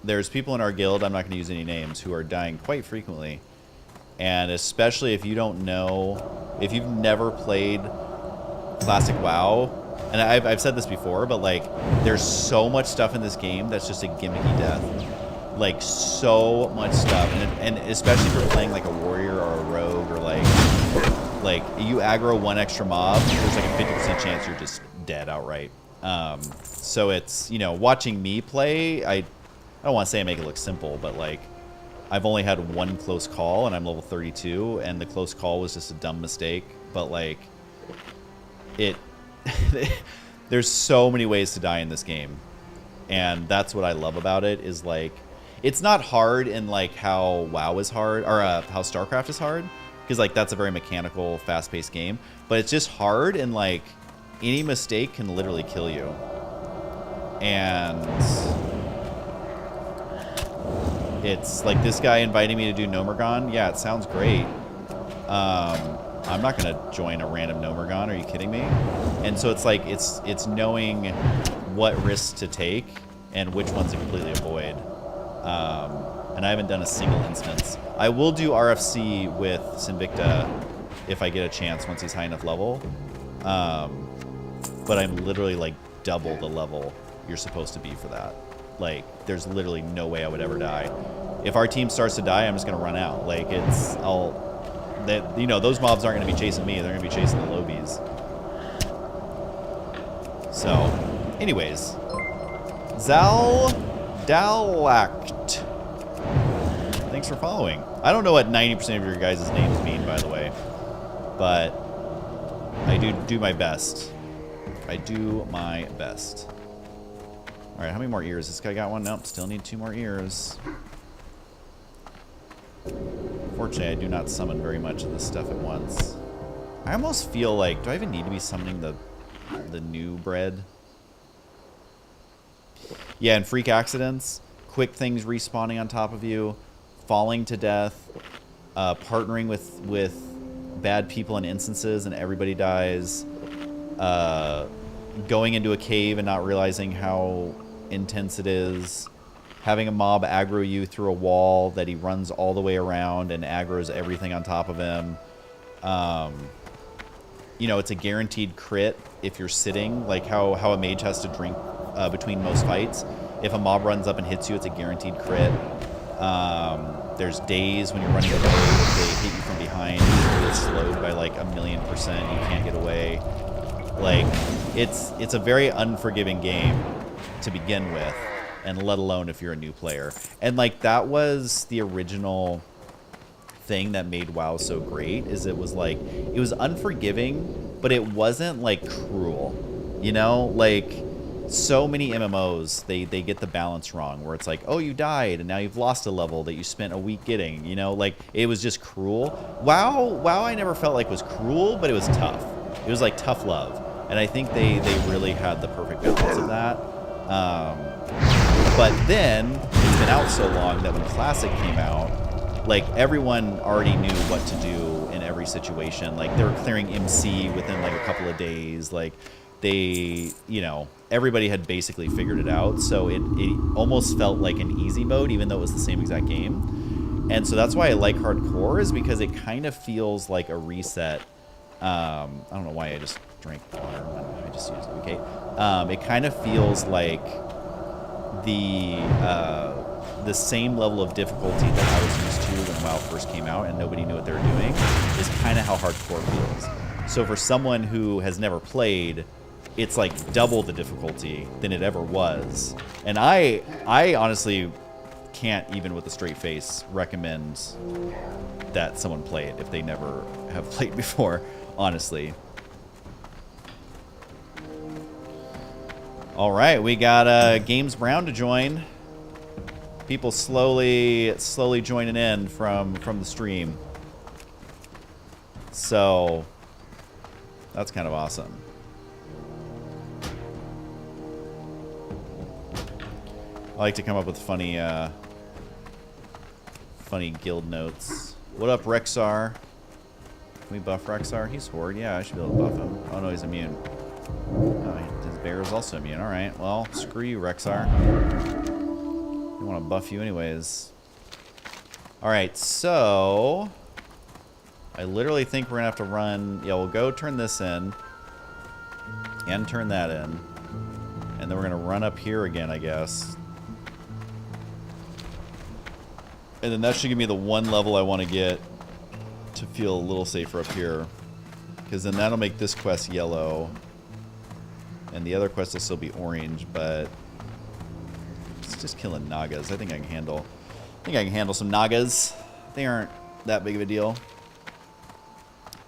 There's people in our guild, I'm not going to use any names, who are dying quite frequently. And especially if you don't know, if you've never played Classic WoW, and I've said this before, but like, there's so much stuff in this game that's just a gimmicky death. Like, so much stuff. And especially if you're playing like a warrior or a rogue, or like you aggro one extra mob, there's like a 50% chance you're just dead outright. So it's, you know, watching me play, I don't want to say I make it look simple, but like, I've only had one close call, and I'm level 32, and the close call was just a dumb mistake. But, like, it... there's so many ways to die in this game. And that's what I love about it, is, like... It's not hard in, like, how WoW is hard, or how StarCraft is hard. Because, like, that's a very mechanical, fast-paced game. But it's just hard, and, like, any mistake can literally kill you. And... it's like this guy inviting me to do Nomergon. Yeah, it sounds great. I'm not going to join a random Nomergon. Are you kidding me? And so it's like, it's knowing what risks to take and which ones to completely avoid. And I haven't done a single instance. I will do RFC with Sinvicta if I get a chance once he's high enough level. But I'm literally like double the level you're supposed to be for that. Like, there's literally no way I would ever die. If our team starts to die, I'm just gonna run out. Like, you know, those mobs aren't gonna be chasing me. They're gonna be chasing the lobies. So, anyways, Zaldalact. Thanks for following. I don't know what 90% of your guys' names mean, by the way, but I do my best. I do my best. All right, how many more ears? This guy got one? Nope, still need 2 more ears. Fortunately, I do not summon very much of this stuff at once. I almost feel like, do I even need to be summoning the new bread? Yeah, and freak accidents, quick things respawning on top of you, falling to death, partnering with bad people in instances and everybody dies, going into a cave and not realizing how intense it is, having a mob aggro you through a wall that he runs all the way around and aggroes everything on top of him. You know, it's a guaranteed crit if you're sitting, like how a mage has to drink between most fights. If a mob runs up and hits you, it's a guaranteed crit. There's days when you're running away, they hit you from behind, you get slowed by like 1,000,000%, you can't get away. Like, it's a very unforgiving game to begin with, and let alone if you're a new player. And like, that was the original thing that made WoW so great, is it was like, it was unforgiving, but it wasn't like cruel, you know? Like, so many MMOs, they get the balance wrong, where it's like, oh, you died and now you've lost a level that you spent a week getting, you know? Like, it was just cruel. WoW I never felt like was cruel, but it was tough. It was like tough love. And I think they really had the perfect balance of that. But then, it's been out so long that when Classic came out, like, everyone already knew what to do in every situation. Like, they were clearing MC within like a couple of days. Like, they, you know, everybody had basically figured it out. So it almost felt like an easy mode, even though it was the same exact game. And so that's why I like hardcore, is because it kind of feels like a reset. I don't know why I just drank water when I just used it. Okay. It kind of feels like the same level of difficulty that I was used to when WoW first came out and nobody knew what they were doing is kind of how hardcore feels. So for someone who has never played, it's like double the difficulty than it ever was. And I honestly can't, even with a straight face, recommend that someone play it if they never have played before, honestly. All right, we got Games Brown to join. People slowly joining in from the stream. So that's kind of awesome. I like to come up with funny guild notes. What up, Rexar? Can we buff Rexar? He's Horde. Yeah, I should be able to buff him. Oh no, he's immune. Oh, his bear is also immune. All right. Well, screw you, Rexar. I want to buff you anyways. All right. So I literally think we're gonna have to run. Yeah, we'll go turn this in and turn that in, and then we're gonna run up here again, I guess. And then that should give me the one level I want to get to feel a little safer up here. Because then that'll make this quest yellow. And the other quest will still be orange, but it's just killing Nagas. I think I can handle. think I can handle some Nagas. They aren't that big of a deal.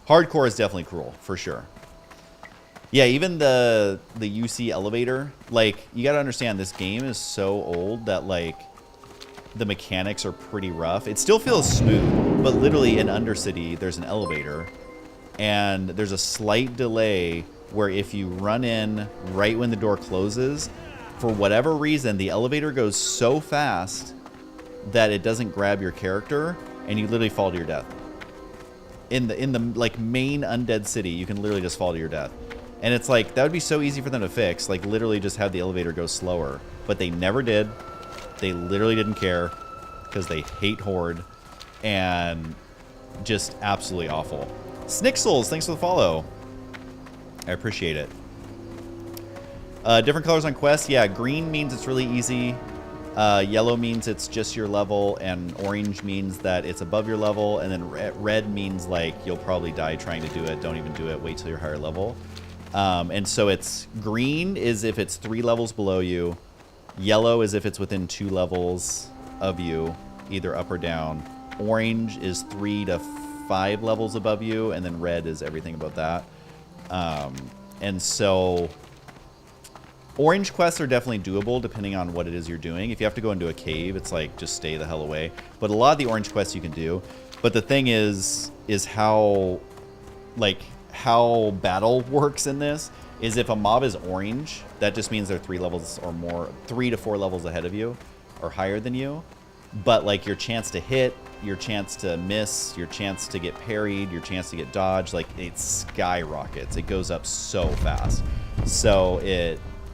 Hardcore is definitely cruel, for sure. Yeah, even the UC elevator, like, you gotta understand, this game is so old that, like, the mechanics are pretty rough. It still feels smooth, but literally in Undercity, there's an elevator, and there's a slight delay where if you run in right when the door closes, for whatever reason, the elevator goes so fast that it doesn't grab your character, and you literally fall to your death. In the like main undead city, you can literally just fall to your death. And it's like, that would be so easy for them to fix, like literally just have the elevator go slower. But they never did. They literally didn't care because they hate Horde, and just absolutely awful. Snixels, thanks for the follow. I appreciate it. Different colors on quests. Yeah, green means it's really easy. Yellow means it's just your level, and orange means that it's above your level, and then red means like you'll probably die trying to do it. Don't even do it. Wait till you're higher level. And so it's green is if it's 3 levels below you. Yellow is if it's within 2 levels of you, either up or down. Orange is 3 to 5 levels above you, and then red is everything above that. And so orange quests are definitely doable depending on what it is you're doing. If you have to go into a cave, it's like, just stay the hell away. But a lot of the orange quests you can do. But the thing is how, like, how battle works in this is if a mob is orange, that just means they're 3 levels or more, 3 to 4 levels ahead of you or higher than you. But like your chance to hit, your chance to miss, your chance to get parried, your chance to get dodged, like it skyrockets. It goes up so fast. So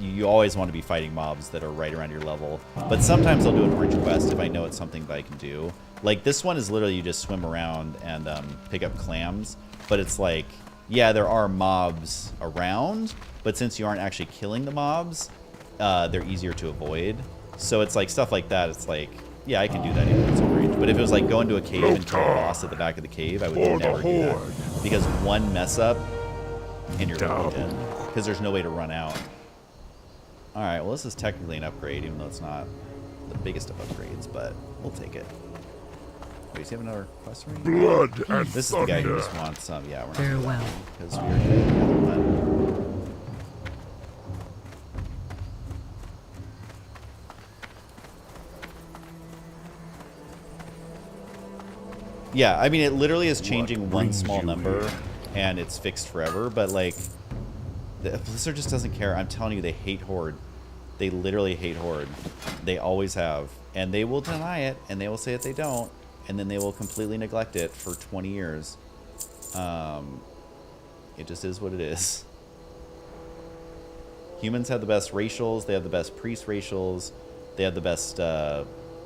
you always want to be fighting mobs that are right around your level. But sometimes I'll do an orange quest if I know it's something that I can do. Like this one is literally you just swim around and pick up clams. But it's like, yeah, there are mobs around, but since you aren't actually killing the mobs, they're easier to avoid. So it's like stuff like that. It's like, yeah, I can do that even if it's orange. But if it was like going to a cave and kill a boss at the back of the cave, I would never do that. Because one mess up and you're really dead. Because there's no way to run out. Alright, well this is technically an upgrade, even though it's not the biggest of upgrades, but we'll take it. Wait, does he have another quest for me? Blood and This is the guy who just wants some. Yeah, we're not Farewell. because we are doing the other one. Yeah, I mean, it literally is changing one small number, and it's fixed forever, but, like, Blizzard just doesn't care. I'm telling you, they hate Horde. They literally hate Horde. They always have. And they will deny it, and they will say that they don't, and then they will completely neglect it for 20 years. It just is what it is. Humans have the best racials. They have the best priest racials. They have the best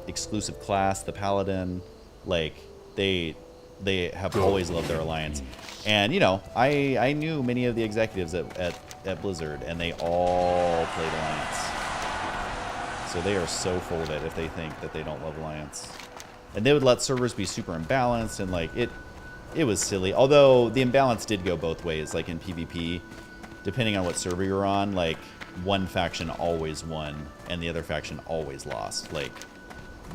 exclusive class, the Paladin. Like, they have always loved their alliance. And, you know, I knew many of the executives at Blizzard, and they all played alliance. So they are so full of it if they think that they don't love alliance. And they would let servers be super imbalanced, and, like, it was silly. Although the imbalance did go both ways, like in PvP. Depending on what server you're on, like, one faction always won, and the other faction always lost. Like,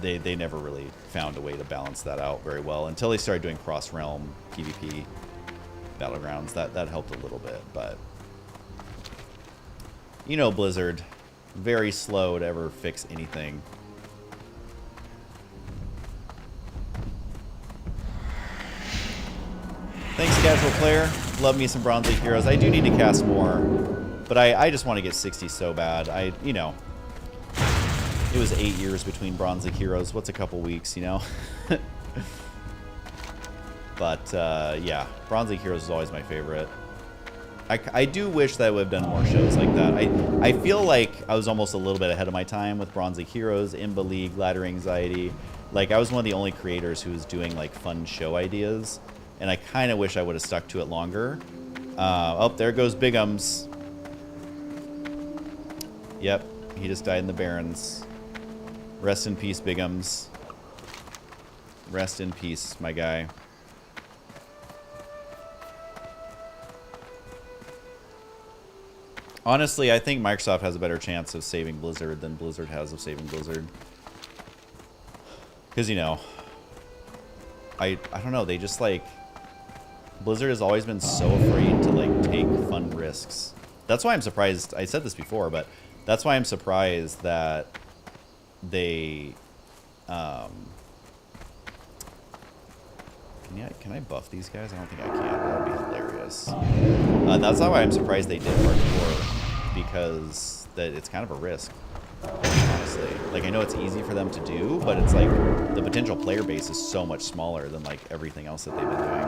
they never really found a way to balance that out very well until they started doing cross-realm PvP battlegrounds. That helped a little bit, but you know, Blizzard, very slow to ever fix anything. Thanks, casual player. Love me some Bronze League Heroes. I do need to cast more, but I just want to get 60 so bad. You know, it was 8 years between Bronze League Heroes. What's a couple weeks, you know? But, yeah, Bronze League Heroes is always my favorite. I do wish that I would have done more shows like that. I feel like I was almost a little bit ahead of my time with Bronze League Heroes, Imba League, Ladder Anxiety. Like, I was one of the only creators who was doing, like, fun show ideas. And I kind of wish I would have stuck to it longer. Oh, there goes Bigums. Yep, he just died in the Barrens. Rest in peace, Bigums. Rest in peace, my guy. Honestly, I think Microsoft has a better chance of saving Blizzard than Blizzard has of saving Blizzard. Because, you know, I don't know, they just, like, Blizzard has always been so afraid to, like, take fun risks. That's why I'm surprised, I said this before, but that's why I'm surprised that they, can I buff these guys? I don't think I can. That would be hilarious. That's why I'm surprised they did hardcore, because it's kind of a risk, honestly. Like, I know it's easy for them to do, but it's like the potential player base is so much smaller than like everything else that they've been doing.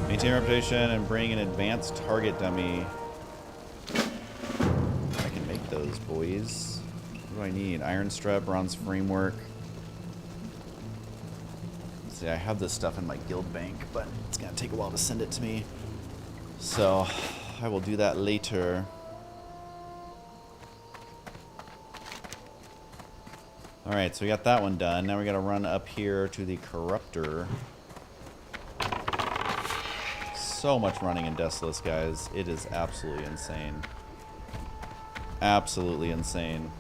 Maintain reputation and bring an advanced target dummy. I can make those, boys. What do I need? Iron strap, bronze framework. See, I have this stuff in my guild bank, but it's gonna take a while to send it to me. So I will do that later. Alright, so we got that one done. Now we gotta run up here to the Corruptor. So much running in Desolace, guys. It is absolutely insane. Absolutely insane.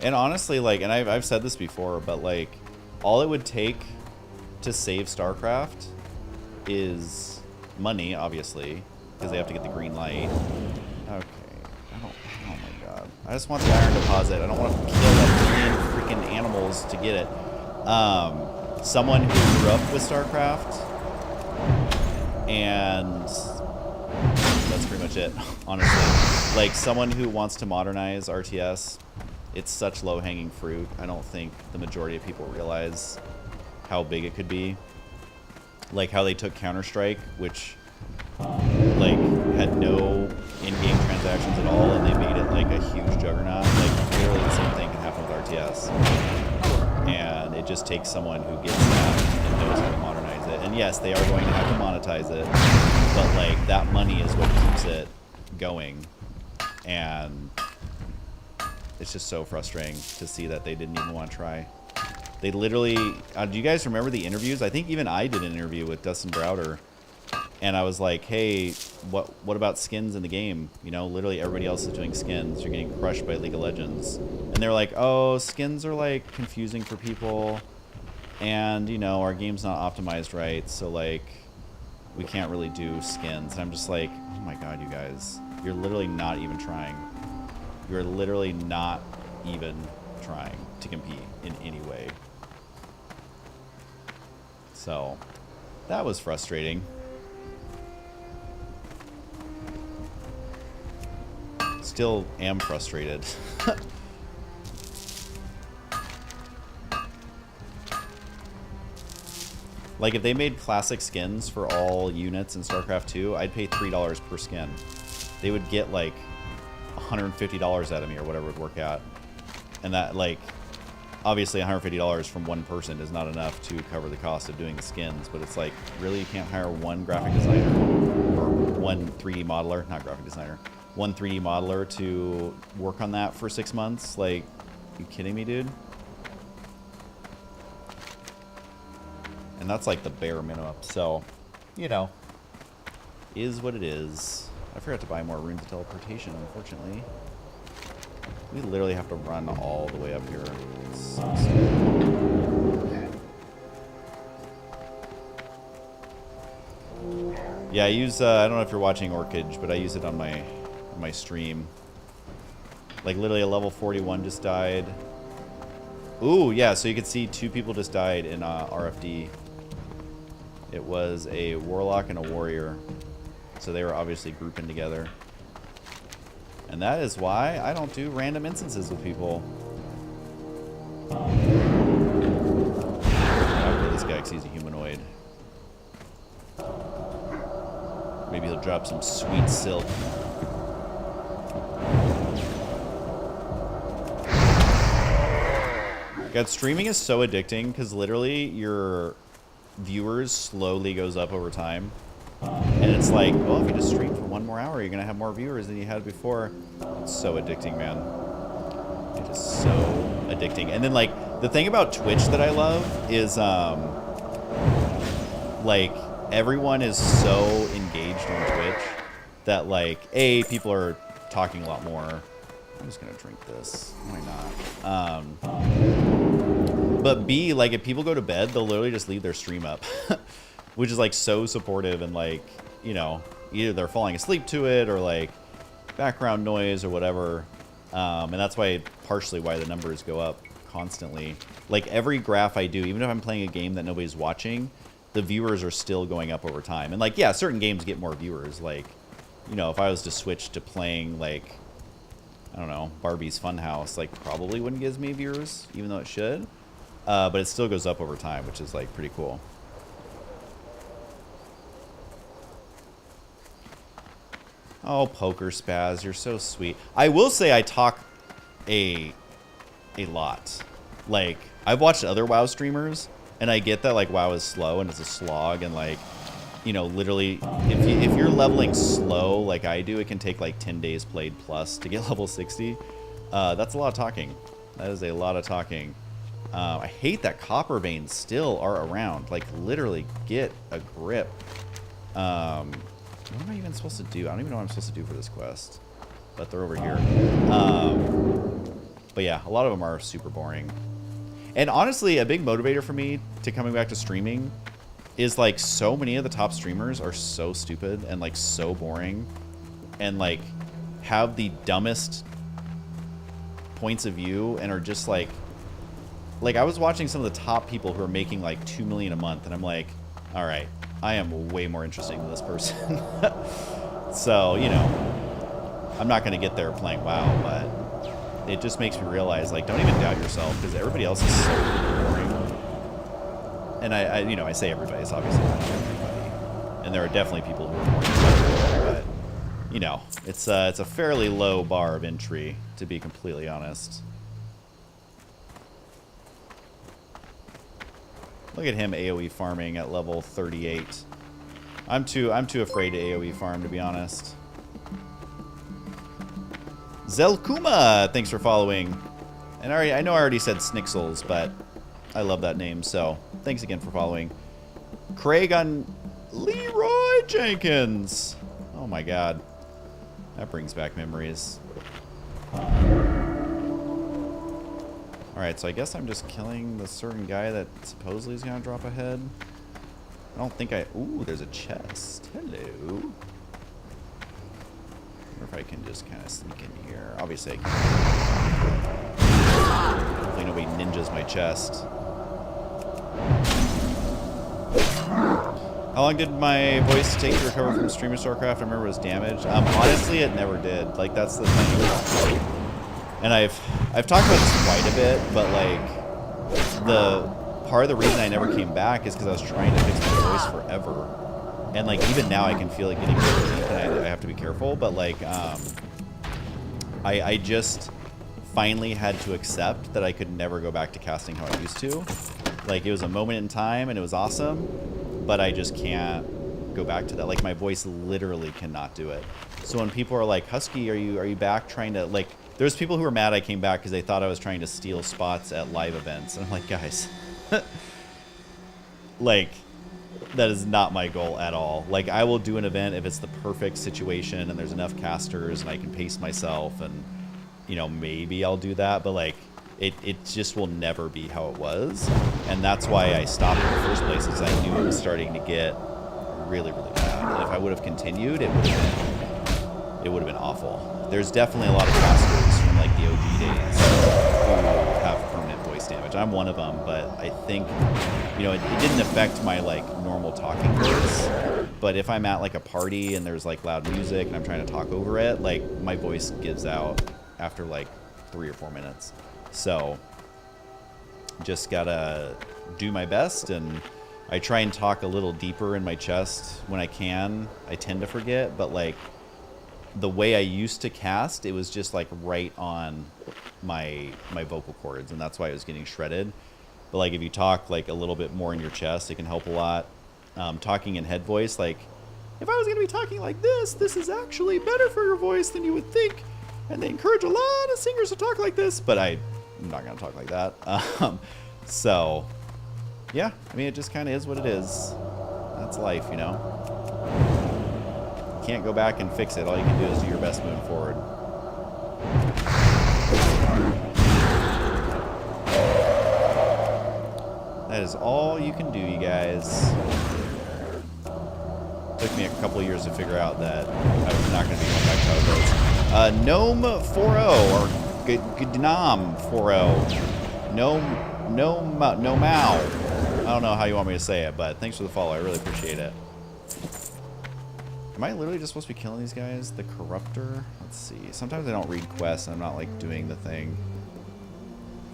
And honestly, like, and I've said this before, but like, all it would take to save StarCraft is money, obviously, because they have to get the green light. Okay, oh my god. I just want the iron deposit. I don't want to kill a million freaking animals to get it. Someone who grew up with StarCraft, and that's pretty much it, honestly. Like, someone who wants to modernize RTS, it's such low-hanging fruit. I don't think the majority of people realize how big it could be. Like how they took Counter-Strike, which like had no in-game transactions at all, and they made it like a huge juggernaut. Like literally the same thing can happen with RTS. And it just takes someone who gets that and knows how to modernize it. And yes, they are going to have to monetize it, but like that money is what keeps it going. And it's just so frustrating to see that they didn't even want to try. They literally, do you guys remember the interviews? I think even I did an interview with Dustin Browder, and I was like, hey, what about skins in the game? You know, literally everybody else is doing skins. You're getting crushed by League of Legends. And they're like, oh, skins are like confusing for people, and you know, our game's not optimized right, so like we can't really do skins. And I'm just like, oh my god, you guys, you're literally not even trying. You're literally not even trying to compete in any way. So, that was frustrating. Still am frustrated. Like, if they made classic skins for all units in StarCraft 2, I'd pay $3 per skin. They would get, like, $150 out of me or whatever it would work out. And that, like, obviously $150 from one person is not enough to cover the cost of doing the skins, but it's like, really, you can't hire one graphic designer or one 3D modeler, not graphic designer, one 3D modeler to work on that for 6 months? Like, you kidding me, dude? And that's like the bare minimum. So, you know, is what it is. I forgot to buy more runes of teleportation, unfortunately. We literally have to run all the way up here. It sucks. Yeah, I use, I don't know if you're watching Orchid, but I use it on my stream. Like, literally a level 41 just died. Ooh, yeah, so you can see 2 people just died in RFD. It was a Warlock and a Warrior. So they were obviously grouping together. And that is why I don't do random instances with people. After this guy, 'cause he's a humanoid. Maybe he'll drop some sweet silk. God, streaming is so addicting because literally your viewers slowly goes up over time. And it's like, well, if you just stream for 1 more hour, you're going to have more viewers than you had before. It's so addicting, man. It is so addicting. And then, like, the thing about Twitch that I love is, like, everyone is so engaged on Twitch that, like, A, people are talking a lot more. I'm just going to drink this. Why not? But B, like, if people go to bed, they'll literally just leave their stream up. Which is, like, so supportive and, like, you know, either they're falling asleep to it or, like, background noise or whatever. And that's why, partially why the numbers go up constantly. Like, every graph I do, even if I'm playing a game that nobody's watching, the viewers are still going up over time. And, like, yeah, certain games get more viewers. Like, you know, if I was to switch to playing, like, I don't know, Barbie's Funhouse, like, probably wouldn't give me viewers, even though it should. But it still goes up over time, which is, like, pretty cool. Oh, Poker Spaz, you're so sweet. I will say I talk a lot. Like, I've watched other WoW streamers, and I get that, like, WoW is slow and it's a slog, and, like, you know, literally, if you're leveling slow like I do, it can take, like, 10 days played plus to get level 60. That's a lot of talking. That is a lot of talking. I hate that copper veins still are around. Like, literally, get a grip. What am I even supposed to do? I don't even know what I'm supposed to do for this quest. But they're over here. But yeah, a lot of them are super boring. And honestly, a big motivator for me to coming back to streaming is, like, so many of the top streamers are so stupid and, like, so boring. And, like, have the dumbest points of view and are just, like, I was watching some of the top people who are making, like, $2 million a month. And I'm like, all right. I am way more interesting than this person. So, you know, I'm not going to get there playing WoW, but it just makes me realize, like, don't even doubt yourself, because everybody else is so boring. And you know, I say everybody, it's obviously not everybody. And there are definitely people who are boring, but, you know, it's a fairly low bar of entry, to be completely honest. Look at him AoE farming at level 38. I'm too afraid to AoE farm, to be honest. Zelkuma, thanks for following. And I know I already said Snixels, but I love that name, so thanks again for following. Craig on Leroy Jenkins. Oh my god. That brings back memories. Alright, so I guess I'm just killing the certain guy that supposedly is going to drop a head. I don't think I... Ooh, there's a chest. Hello. I wonder if I can just kind of sneak in here. Obviously I can. Hopefully nobody ninjas my chest. How long did my voice take to recover from stream of StarCraft? I remember it was damaged. Honestly, it never did. Like, that's the thing. And I've talked about this quite a bit, but, like, the part of the reason I never came back is because I was trying to fix my voice forever. And, like, even now I can feel it getting really weak, and I have to be careful, but, like, I just finally had to accept that I could never go back to casting how I used to. Like, it was a moment in time, and it was awesome, but I just can't go back to that. Like, my voice literally cannot do it. So when people are like, Husky, are you back trying to, like... There's people who were mad I came back because they thought I was trying to steal spots at live events. And I'm like, guys, like, that is not my goal at all. Like, I will do an event if it's the perfect situation and there's enough casters and I can pace myself and, you know, maybe I'll do that. But, like, it just will never be how it was. And that's why I stopped in the first place, because I knew it was starting to get really, really bad. And if I would have continued, it would have been awful. There's definitely a lot of casters from, like, the OG days who have permanent voice damage. I'm one of them, but I think, you know, it didn't affect my, like, normal talking voice. But if I'm at, like, a party and there's, like, loud music and I'm trying to talk over it, like, my voice gives out after, like, 3 or 4 minutes. So, just gotta do my best, and I try and talk a little deeper in my chest when I can. I tend to forget, but, like, the way I used to cast, it was just like right on my vocal cords, and that's why it was getting shredded. But like if you talk like a little bit more in your chest, it can help a lot. Talking in head voice, like if I was going to be talking like this is actually better for your voice than you would think, and they encourage a lot of singers to talk like this, but I'm not going to talk like that. So yeah, I mean, it just kind of is what it is. That's life, you know. You can't go back and fix it. All you can do is do your best moving forward. That is all you can do, you guys. Took me a couple of years to figure out that I was not going to be going back to how it goes. Gnome 4.0 or Gnome 4.0. No Mao. I don't know how you want me to say it, but thanks for the follow. I really appreciate it. Am I literally just supposed to be killing these guys? The Corruptor? Let's see. Sometimes I don't read quests and I'm not like doing the thing.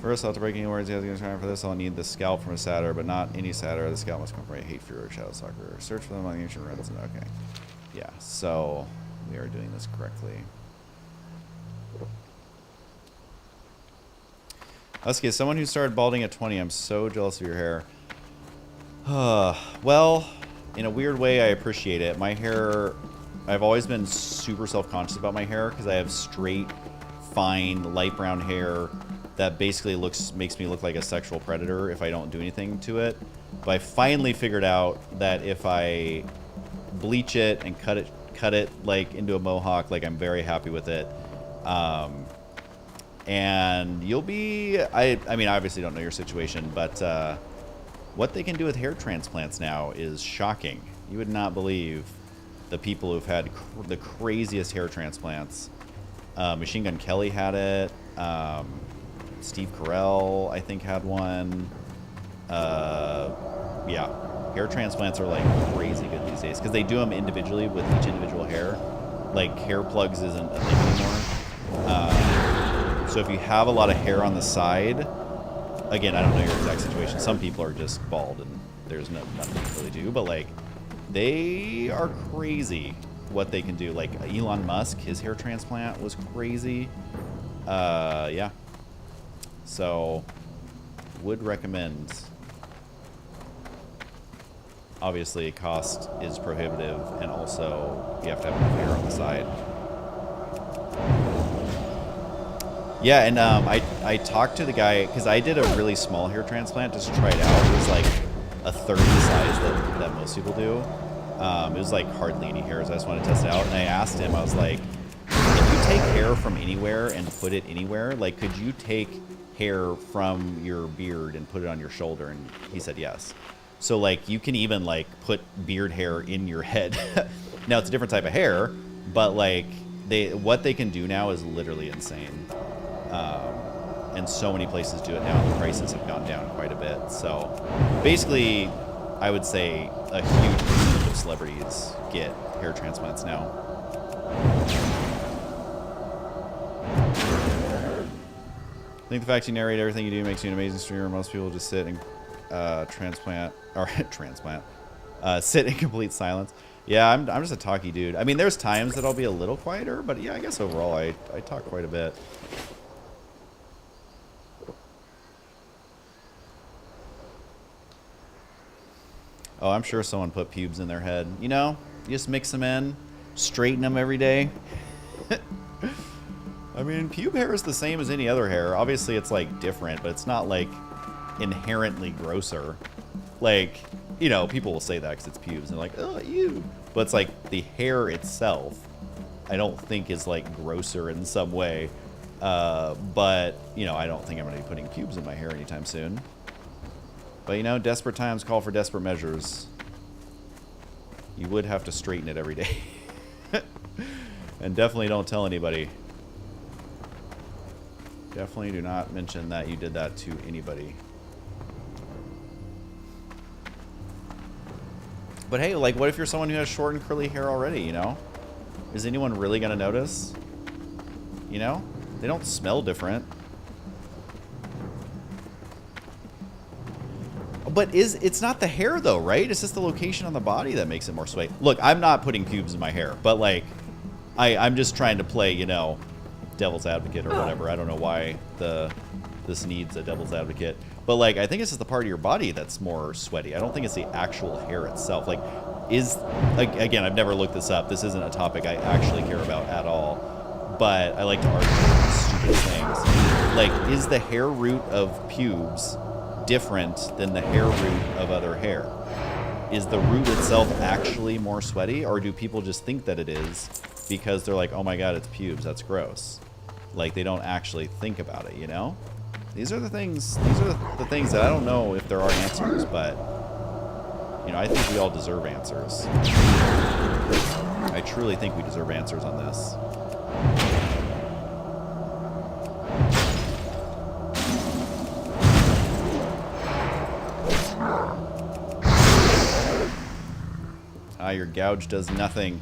First, I'll have to break any words. You guys are going to try for this. I'll need the scalp from a satyr, but not any satyr. The scalp must come from a hate fear or shadow stalker. Search for them on the ancient ruins. Okay. Yeah, so we are doing this correctly. Husky, as someone who started balding at 20, I'm so jealous of your hair. Well, in a weird way, I appreciate it. My hair, I've always been super self-conscious about my hair because I have straight, fine, light brown hair that basically makes me look like a sexual predator if I don't do anything to it. But I finally figured out that if I bleach it and cut it like into a mohawk, like I'm very happy with it. And you'll be, I mean, I obviously don't know your situation, but what they can do with hair transplants now is shocking. You would not believe the people who've had the craziest hair transplants. Machine Gun Kelly had it. Steve Carell, I think, had one. Yeah, hair transplants are like crazy good these days because they do them individually with each individual hair. Like hair plugs isn't a thing anymore. So if you have a lot of hair on the side, again, I don't know your exact situation. Some people are just bald and there's nothing you can really do, but like they are crazy what they can do. Like Elon Musk, his hair transplant was crazy. Yeah. So would recommend. Obviously, cost is prohibitive, and also you have to have enough hair on the side. Yeah, and I talked to the guy because I did a really small hair transplant just to try it out. It was like a third of the size that most people do. It was like hardly any hairs. I just wanted to test it out, and I asked him. I was like, "Can you take hair from anywhere and put it anywhere? Like, could you take hair from your beard and put it on your shoulder?" And he said yes. So like you can even like put beard hair in your head. Now it's a different type of hair, but like what they can do now is literally insane. And so many places do it now. The prices have gone down quite a bit. So basically, I would say a huge percentage of celebrities get hair transplants now. I think the fact you narrate everything you do makes you an amazing streamer. Most people just sit and sit in complete silence. Yeah, I'm just a talky dude. I mean, there's times that I'll be a little quieter, but yeah, I guess overall I talk quite a bit. Oh, I'm sure someone put pubes in their head. You know, you just mix them in, straighten them every day. I mean, pube hair is the same as any other hair. Obviously, it's like different, but it's not like inherently grosser. Like, you know, people will say that because it's pubes and they're like, oh, ew. But it's like the hair itself, I don't think is like grosser in some way. But, you know, I don't think I'm going to be putting pubes in my hair anytime soon. But, you know, desperate times call for desperate measures. You would have to straighten it every day. And definitely don't tell anybody. Definitely do not mention that you did that to anybody. But hey, like, what if you're someone who has short and curly hair already, you know? Is anyone really going to notice? You know? They don't smell different. But it's not the hair, though, right? It's just the location on the body that makes it more sweaty. Look, I'm not putting pubes in my hair, but, like, I'm just trying to play, you know, devil's advocate or whatever. I don't know why this needs a devil's advocate. But, like, I think it's just the part of your body that's more sweaty. I don't think it's the actual hair itself. Like, again, I've never looked this up. This isn't a topic I actually care about at all. But I like to argue about stupid things. Like, is the hair root of pubes different than the hair root of other hair? Is the root itself actually more sweaty, or do people just think that it is because they're like, oh my god, it's pubes, that's gross. Like, they don't actually think about it, you know? These are the things that I don't know if there are answers, but, you know, I think we all deserve answers. I truly think we deserve answers on this. Ah, your gouge does nothing.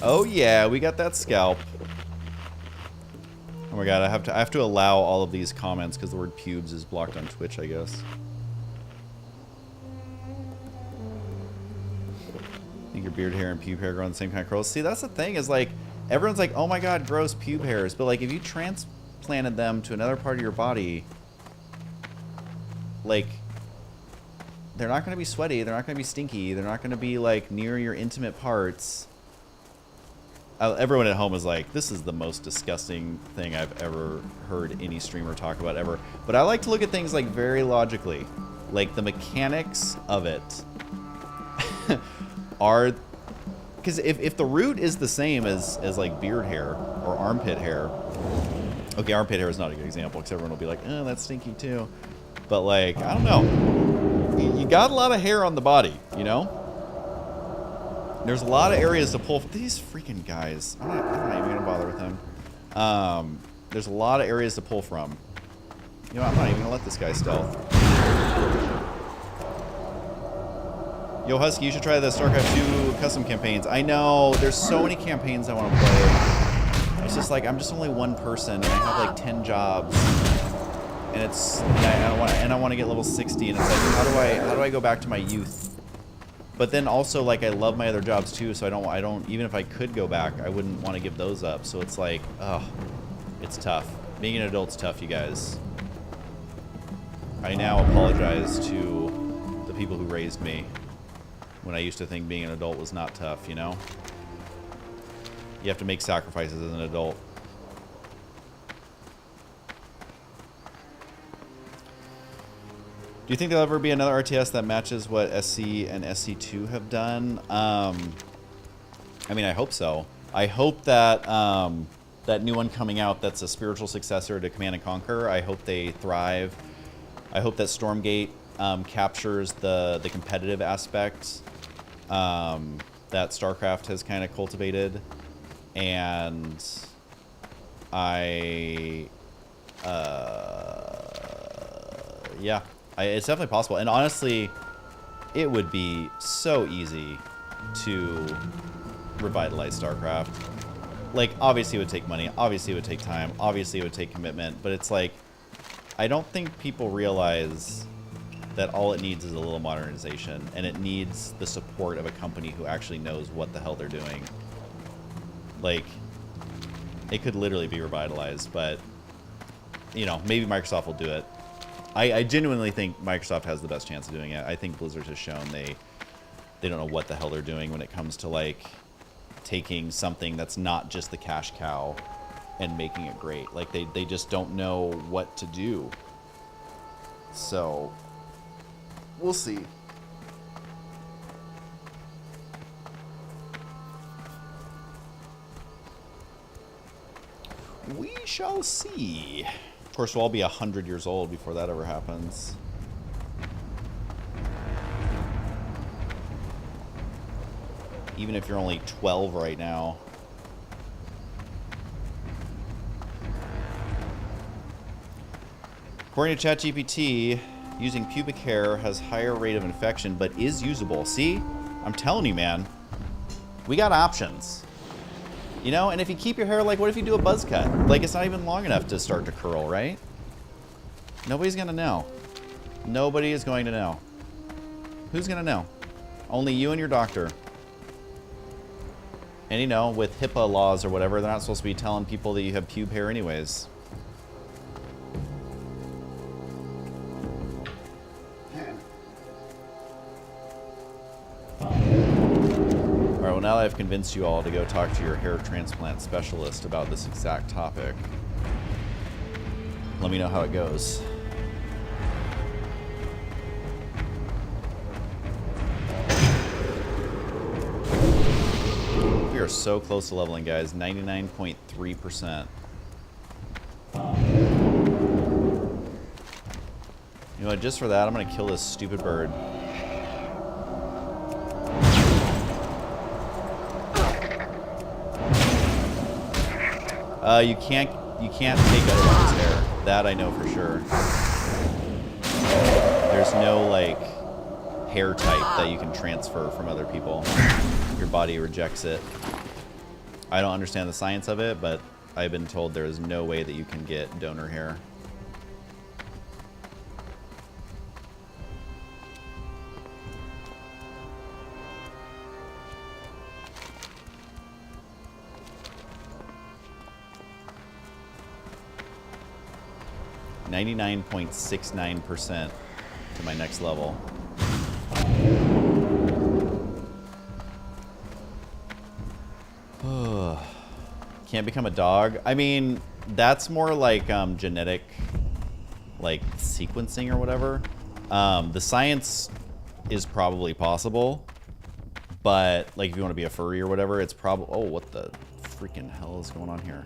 Oh yeah, we got that scalp. Oh my god, I have to allow all of these comments because the word pubes is blocked on Twitch, I guess. Think your beard hair and pube hair grow on the same kind of curls? See, that's the thing, is like, everyone's like, oh my god, gross pube hairs. But like, if you transplanted them to another part of your body, like, they're not going to be sweaty, they're not going to be stinky, they're not going to be like near your intimate parts. Everyone at home is like, this is the most disgusting thing I've ever heard any streamer talk about ever. But I like to look at things like very logically. Like the mechanics of it are... Because if the root is the same as like beard hair or armpit hair... Okay, armpit hair is not a good example because everyone will be like, oh, that's stinky too. But like, I don't know. You got a lot of hair on the body, you know? There's a lot of areas to pull. These freaking guys. I'm not even going to bother with them. There's a lot of areas to pull from. You know what? I'm not even going to let this guy stealth. Yo, Husky, you should try the StarCraft 2 custom campaigns. I know. There's so many campaigns I want to play. It's just like, I'm just only one person, and I have like 10 jobs. And it's... And I want to get level 60, and it's like, how do I go back to my youth? But then also, like, I love my other jobs too, so I don't, even if I could go back, I wouldn't want to give those up. So it's like, oh, it's tough. Being an adult's tough, you guys. I now apologize to the people who raised me when I used to think being an adult was not tough, you know? You have to make sacrifices as an adult. Do you think there'll ever be another RTS that matches what SC and SC2 have done? I mean, I hope so. I hope that that new one coming out that's a spiritual successor to Command & Conquer, I hope they thrive. I hope that Stormgate captures the competitive aspect that StarCraft has kind of cultivated. And yeah. It's definitely possible. And honestly, it would be so easy to revitalize StarCraft. Like, obviously it would take money. Obviously it would take time. Obviously it would take commitment. But it's like, I don't think people realize that all it needs is a little modernization. And it needs the support of a company who actually knows what the hell they're doing. Like, it could literally be revitalized. But, you know, maybe Microsoft will do it. I genuinely think Microsoft has the best chance of doing it. I think Blizzard has shown they don't know what the hell they're doing when it comes to, like, taking something that's not just the cash cow and making it great. Like, they just don't know what to do. So, we'll see. We shall see. Of course, we'll all be 100 years old before that ever happens. Even if you're only 12 right now. According to ChatGPT, using pubic hair has higher rate of infection, but is usable. See? I'm telling you, man. We got options. You know, and if you keep your hair, like, what if you do a buzz cut? Like, it's not even long enough to start to curl, right? Nobody's gonna know. Nobody is going to know. Who's gonna know? Only you and your doctor. And you know, with HIPAA laws or whatever, they're not supposed to be telling people that you have pube hair anyways. Alright, well now that I've convinced you all to go talk to your hair transplant specialist about this exact topic, let me know how it goes. We are so close to leveling, guys. 99.3%. You know what, just for that, I'm gonna kill this stupid bird. You can't take other one's hair. That I know for sure. There's no, like, hair type that you can transfer from other people. Your body rejects it. I don't understand the science of it, but I've been told there is no way that you can get donor hair. $99.69% to my next level. Can't become a dog. I mean, that's more like genetic, like sequencing or whatever. The science is probably possible, but like if you want to be a furry or whatever, it's probably. Oh, what the freaking hell is going on here?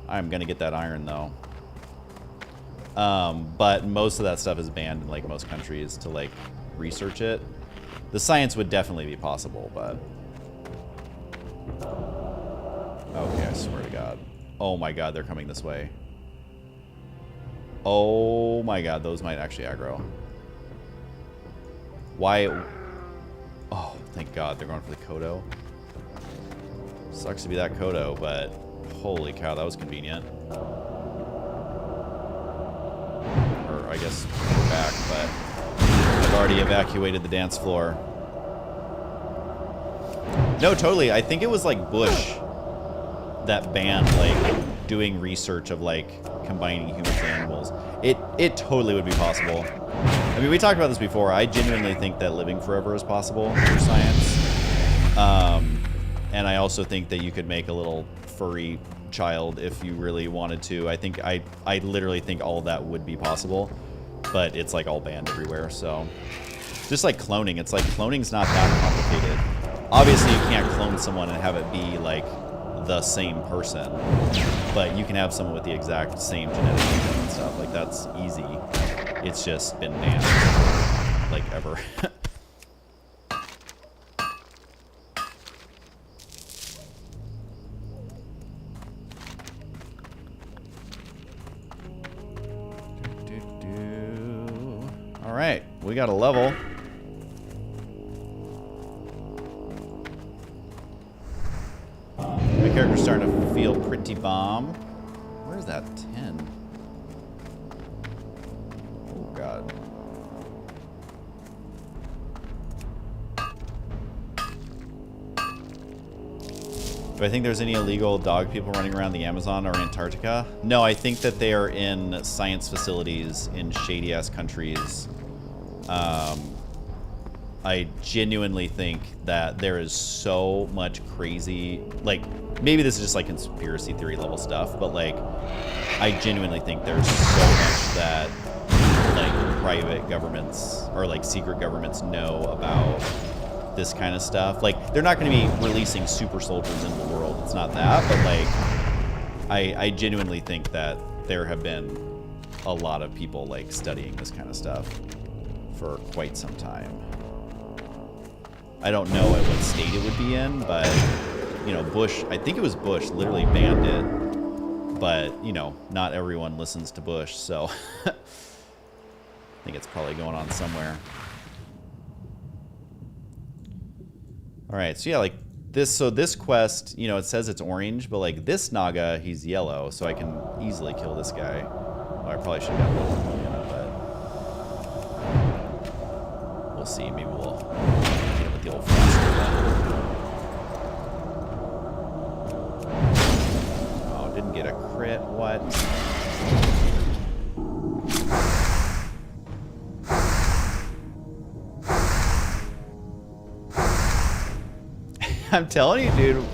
I'm gonna get that iron though. But most of that stuff is banned in like most countries to like research it. The science would definitely be possible, but. Okay, I swear to God. Oh my God, they're coming this way. Oh my God, those might actually aggro. Why? Oh, thank God, they're going for the Kodo. Sucks to be that Kodo, but holy cow, that was convenient. Or I guess we're back, but I've already evacuated the dance floor. No, totally. I think it was like Bush that banned like doing research of like combining humans and animals. It totally would be possible. I mean, we talked about this before. I genuinely think that living forever is possible through science. And I also think that you could make a little furry child if you really wanted to. I literally think all of that would be possible, but it's like all banned everywhere. So just like cloning, it's like cloning's not that complicated. Obviously, you can't clone someone and have it be like the same person, but you can have someone with the exact same genetic makeup and stuff. Like that's easy. It's just been banned like ever. All right, we got a level. My character's starting to feel pretty bomb. Where's that 10? Oh, God. Do I think there's any illegal dog people running around the Amazon or Antarctica? No, I think that they are in science facilities in shady-ass countries. I genuinely think that there is so much crazy, like, maybe this is just like conspiracy theory level stuff, but like, I genuinely think there's so much that like private governments or like secret governments know about this kind of stuff. Like, they're not going to be releasing super soldiers into the world. It's not that, but like, I genuinely think that there have been a lot of people like studying this kind of stuff for quite some time. I don't know at what state it would be in, but, you know, Bush, I think it was Bush, literally banned it. But, you know, not everyone listens to Bush, so I think it's probably going on somewhere. All right, so yeah, like this, so this quest, you know, it says it's orange, but like this Naga, he's yellow, so I can easily kill this guy. Well, I probably should have got one, but we'll see. Maybe we'll get him with the old flask. Didn't get a crit. What? I'm telling you, dude.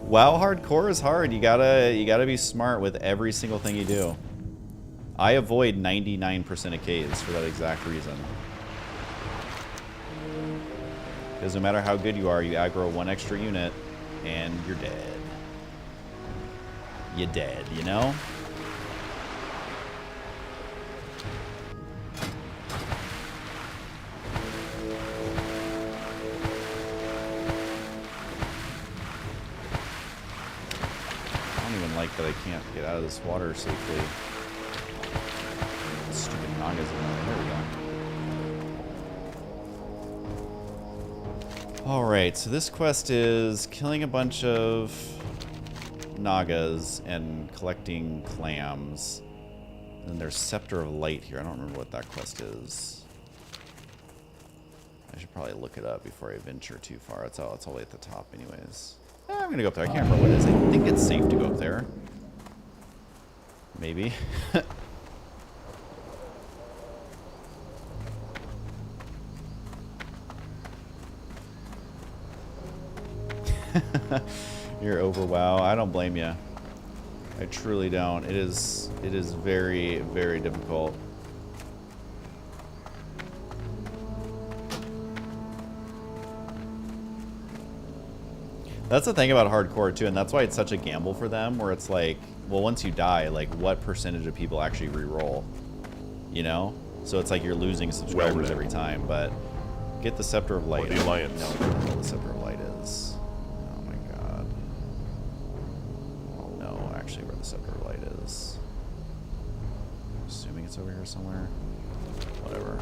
WoW hardcore is hard. You gotta be smart with every single thing you do. I avoid 99% of Ks for that exact reason. Because no matter how good you are, you aggro one extra unit, and you're dead. You're dead, you know? I don't even like that I can't get out of this water safely. Stupid Nagas in there. There we go. Alright, so this quest is killing a bunch of Nagas and collecting clams. And there's Scepter of Light here. I don't remember what that quest is. I should probably look it up before I venture too far. It's all the way at the top anyways. I'm gonna go up there. I can't remember what it is. I think it's safe to go up there. Maybe. You're over WoW. I don't blame you. I truly don't. It is very, very difficult. That's the thing about hardcore too, and that's why it's such a gamble for them, where it's like, well, once you die, like, what percentage of people actually re-roll? You know? So it's like you're losing subscribers every time, but get the Scepter of Light. The Alliance. No, I don't know what the Scepter of Light is. Oh my god. Oh no, actually where the Scepter of Light is. I'm assuming it's over here somewhere. Whatever.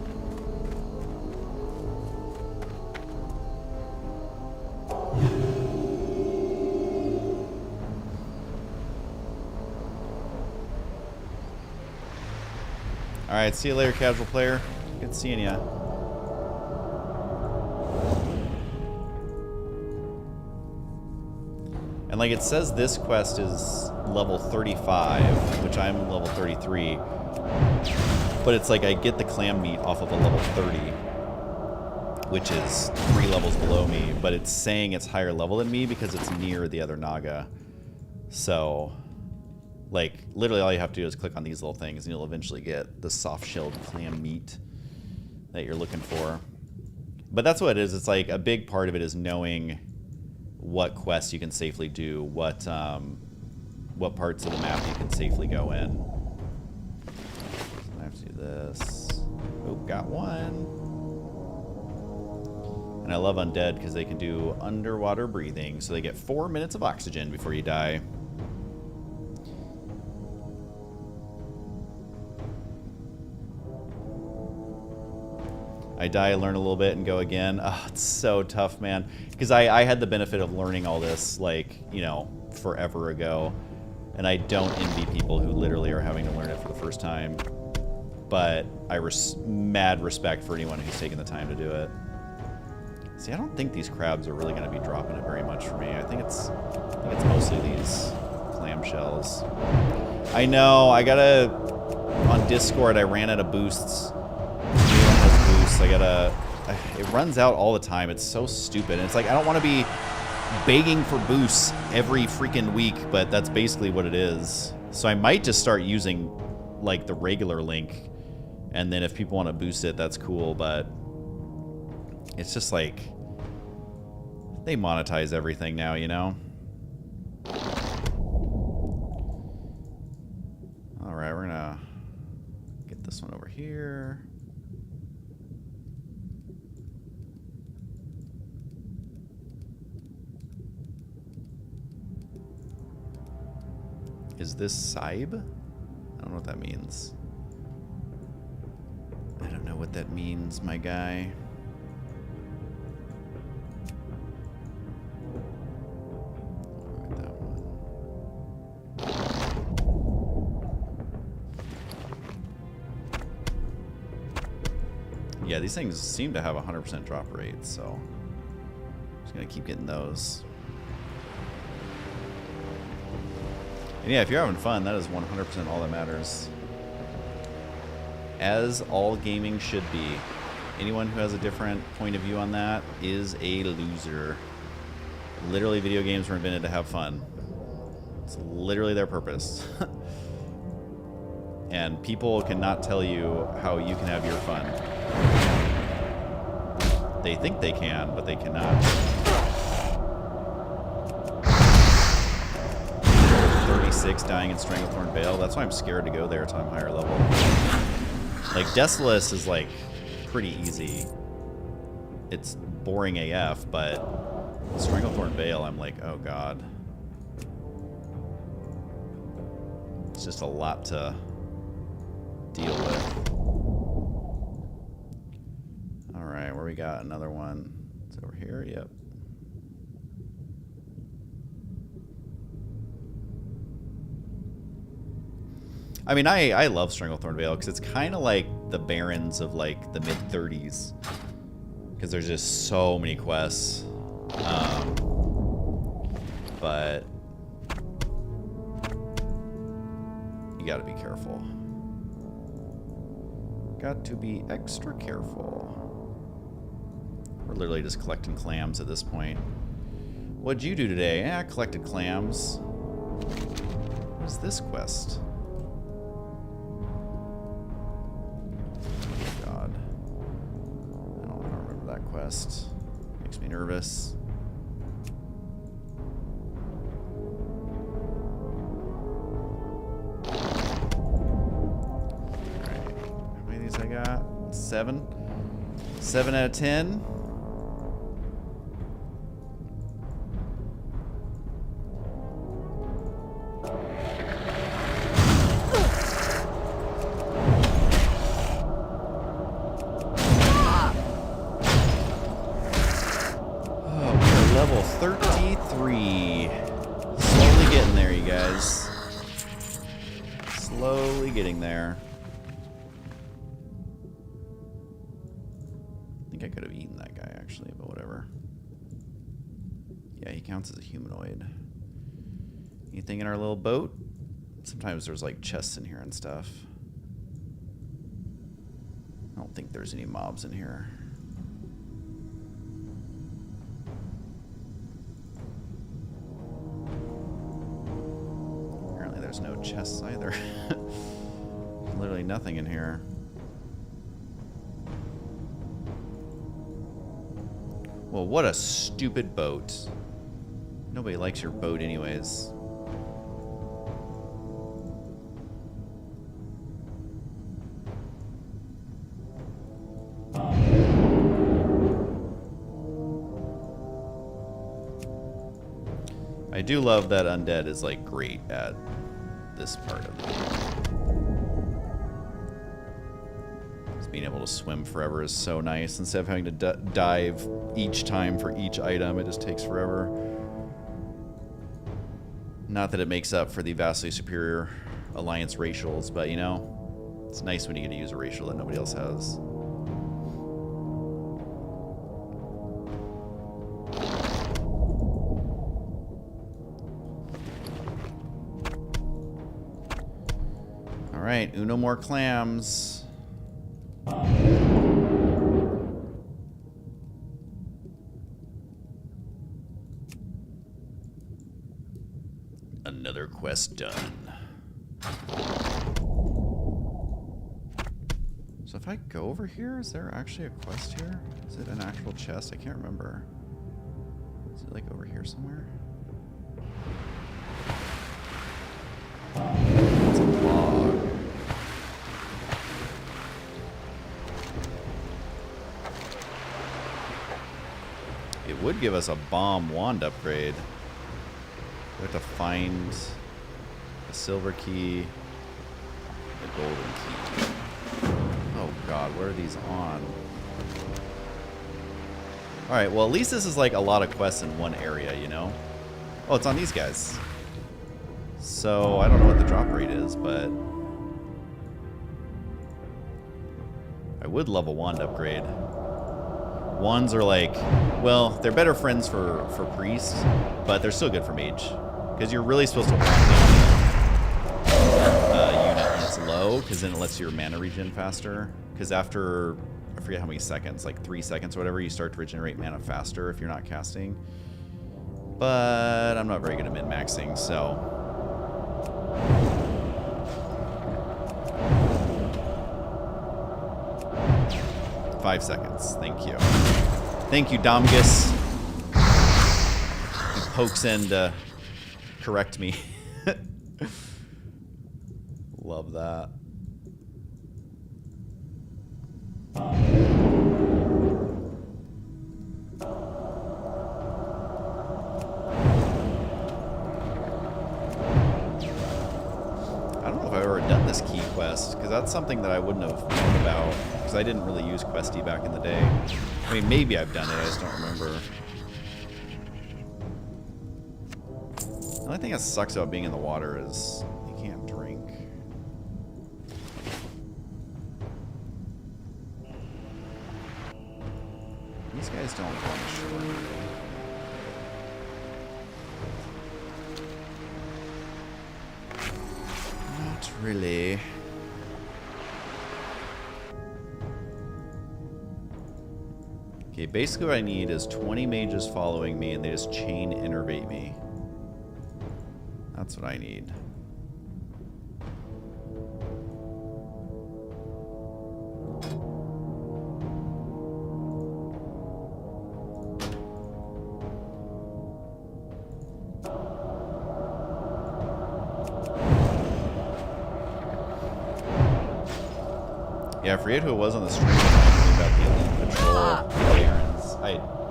Alright, see you later, casual player. Good seeing ya. And like it says this quest is level 35, which I'm level 33. But it's like I get the clam meat off of a level 30, which is 3 levels below me, but it's saying it's higher level than me because it's near the other Naga. So, like, literally all you have to do is click on these little things and you'll eventually get the soft-shelled clam meat that you're looking for. But that's what it is. It's like a big part of it is knowing what quests you can safely do, what parts of the map you can safely go in. I have to do this. Oh, got one. And I love undead because they can do underwater breathing, so they get 4 minutes of oxygen before you die. I die, learn a little bit, and go again. Oh, it's so tough, man. Because I had the benefit of learning all this, like, you know, forever ago. And I don't envy people who literally are having to learn it for the first time. But I mad respect for anyone who's taken the time to do it. See, I don't think these crabs are really going to be dropping it very much for me. I think it's mostly these clamshells. I know, I gotta... On Discord, I ran out of boosts. I gotta... It runs out all the time. It's so stupid. And it's like, I don't want to be begging for boosts every freaking week, but that's basically what it is. So I might just start using, like, the regular link. And then if people want to boost it, that's cool, but... It's just like... They monetize everything now, you know? Alright, we're gonna... Get this one over here. Is this Saib? I don't know what that means. I don't know what that means, my guy. Alright, that one. Yeah, these things seem to have a 100% drop rate, so I'm just gonna keep getting those. And yeah, if you're having fun, that is 100% all that matters. As all gaming should be. Anyone who has a different point of view on that is a loser. Literally, video games were invented to have fun. It's literally their purpose. And people cannot tell you how you can have your fun. They think they can, but they cannot. 36 dying in Stranglethorn Vale. That's why I'm scared to go there until I'm higher level. Like, Desolace is, like, pretty easy. It's boring AF, but Stranglethorn Vale, I'm like, oh god. It's just a lot to deal with. Alright, where we got another one? It's over here? Yep. I mean, I love Stranglethorn Vale because it's kind of like the Barrens of like the mid-30s. Because there's just so many quests. But you gotta be careful. Got to be extra careful. We're literally just collecting clams at this point. What'd you do today? Eh, I collected clams. What's this quest? God. I don't remember that quest. Makes me nervous. Alright. How many of these I got? 7? 7 out of 10. Level 33. Slowly getting there, you guys. Slowly getting there. I think I could have eaten that guy, actually, but whatever. Yeah, he counts as a humanoid. Anything in our little boat? Sometimes there's, like, chests in here and stuff. I don't think there's any mobs in here. There's no chests either. Literally nothing in here. Well, what a stupid boat. Nobody likes your boat anyways. I do love that Undead is like great at this part of the game. Just being able to swim forever is so nice. Instead of having to dive each time for each item, it just takes forever. Not that it makes up for the vastly superior Alliance racials, but you know, it's nice when you get to use a racial that nobody else has. Alright, uno more clams. Another quest done. So if I go over here, is there actually a quest here? Is it an actual chest? I can't remember. Is it like over here somewhere? It's a log. It would give us a bomb wand upgrade. We have to find a silver key, a golden key. Oh god, where are these on? Alright, well at least this is like a lot of quests in one area, you know? Oh, it's on these guys. So, I don't know what the drop rate is, but I would love a wand upgrade. Wands are like, well, they're better friends for priest, but they're still good for mage. Because you're really supposed to wand them go, because then it lets your mana regen faster. Because after, I forget how many seconds, like 3 seconds or whatever, you start to regenerate mana faster if you're not casting. But I'm not very good at min-maxing, so... 5 seconds. Thank you. Thank you, Domgus. He pokes in to correct me. Love that. I don't know if I've ever done this key quest, because that's something that I wouldn't have known about, because I didn't really use Questy back in the day. I mean, maybe I've done it, I just don't remember. The only thing that sucks about being in the water is you can't drink. These guys don't want to shore. Not really. Okay, basically what I need is 20 mages following me and they just chain innervate me. That's what I need. Yeah, I forget who it was on the stream talking about the Elite Patrol errands.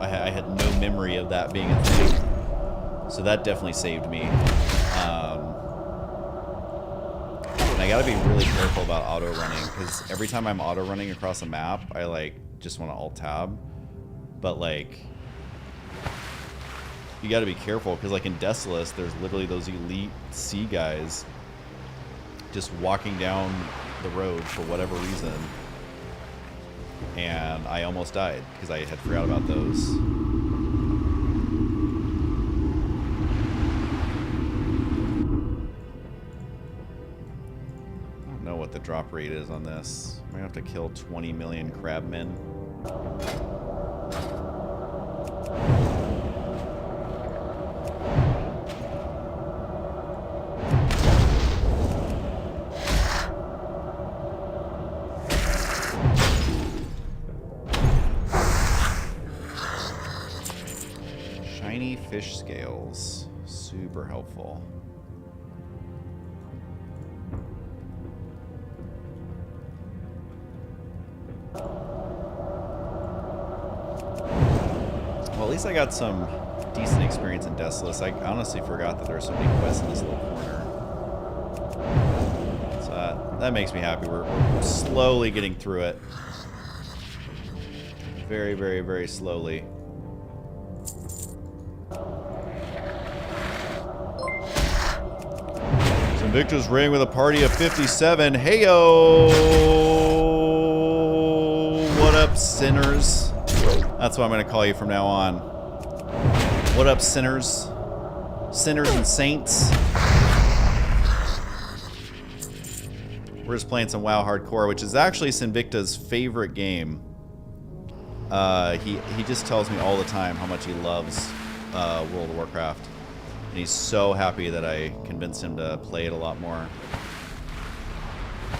I had no memory of that being a thing. So that definitely saved me. And I gotta be really careful about auto running, because every time I'm auto running across a map, I like just want to alt tab. But like, you gotta be careful, because like in Desolace, there's literally those elite sea guys just walking down the road for whatever reason. And I almost died, because I had forgot about those. What the drop rate is on this. I'm gonna have to kill 20 million crabmen. Shiny fish scales. Super helpful. Well, at least I got some decent experience in Desolace. I honestly forgot that there were so many quests in this little corner. So that makes me happy. We're slowly getting through it. Very, very, very slowly. Invictus ring with a party of 57. Heyo! What up, sinners? That's what I'm going to call you from now on. What up, sinners? Sinners and saints. We're just playing some WoW Hardcore, which is actually Sinvicta's favorite game. He just tells me all the time how much he loves World of Warcraft. And he's so happy that I convinced him to play it a lot more.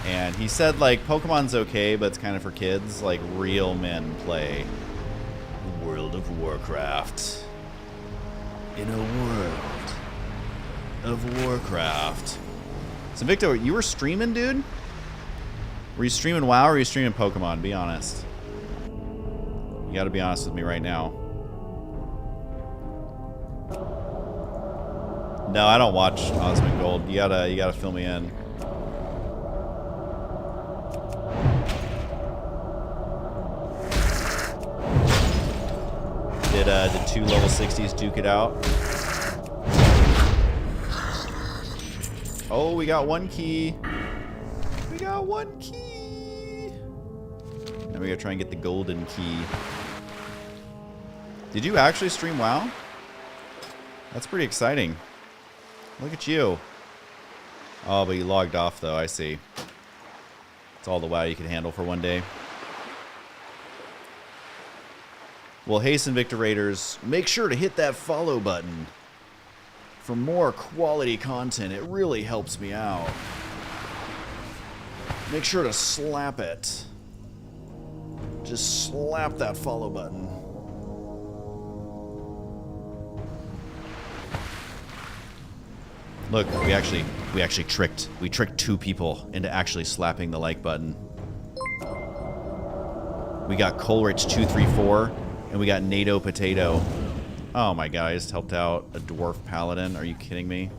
And he said, like, Pokemon's okay, but it's kind of for kids. Like, real men play World of Warcraft. In a world of Warcraft. So, Victor, you were streaming, dude? Were you streaming WoW or were you streaming Pokemon? Be honest. You gotta be honest with me right now. No, I don't watch Osmond Gold. You gotta fill me in. Did 2 level 60s duke it out? Oh, we got 1 key. We got 1 key. Now we gotta try and get the golden key. Did you actually stream WoW? That's pretty exciting. Look at you. Oh, but you logged off though, I see. It's all the WoW you can handle for one day. Well, hasten Victor Raiders, make sure to hit that follow button for more quality content. It really helps me out. Make sure to slap it. Just slap that follow button. Look, we actually tricked 2 people into actually slapping the like button. We got Coleridge 234 and we got NATO Potato. Oh my god, I just helped out a dwarf paladin. Are you kidding me?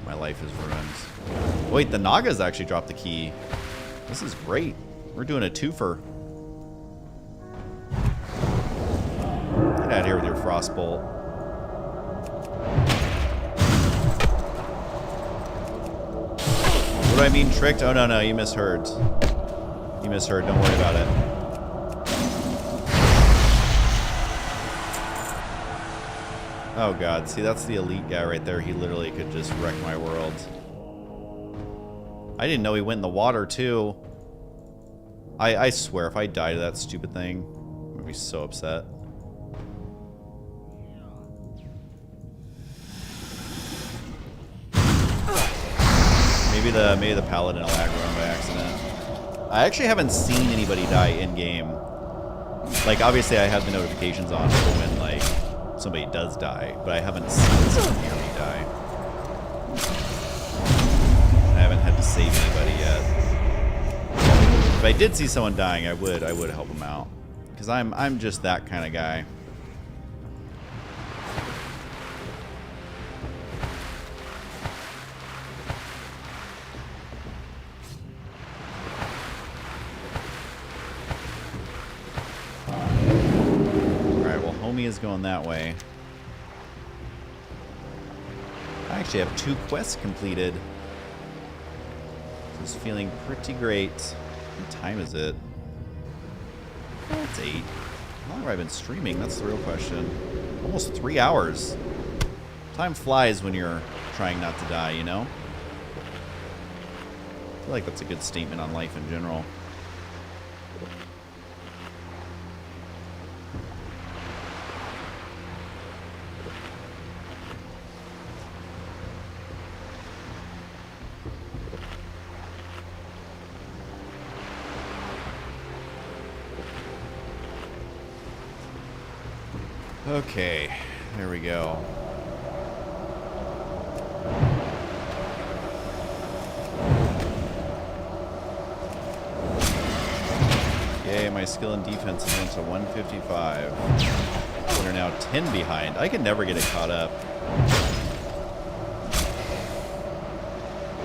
My life is ruined. Wait, the Nagas actually dropped the key. This is great. We're doing a twofer. Get out of here with your Frostbolt. What do I mean tricked? Oh, no, you misheard. You misheard. Don't worry about it. Oh, God. See, that's the elite guy right there. He literally could just wreck my world. I didn't know he went in the water, too. I swear, if I die to that stupid thing, I'm gonna be so upset. Maybe the paladin will aggro him by accident. I actually haven't seen anybody die in game. Like, obviously I have the notifications on for when like somebody does die, but I haven't seen someone near me die. I haven't had to save anybody yet. If I did see someone dying, I would help them out, because I'm just that kind of guy. Homie is going that way. I actually have 2 quests completed. Just feeling pretty great. What time is it? Oh, it's 8. How long have I been streaming? That's the real question. Almost 3 hours. Time flies when you're trying not to die, you know? I feel like that's a good statement on life in general. Okay, there we go. Yay, my skill and defense has went to 155. We're now 10 behind. I can never get it caught up.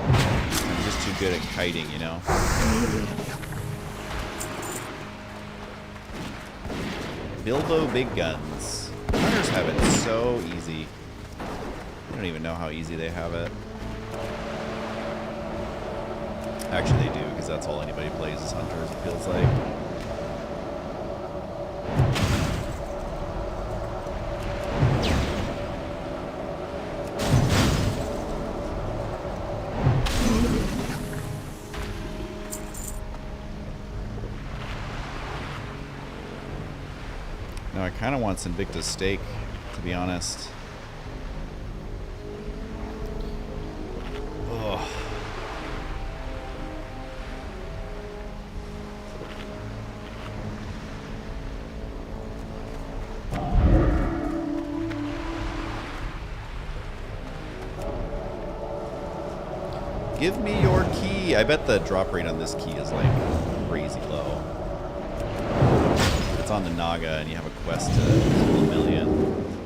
I'm just too good at kiting, you know? Bilbo Big Guns. Hunters have it so easy. I don't even know how easy they have it. Actually, they do, because that's all anybody plays is Hunters, it feels like. No, I kind of want Invictus Steak, to be honest. Ugh. Give me your key. I bet the drop rate on this key is like crazy low. It's on the Naga and you have a quest to kill 1 million.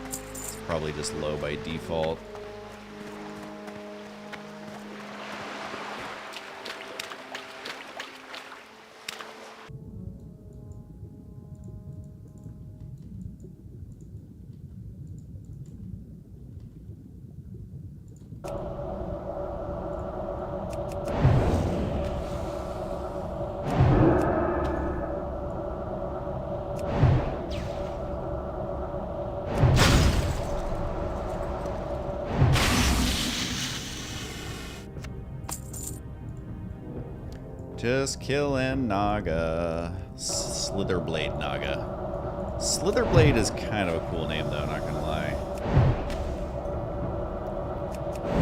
It's probably just low by default. Just killing Naga. Slitherblade Naga. Slitherblade is kind of a cool name, though, not gonna lie.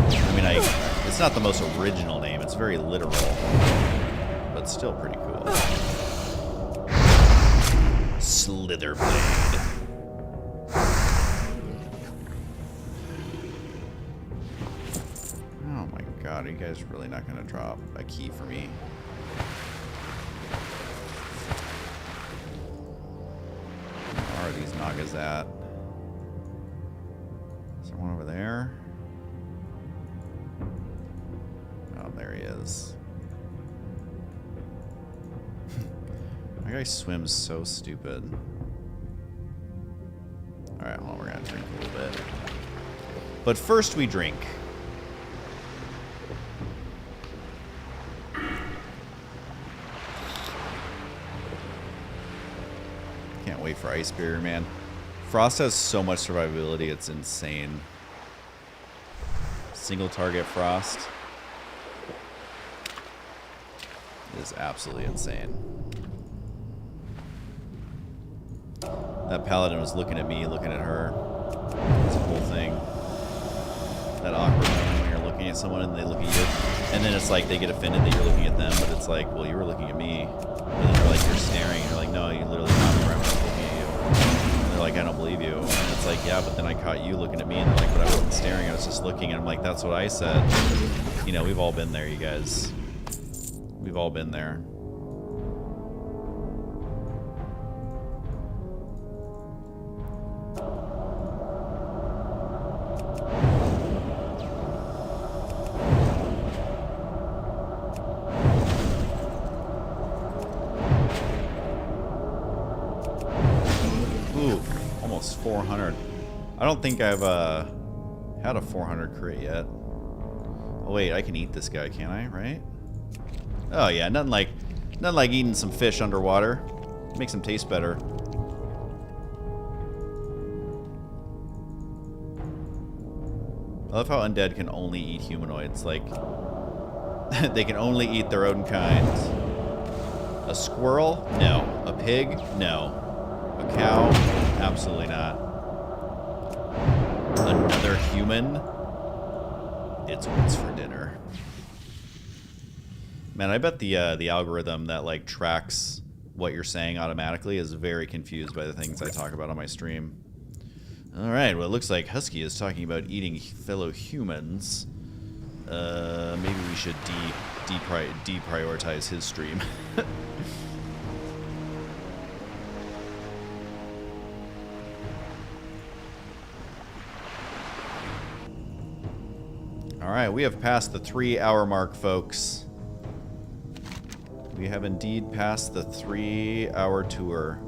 I mean, it's not the most original name. It's very literal, but still pretty cool. Slitherblade. Oh my god, are you guys really not gonna drop a key for me? Where are these Nagas at? Is there one over there? Oh, there he is. My guy swims so stupid. Alright, well, we're gonna drink a little bit. But first we drink. Can't wait for Ice Barrier, man. Frost has so much survivability, it's insane. Single target Frost is absolutely insane. That paladin was looking at me, looking at her. It's a cool thing. That awkward moment when you're looking at someone and they look at you. And then it's like they get offended that you're looking at them, but it's like, well, you were looking at me. And then they're like, you're staring. And you're like, no, you literally caught me right when I was looking at you. And they're like, I don't believe you. And it's like, yeah, but then I caught you looking at me. And they're like, but I wasn't staring, I was just looking. And I'm like, that's what I said. You know, we've all been there, you guys. We've all been there. Ooh, almost 400. I don't think I've had a 400 crit yet. Oh wait, I can eat this guy, can't I? Right? Oh yeah, nothing like eating some fish underwater. Makes them taste better. I love how undead can only eat humanoids. Like, they can only eat their own kind. A squirrel? No. A pig? No. A cow? Absolutely not. Another human? It's what's for dinner. Man, I bet the algorithm that like tracks what you're saying automatically is very confused by the things I talk about on my stream. All right, well, it looks like Husky is talking about eating fellow humans. Maybe we should deprioritize his stream. All right, we have passed the 3-hour mark, folks. We have indeed passed the 3-hour tour.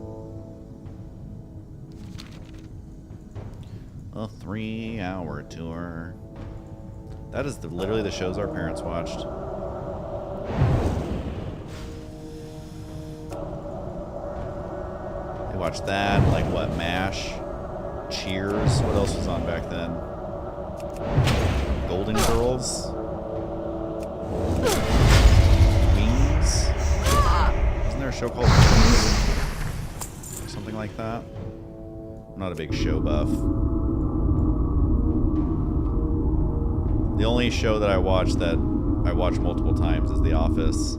A 3-hour tour. That is literally the shows our parents watched. They watched that, like what, MASH? Cheers? What else was on back then? Golden Girls? Wings? Isn't there a show called Wings? Or something like that? I'm not a big show buff. The only show that I watch multiple times is The Office.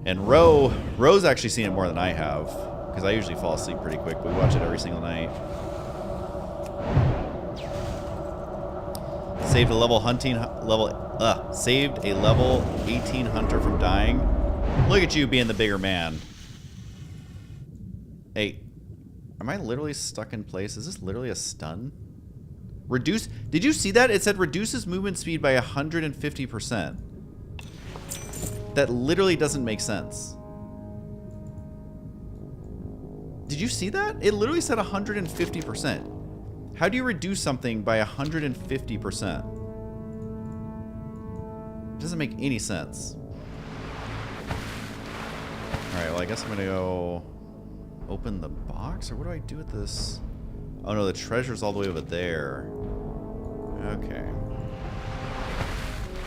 And Ro's actually seen it more than I have, because I usually fall asleep pretty quick, but we watch it every single night. Saved a level 18 hunter from dying. Look at you being the bigger man. Hey, am I literally stuck in place? Is this literally a stun? Reduce. Did you see that? It said reduces movement speed by 150%. That literally doesn't make sense. Did you see that? It literally said 150%. How do you reduce something by 150%? It doesn't make any sense. Alright, well, I guess I'm gonna go open the box, or what do I do with this? Oh no, the treasure's all the way over there. Okay.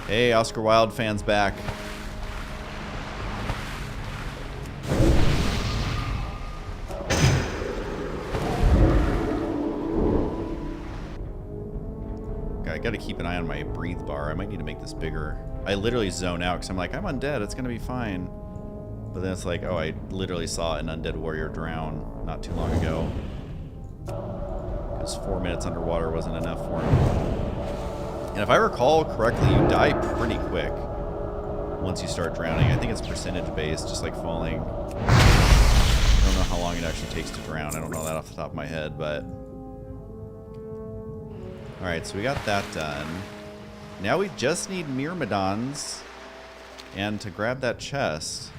Hey, Oscar Wilde fans back. got to keep an eye on my breathe bar. I might need to make this bigger. I literally zone out because I'm like, I'm undead. It's going to be fine. But then it's like, oh, I literally saw an undead warrior drown not too long ago. Because 4 minutes underwater wasn't enough for him. And if I recall correctly, you die pretty quick once you start drowning. I think it's percentage based, just like falling. I don't know how long it actually takes to drown. I don't know that off the top of my head, but... Alright, so we got that done. Now we just need Myrmidons and to grab that chest.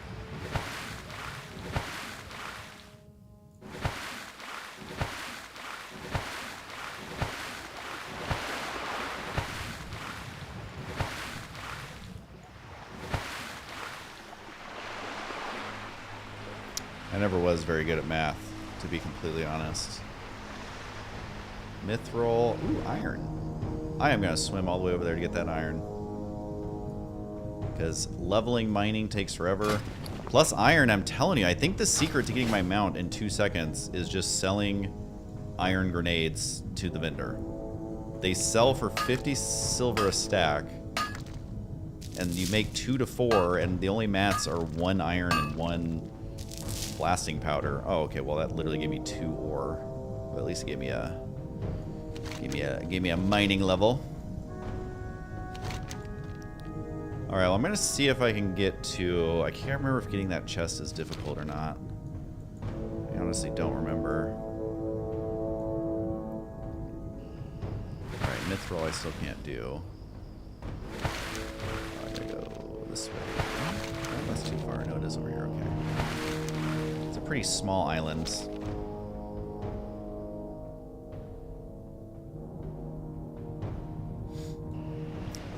I never was very good at math, to be completely honest. Mithril. Ooh, iron. I am going to swim all the way over there to get that iron. Because leveling mining takes forever. Plus iron, I'm telling you, I think the secret to getting my mount in 2 seconds is just selling iron grenades to the vendor. They sell for 50 silver a stack. And you make 2 to 4, and the only mats are 1 iron and 1 blasting powder. Oh, okay, well that literally gave me 2 ore. But at least it gave me a mining level. Alright, well I'm gonna see if I can get to... I can't remember if getting that chest is difficult or not. I honestly don't remember. Alright, mithril I still can't do. I gotta go this way. Oh, that's too far. No, it is over here. Okay. It's a pretty small island.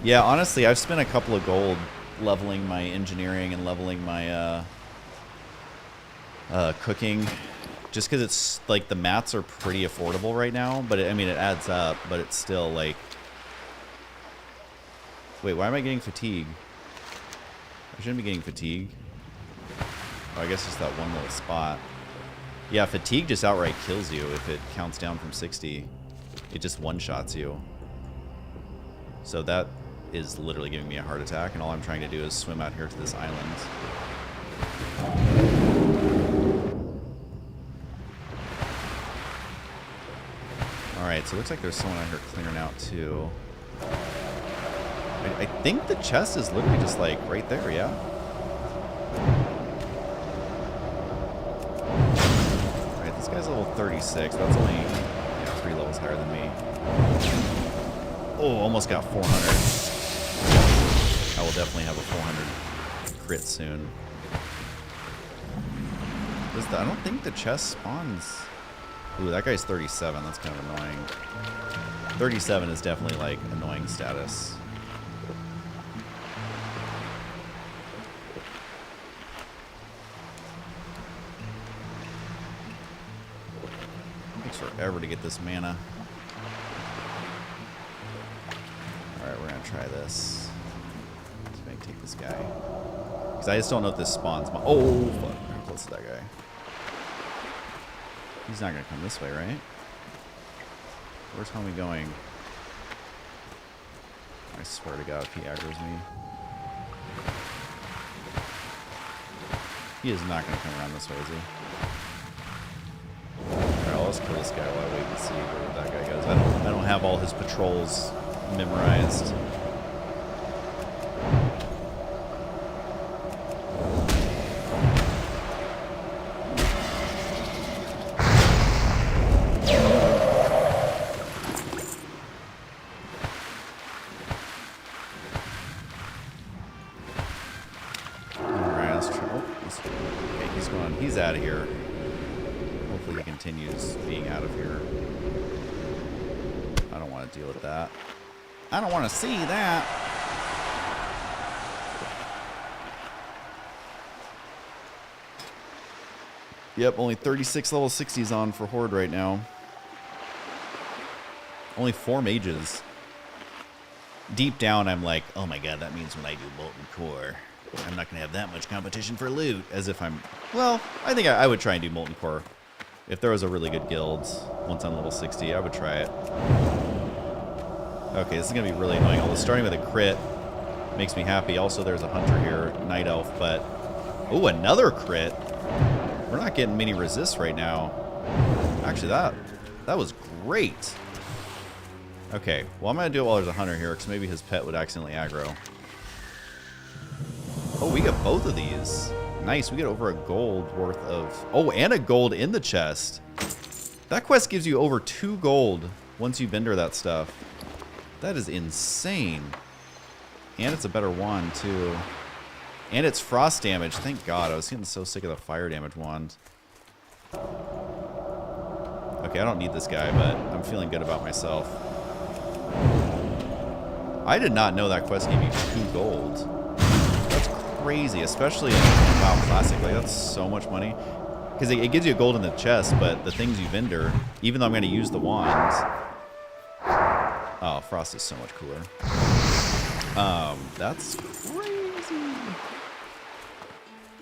Yeah, honestly, I've spent a couple of gold leveling my engineering and leveling my cooking, just because it's like the mats are pretty affordable right now. But I mean, it adds up, but it's still like. Wait, why am I getting fatigue? I shouldn't be getting fatigue. Oh, I guess just that one little spot. Yeah, fatigue just outright kills you if it counts down from 60. It just one-shots you. So that is literally giving me a heart attack, and all I'm trying to do is swim out here to this island. Alright, so it looks like there's someone out here clearing out too. I think the chest is literally just like right there, yeah? Alright, this guy's level 36. That's only 3 levels higher than me. Oh, almost got 400. I will definitely have a 400 crit soon. I don't think the chest spawns. Ooh, that guy's 37. That's kind of annoying. 37 is definitely like annoying status. It takes forever to get this mana. Alright, we're gonna try this. Let's maybe take this guy. Because I just don't know if this spawns. Oh, fuck. How close to that guy? He's not gonna come this way, right? Where's homie going? I swear to God, if he aggroes me. He is not gonna come around this way, is he? Alright, let's kill this guy while I wait and see where that guy goes. I don't have all his patrols memorized. Alright, let's try. Oh, okay, he's going. He's out of here. Hopefully he continues being out of here. I don't want to deal with that. I don't want to see that. Yep, only 36 level 60s on for Horde right now. Only 4 mages. Deep down, I'm like, oh my god, that means when I do Molten Core, I'm not going to have that much competition for loot. As if I'm... Well, I think I would try and do Molten Core. If there was a really good guild once on level 60, I would try it. Okay, this is going to be really annoying. Although starting with a crit makes me happy. Also, there's a hunter here, night elf, but... Oh, another crit! We're not getting many resists right now. Actually, that was great. Okay, well, I'm going to do it while there's a hunter here, because maybe his pet would accidentally aggro. Oh, we get both of these. Nice, we get over a gold worth of... Oh, and a gold in the chest. That quest gives you over 2 gold once you vendor that stuff. That is insane. And it's a better wand, too. And it's frost damage. Thank God. I was getting so sick of the fire damage wand. Okay, I don't need this guy, but I'm feeling good about myself. I did not know that quest gave you 2 gold. That's crazy, especially in WoW Classic. Like, that's so much money. Because it gives you a gold in the chest, but the things you vendor, even though I'm going to use the wands... Oh, Frost is so much cooler. That's crazy.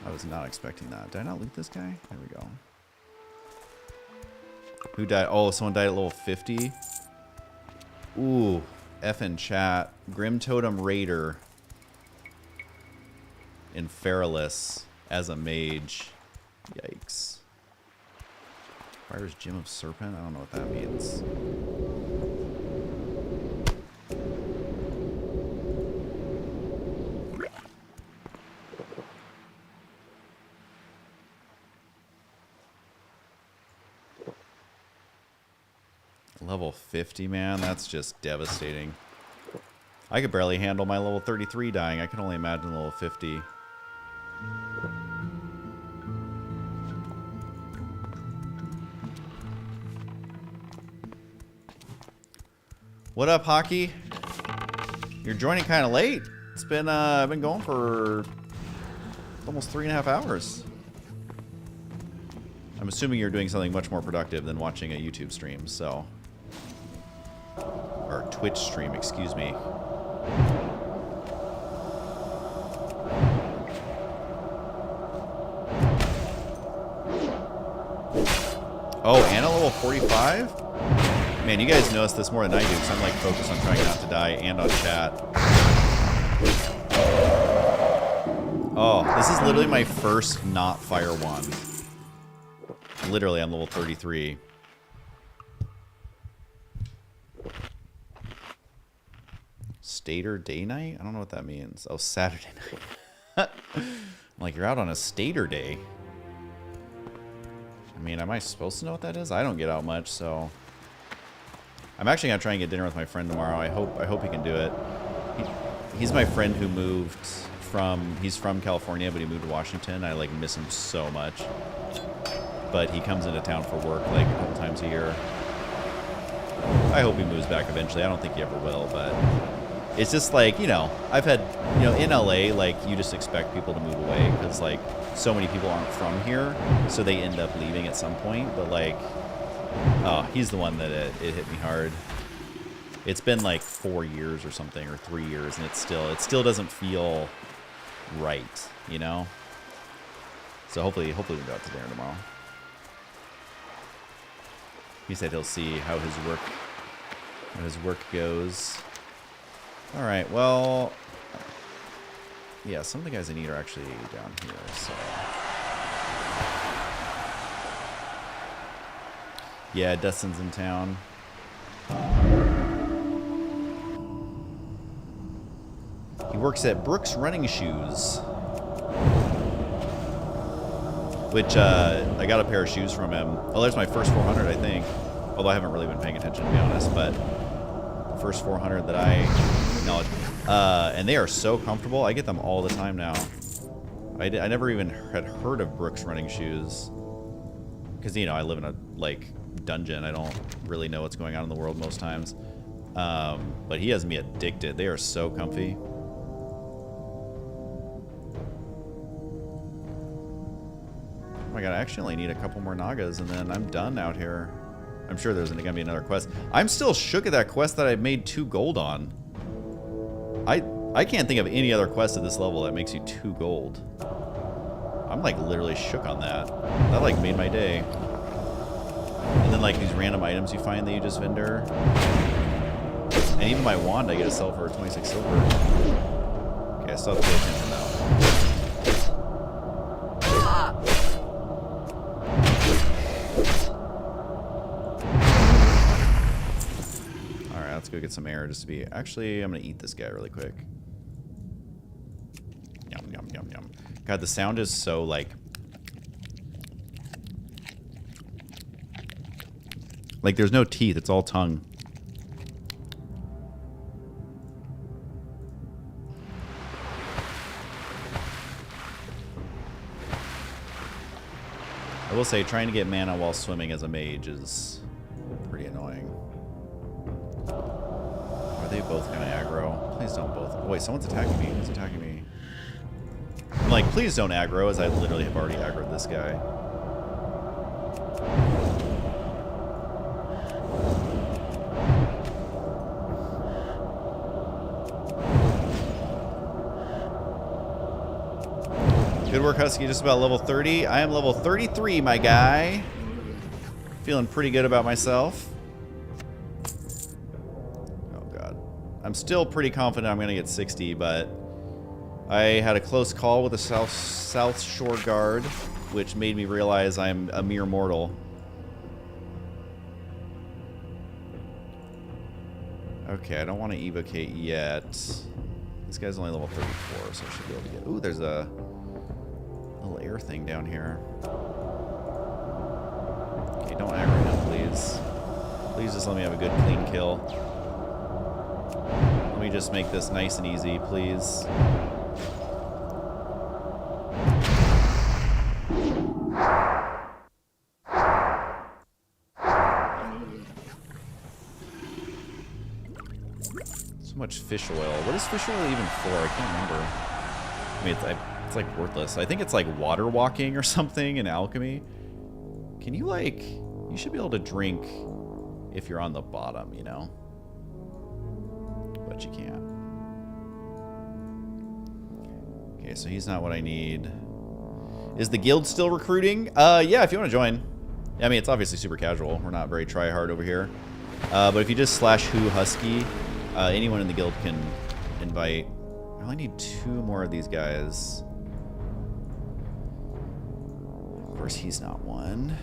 I was not expecting that. Did I not loot this guy? There we go. Who died? Oh, someone died at level 50. Ooh, F in chat. Grim Totem Raider. In Feralus as a mage. Yikes. Fire's Gem of Serpent? I don't know what that means. Level 50, man. That's just devastating. I could barely handle my level 33 dying. I can only imagine level 50. What up, Hockey? You're joining kind of late. It's been I've been going for almost 3.5 hours. I'm assuming you're doing something much more productive than watching a YouTube stream, so... Or Twitch stream, excuse me. Oh, and a level 45? Man, you guys notice this more than I do, because I'm like focused on trying not to die and on chat. Oh, this is literally my first not fire wand. Literally, I'm level 33. Stater day night? I don't know what that means. Oh, Saturday night. I'm like, you're out on a stater day. I mean, am I supposed to know what that is? I don't get out much, so... I'm actually gonna try and get dinner with my friend tomorrow. I hope he can do it. He's my friend who moved from... He's from California, but he moved to Washington. I, like, miss him so much. But he comes into town for work, like, a couple times a year. I hope he moves back eventually. I don't think he ever will, but... It's just like, you know, I've had, you know, in LA, like, you just expect people to move away because, like, so many people aren't from here, so they end up leaving at some point. But, like, oh, he's the one that it hit me hard. It's been, like, 4 years or something, or 3 years, and it still doesn't feel right, you know? So hopefully we'll go out to dinner tomorrow. He said he'll see how his work goes. All right, well, yeah, some of the guys I need are actually down here, so. Yeah, Dustin's in town. He works at Brooks Running Shoes, which I got a pair of shoes from him. Oh, there's my first 400, I think. Although I haven't really been paying attention, to be honest, but the first 400 that I acknowledge. And they are so comfortable. I get them all the time now. I never even had heard of Brooks Running Shoes. Because, you know, I live in a, like, dungeon. I don't really know what's going on in the world most times. But he has me addicted. They are so comfy. Oh my god, I actually only need a couple more Nagas and then I'm done out here. I'm sure there's gonna be another quest. I'm still shook at that quest that I made 2 gold on. I can't think of any other quest at this level that makes you 2 gold. I'm like literally shook on that. That like made my day. And then like these random items you find that you just vendor. And even my wand I get to sell for 26 silver. Okay, I still have to pay attention now. Alright, let's go get some air just to be... Actually, I'm going to eat this guy really quick. Yum, yum, yum, yum. God, the sound is so, like... Like, there's no teeth. It's all tongue. I will say, trying to get mana while swimming as a mage is pretty annoying. Are they both kind of aggro? Please don't both. Oh, wait, someone's attacking me. Who's attacking me? I'm like, please don't aggro, as I literally have already aggroed this guy. Good work, Husky. Just about level 30. I am level 33, my guy. Feeling pretty good about myself. Oh, God. I'm still pretty confident I'm going to get 60, but I had a close call with the South Shore Guard, which made me realize I'm a mere mortal. Okay, I don't want to evocate yet. This guy's only level 34, so I should be able to get... Ooh, there's a... little air thing down here. Okay, don't aggro him, please. Please just let me have a good clean kill. Let me just make this nice and easy, please. So much fish oil. What is fish oil even for? I can't remember. I mean, it's like worthless. I think it's like water walking or something in alchemy. Can you like... You should be able to drink if you're on the bottom, you know? But you can't. Okay, so he's not what I need. Is the guild still recruiting? Yeah, if you want to join. I mean, it's obviously super casual. We're not very try-hard over here. But if you just /who husky, anyone in the guild can invite. I only need 2 more of these guys. Of course, he's not one.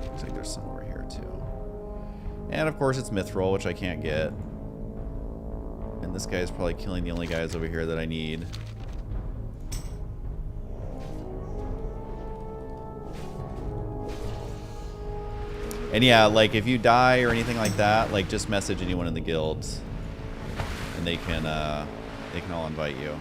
Looks like there's some over here, too. And, of course, it's Mithril, which I can't get. And this guy is probably killing the only guys over here that I need. And yeah, like, if you die or anything like that, like, just message anyone in the guild. And they can all invite you.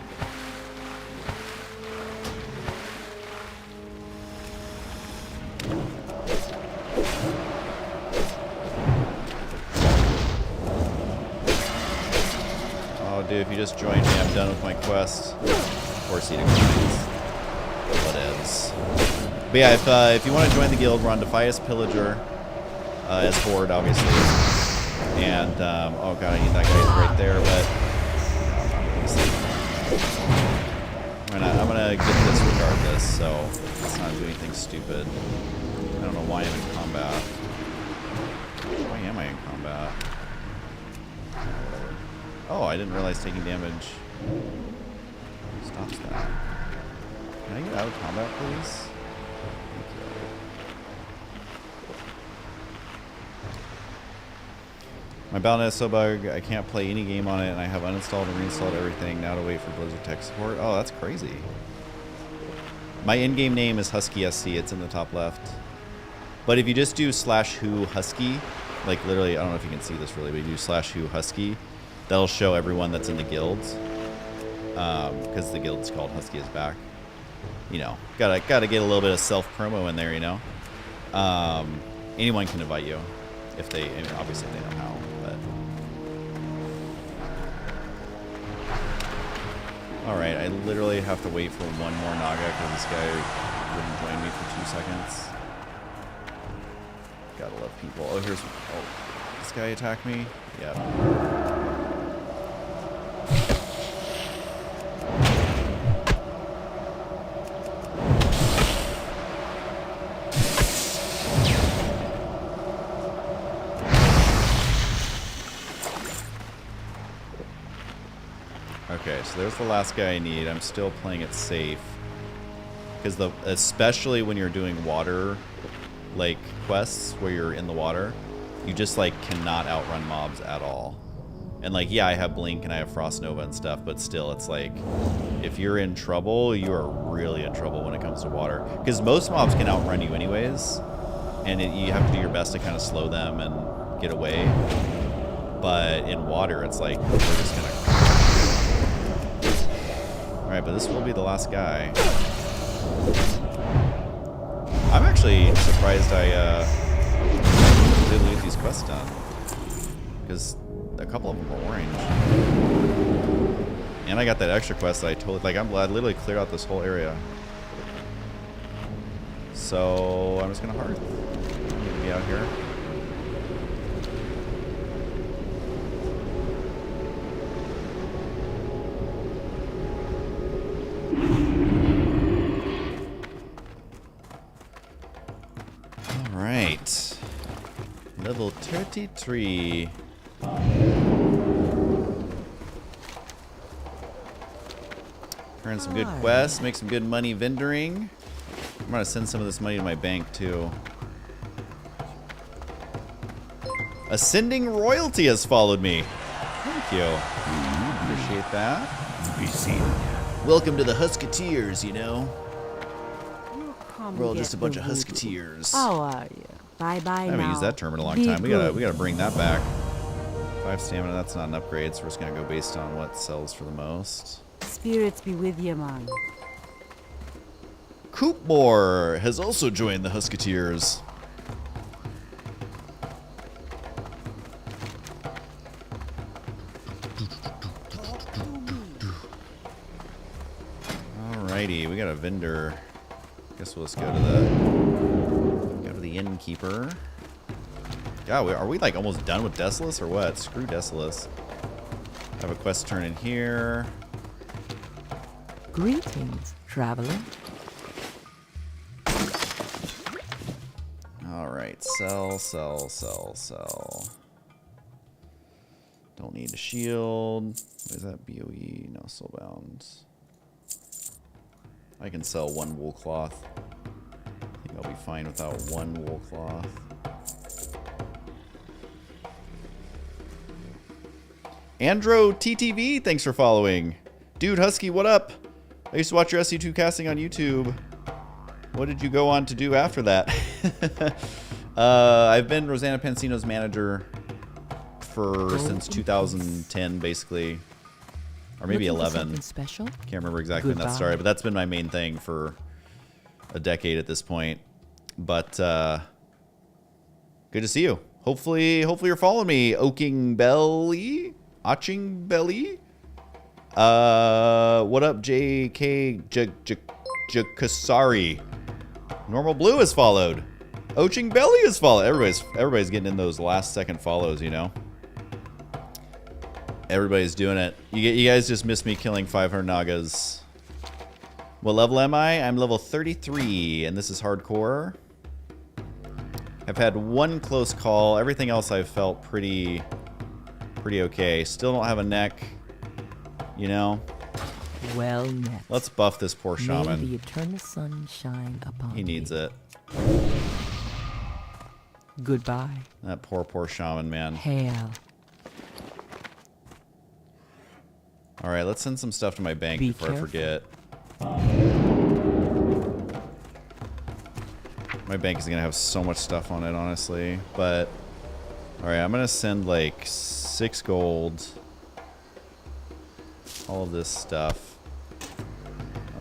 Oh, dude, if you just join me, I'm done with my quest. Of course, he declines. Whatevs. But yeah, if you want to join the guild, we're on Defias Pillager. As Horde, obviously. And, oh god, I need that guy right there, but... I'm gonna get this regardless, so let's not do anything stupid. I don't know why I'm in combat. Why am I in combat? Oh, I didn't realize taking damage stops that. Can I get out of combat, please? My Battle.net is so bug, I can't play any game on it, and I have uninstalled and reinstalled everything now to wait for Blizzard tech support. Oh, that's crazy. My in-game name is HuskySC. It's in the top left. But if you just do /who husky, like literally, I don't know if you can see this really, but you do /who husky, that'll show everyone that's in the guild. Because the guild's called Husky is Back. You know, gotta get a little bit of self-promo in there, you know. Anyone can invite you. If they, I mean, obviously they know how, but. Alright, I literally have to wait for one more Naga because this guy wouldn't join me for 2 seconds. Gotta love people. Oh, here's, oh, this guy attacked me? Yeah. Okay, so there's the last guy I need. I'm still playing it safe. Because especially when you're doing water, like, quests where you're in the water, you just, like, cannot outrun mobs at all. And, like, yeah, I have Blink and I have Frost Nova and stuff, but still, it's like, if you're in trouble, you are really in trouble when it comes to water. Because most mobs can outrun you anyways, and you have to do your best to kind of slow them and get away. But in water, it's like, they're just gonna... Alright, but this will be the last guy. I'm actually surprised I did get these quests done. Because a couple of them were orange. And I got that extra quest that I totally... Like, I literally cleared out this whole area. So, I'm just gonna hearth. I'm gonna be out here. Alright. Level 33. Earn some good quests, make some good money vendoring. I'm gonna send some of this money to my bank too. Ascending Royalty has followed me. Thank you. Appreciate that. Be seen. Welcome to the Husketeers, you know. Come We're all get just a bunch the of voodoo. Husketeers. How are you? Bye bye. I haven't used that term in a long time. We gotta bring that back. 5 stamina, that's not an upgrade, so we're just gonna go based on what sells for the most. Spirits be with you, man. Coopmore has also joined the Husketeers. Alrighty, we got a vendor. Guess we'll just go to the innkeeper. God, are we like almost done with Desolace or what? Screw Desolace. I have a quest turn in here. Greetings, traveler. Alright, sell. Don't need a shield. What is that? BOE? No, soulbound. I can sell 1 wool cloth. I think I'll be fine without 1 wool cloth. Andro TTV, thanks for following. Dude, Husky, what up? I used to watch your SC2 casting on YouTube. What did you go on to do after that? I've been Rosanna Pansino's manager since 2010, basically. Or maybe Looking for 11. something special? Can't remember exactly when that started, but that's been my main thing for a decade at this point. But good to see you. Hopefully you're following me, Oching Belly. What up, JK Jakasari? Normal Blue has followed. Oching Belly has followed. Everybody's getting in those last second follows, you know. Everybody's doing it. You guys just missed me killing 500 Nagas. What level am I? I'm level 33, and this is hardcore. I've had 1 close call. Everything else I've felt pretty okay. Still don't have a neck, you know. Well met. Let's buff this poor May shaman. the eternal sun shine upon He needs it. Goodbye. That poor shaman, man. Hail. All right, let's send some stuff to my bank Be before careful. I forget. My bank is gonna have so much stuff on it, honestly. But all right, I'm gonna send like 6 gold. All of this stuff.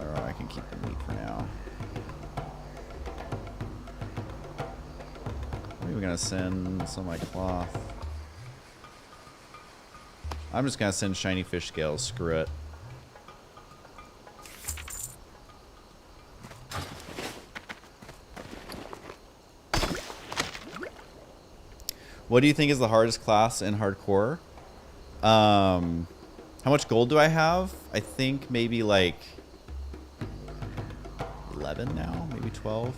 All right, I can keep the meat for now. Maybe we're gonna send some of my cloth. I'm just gonna send shiny fish scales. Screw it. What do you think is the hardest class in hardcore? How much gold do I have? I think maybe like 11 now, maybe 12.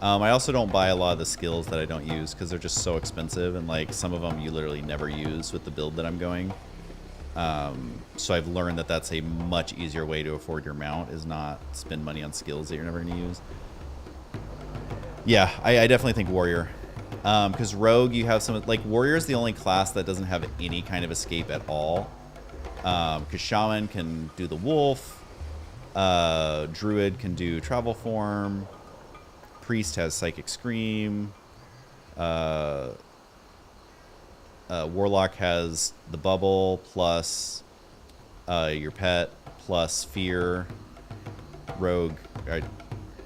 I also don't buy a lot of the skills that I don't use because they're just so expensive, and like some of them you literally never use with the build that I'm going. So I've learned that that's a much easier way to afford your mount, is not spend money on skills that you're never going to use. Yeah, I definitely think warrior. Because rogue, you have some, like, warrior is the only class that doesn't have any kind of escape at all. Because shaman can do the wolf, druid can do travel form, priest has psychic scream, warlock has the bubble plus your pet plus fear. Rogue, I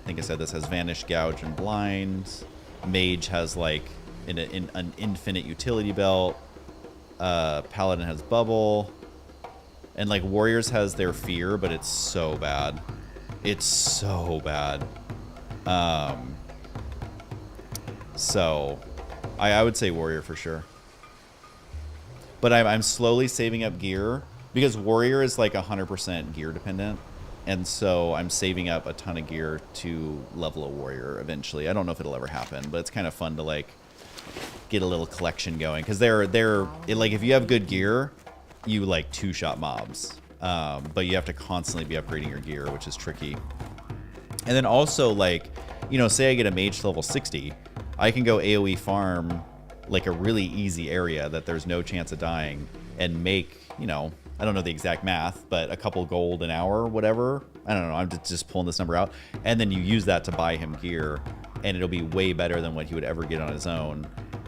think I said this, has vanish, gouge, and blind. Mage has like an infinite utility belt. Paladin has bubble. And like warriors has their fear, but it's so bad. It's so bad. So I would say warrior for sure. But I'm slowly saving up gear because warrior is like 100% gear dependent. And so I'm saving up a ton of gear to level a warrior eventually. I don't know if it'll ever happen, but it's kind of fun to like get a little collection going. Because they're like, if you have good gear, you like two-shot mobs. But you have to constantly be upgrading your gear, which is tricky. And then also like, you know, say I get a mage to level 60, I can go AoE farm like a really easy area that there's no chance of dying and make, you know, I don't know the exact math, but a couple gold an hour or whatever. I don't know. I'm just pulling this number out. And then you use that to buy him gear, and it'll be way better than what he would ever get on his own.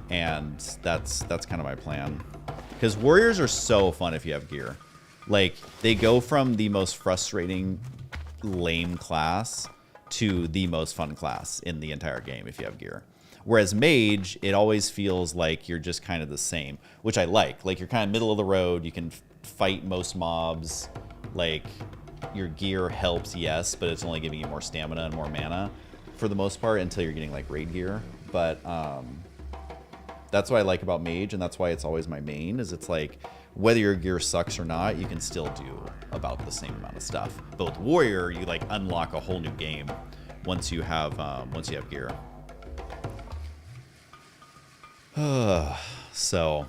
And that's kind of my plan. Because warriors are so fun if you have gear. Like, they go from the most frustrating, lame class to the most fun class in the entire game if you have gear. Whereas mage, it always feels like you're just kind of the same, which I like. Like, you're kind of middle of the road. You can fight most mobs. Like, your gear helps, yes, but it's only giving you more stamina and more mana for the most part until you're getting like raid gear. But that's what I like about mage, and that's why it's always my main, is it's like whether your gear sucks or not, you can still do about the same amount of stuff. But with warrior, you like unlock a whole new game once you have gear. So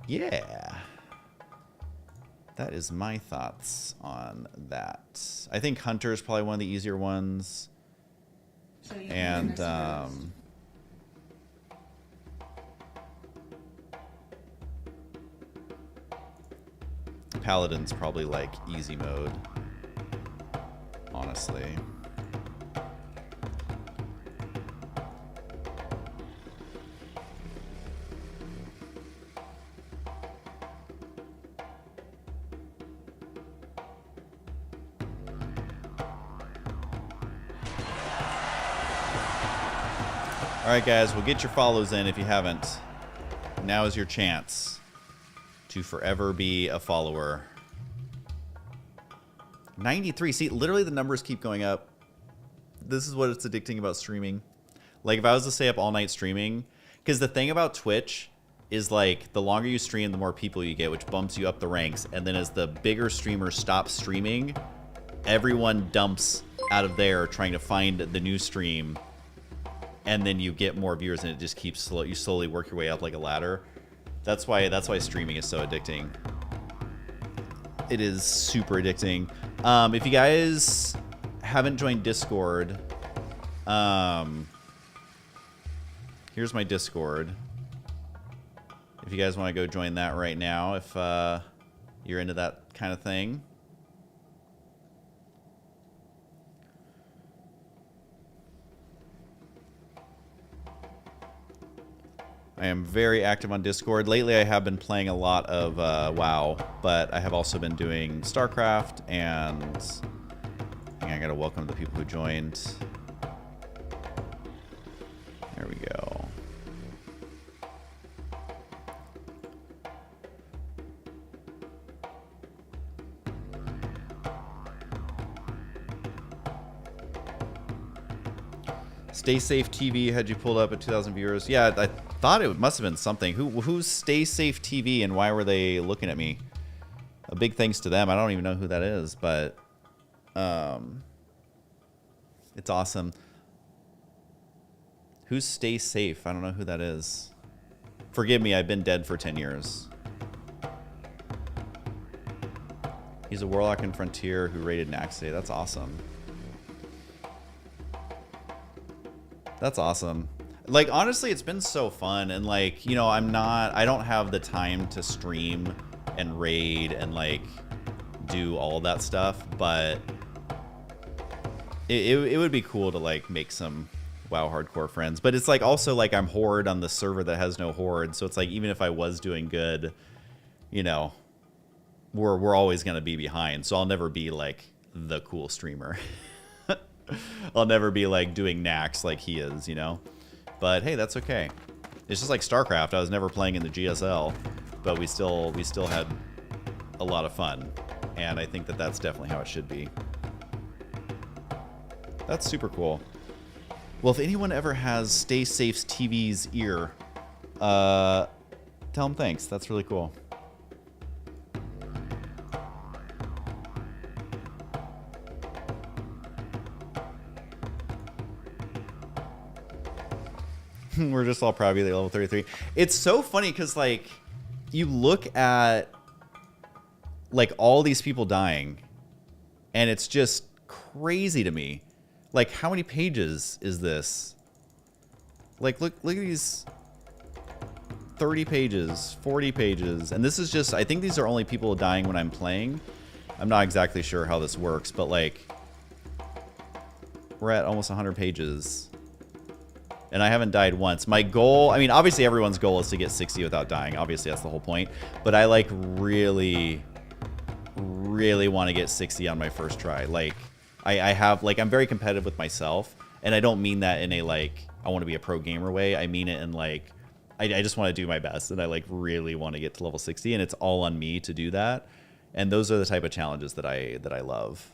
yeah, that is my thoughts on that. I think hunter is probably one of the easier ones, and paladin's probably like easy mode, honestly. All right, guys, well, get your follows in if you haven't. Now is your chance to forever be a follower. 93. See, literally the numbers keep going up. This is what it's addicting about streaming. Like, if I was to stay up all night streaming, because the thing about Twitch is, like, the longer you stream, the more people you get, which bumps you up the ranks. And then as the bigger streamers stop streaming, everyone dumps out of there trying to find the new stream. And then you get more viewers, and it just keeps slow. You slowly work your way up like a ladder. That's why streaming is so addicting. It is super addicting. If you guys haven't joined Discord, here's my Discord. If you guys want to go join that right now, if you're into that kind of thing. I am very active on Discord. Lately, I have been playing a lot of WoW, but I have also been doing StarCraft, and I gotta welcome the people who joined. There we go. Stay Safe TV had you pulled up at 2,000 viewers. Yeah, I thought it must have been something. Who's Stay Safe TV, and why were they looking at me? A big thanks to them. I don't even know who that is, but it's awesome. Who's Stay Safe? I don't know who that is. Forgive me, I've been dead for 10 years. He's a warlock in Frontier who raided Nax today. That's awesome. That's awesome. Like, honestly, it's been so fun. And, like, you know, I don't have the time to stream and raid and, like, do all that stuff. But it would be cool to, like, make some WoW hardcore friends. But it's, like, also, like, I'm Horde on the server that has no Horde. So it's, like, even if I was doing good, you know, we're always going to be behind. So I'll never be, like, the cool streamer. I'll never be, like, doing Nax like he is, you know? But, hey, that's okay. It's just like StarCraft. I was never playing in the GSL, but we still had a lot of fun. And I think that that's definitely how it should be. That's super cool. Well, if anyone ever has Stay Safe's TV's ear, tell him thanks. That's really cool. We're just all proud to be like level 33. It's so funny because, like, you look at, like, all these people dying, and it's just crazy to me. Like, how many pages is this? Like, look at these 30 pages, 40 pages. And this is just, I think these are only people dying when I'm playing. I'm not exactly sure how this works, but, like, we're at almost 100 pages. And I haven't died once. My goal, I mean, obviously everyone's goal is to get 60 without dying. Obviously, that's the whole point. But I, like, really want to get 60 on my first try. Like, I have, like, I'm very competitive with myself. And I don't mean that in a, like, I want to be a pro gamer way. I mean it in, like, I just want to do my best. And I, like, really want to get to level 60. And it's all on me to do that. And those are the type of challenges that I love.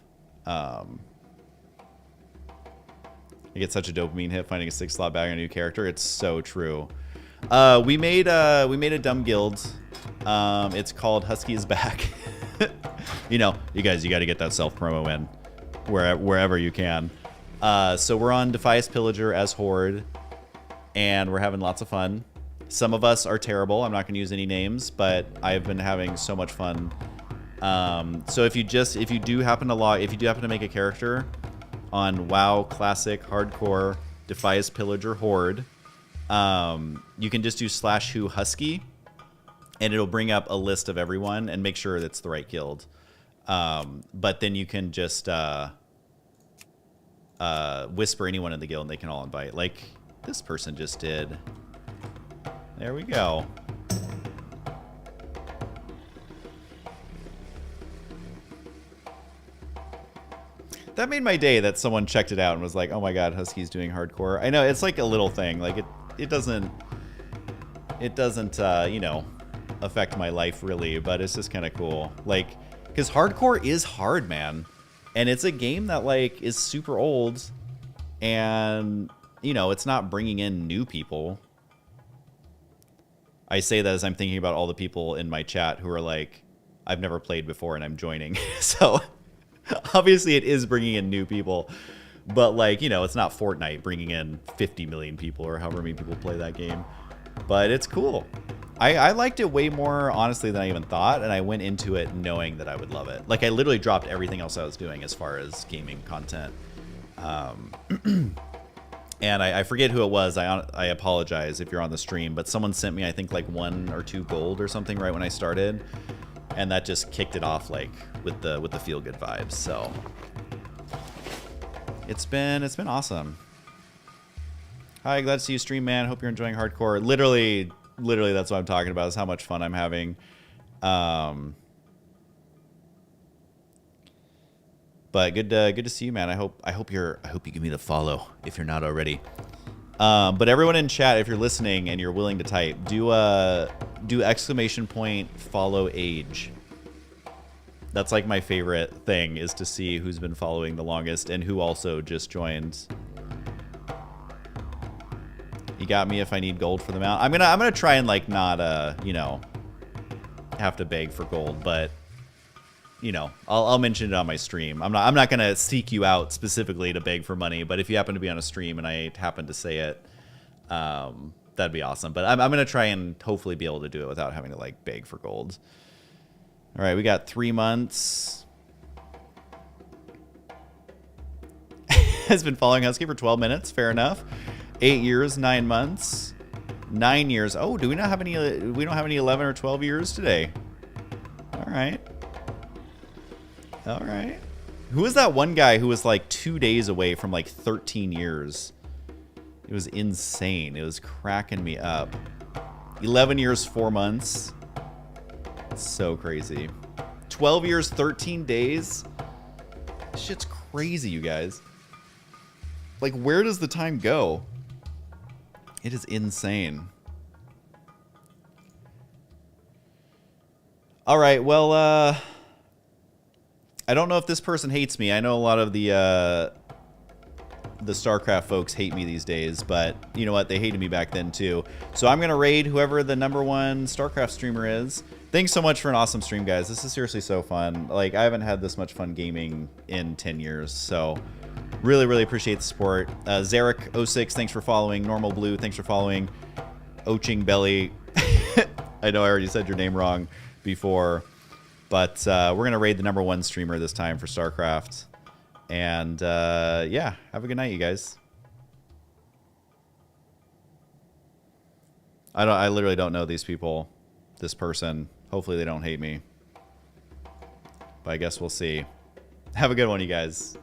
You get such a dopamine hit finding a 6-slot bag on a new character. It's so true. We made a dumb guild. It's called Husky is Back. You know, you guys, you got to get that self promo in wherever you can. So we're on Defias Pillager as Horde, and we're having lots of fun. Some of us are terrible. I'm not going to use any names, but I've been having so much fun. So if you do happen to make a character on WoW Classic, Hardcore, Defias Pillager, Horde, you can just do /who Husky, and it'll bring up a list of everyone and make sure that's the right guild. But then you can just whisper anyone in the guild and they can all invite. Like this person just did. There we go. That made my day that someone checked it out and was like, oh my god, Husky's doing hardcore. I know, it's like a little thing. Like, it doesn't you know, affect my life really, but it's just kind of cool. Like, because hardcore is hard, man. And it's a game that, like, is super old. And, you know, it's not bringing in new people. I say that as I'm thinking about all the people in my chat who are like, I've never played before and I'm joining. So... obviously, it is bringing in new people, but, like, you know, it's not Fortnite bringing in 50 million people or however many people play that game. But it's cool. I liked it way more, honestly, than I even thought, and I went into it knowing that I would love it. Like, I literally dropped everything else I was doing as far as gaming content. And I forget who it was. I apologize if you're on the stream, but someone sent me, I think, like 1 or 2 gold or something right when I started. And that just kicked it off, like, with the feel good vibes. So it's been awesome. Hi, glad to see you stream, man. Hope you're enjoying hardcore. Literally that's what I'm talking about, is how much fun I'm having. But good to see you, man. I hope you give me the follow if you're not already. But everyone in chat, if you're listening and you're willing to type, do ! Follow age. That's like my favorite thing, is to see who's been following the longest and who also just joined. You got me if I need gold for the mount. I'm gonna try and, like, not you know, have to beg for gold, but you know, I'll mention it on my stream. I'm not gonna seek you out specifically to beg for money, but if you happen to be on a stream and I happen to say it, that'd be awesome. But I'm gonna try and hopefully be able to do it without having to, like, beg for gold. All right, we got 3 months. Has been following Husky for 12 minutes. Fair enough. 8 years, 9 months, 9 years. Oh, do we not have any? We don't have any 11 or 12 years today. All right. All right. Who was that one guy who was like 2 days away from like 13 years? It was insane. It was cracking me up. 11 years, 4 months. So crazy. 12 years, 13 days. This shit's crazy, you guys. Like, where does the time go? It is insane. All right, well, I don't know if this person hates me. I know a lot of the StarCraft folks hate me these days, but you know what? They hated me back then too. So I'm gonna raid whoever the #1 StarCraft streamer is. Thanks so much for an awesome stream, guys. This is seriously so fun. Like, I haven't had this much fun gaming in 10 years, so really, really appreciate the support. Zarek06, thanks for following. Normal Blue, thanks for following. Oching Belly, I know I already said your name wrong before, but we're going to raid the #1 streamer this time for StarCraft. And yeah, have a good night, you guys. I literally don't know these people, this person. Hopefully they don't hate me. But I guess we'll see. Have a good one, you guys.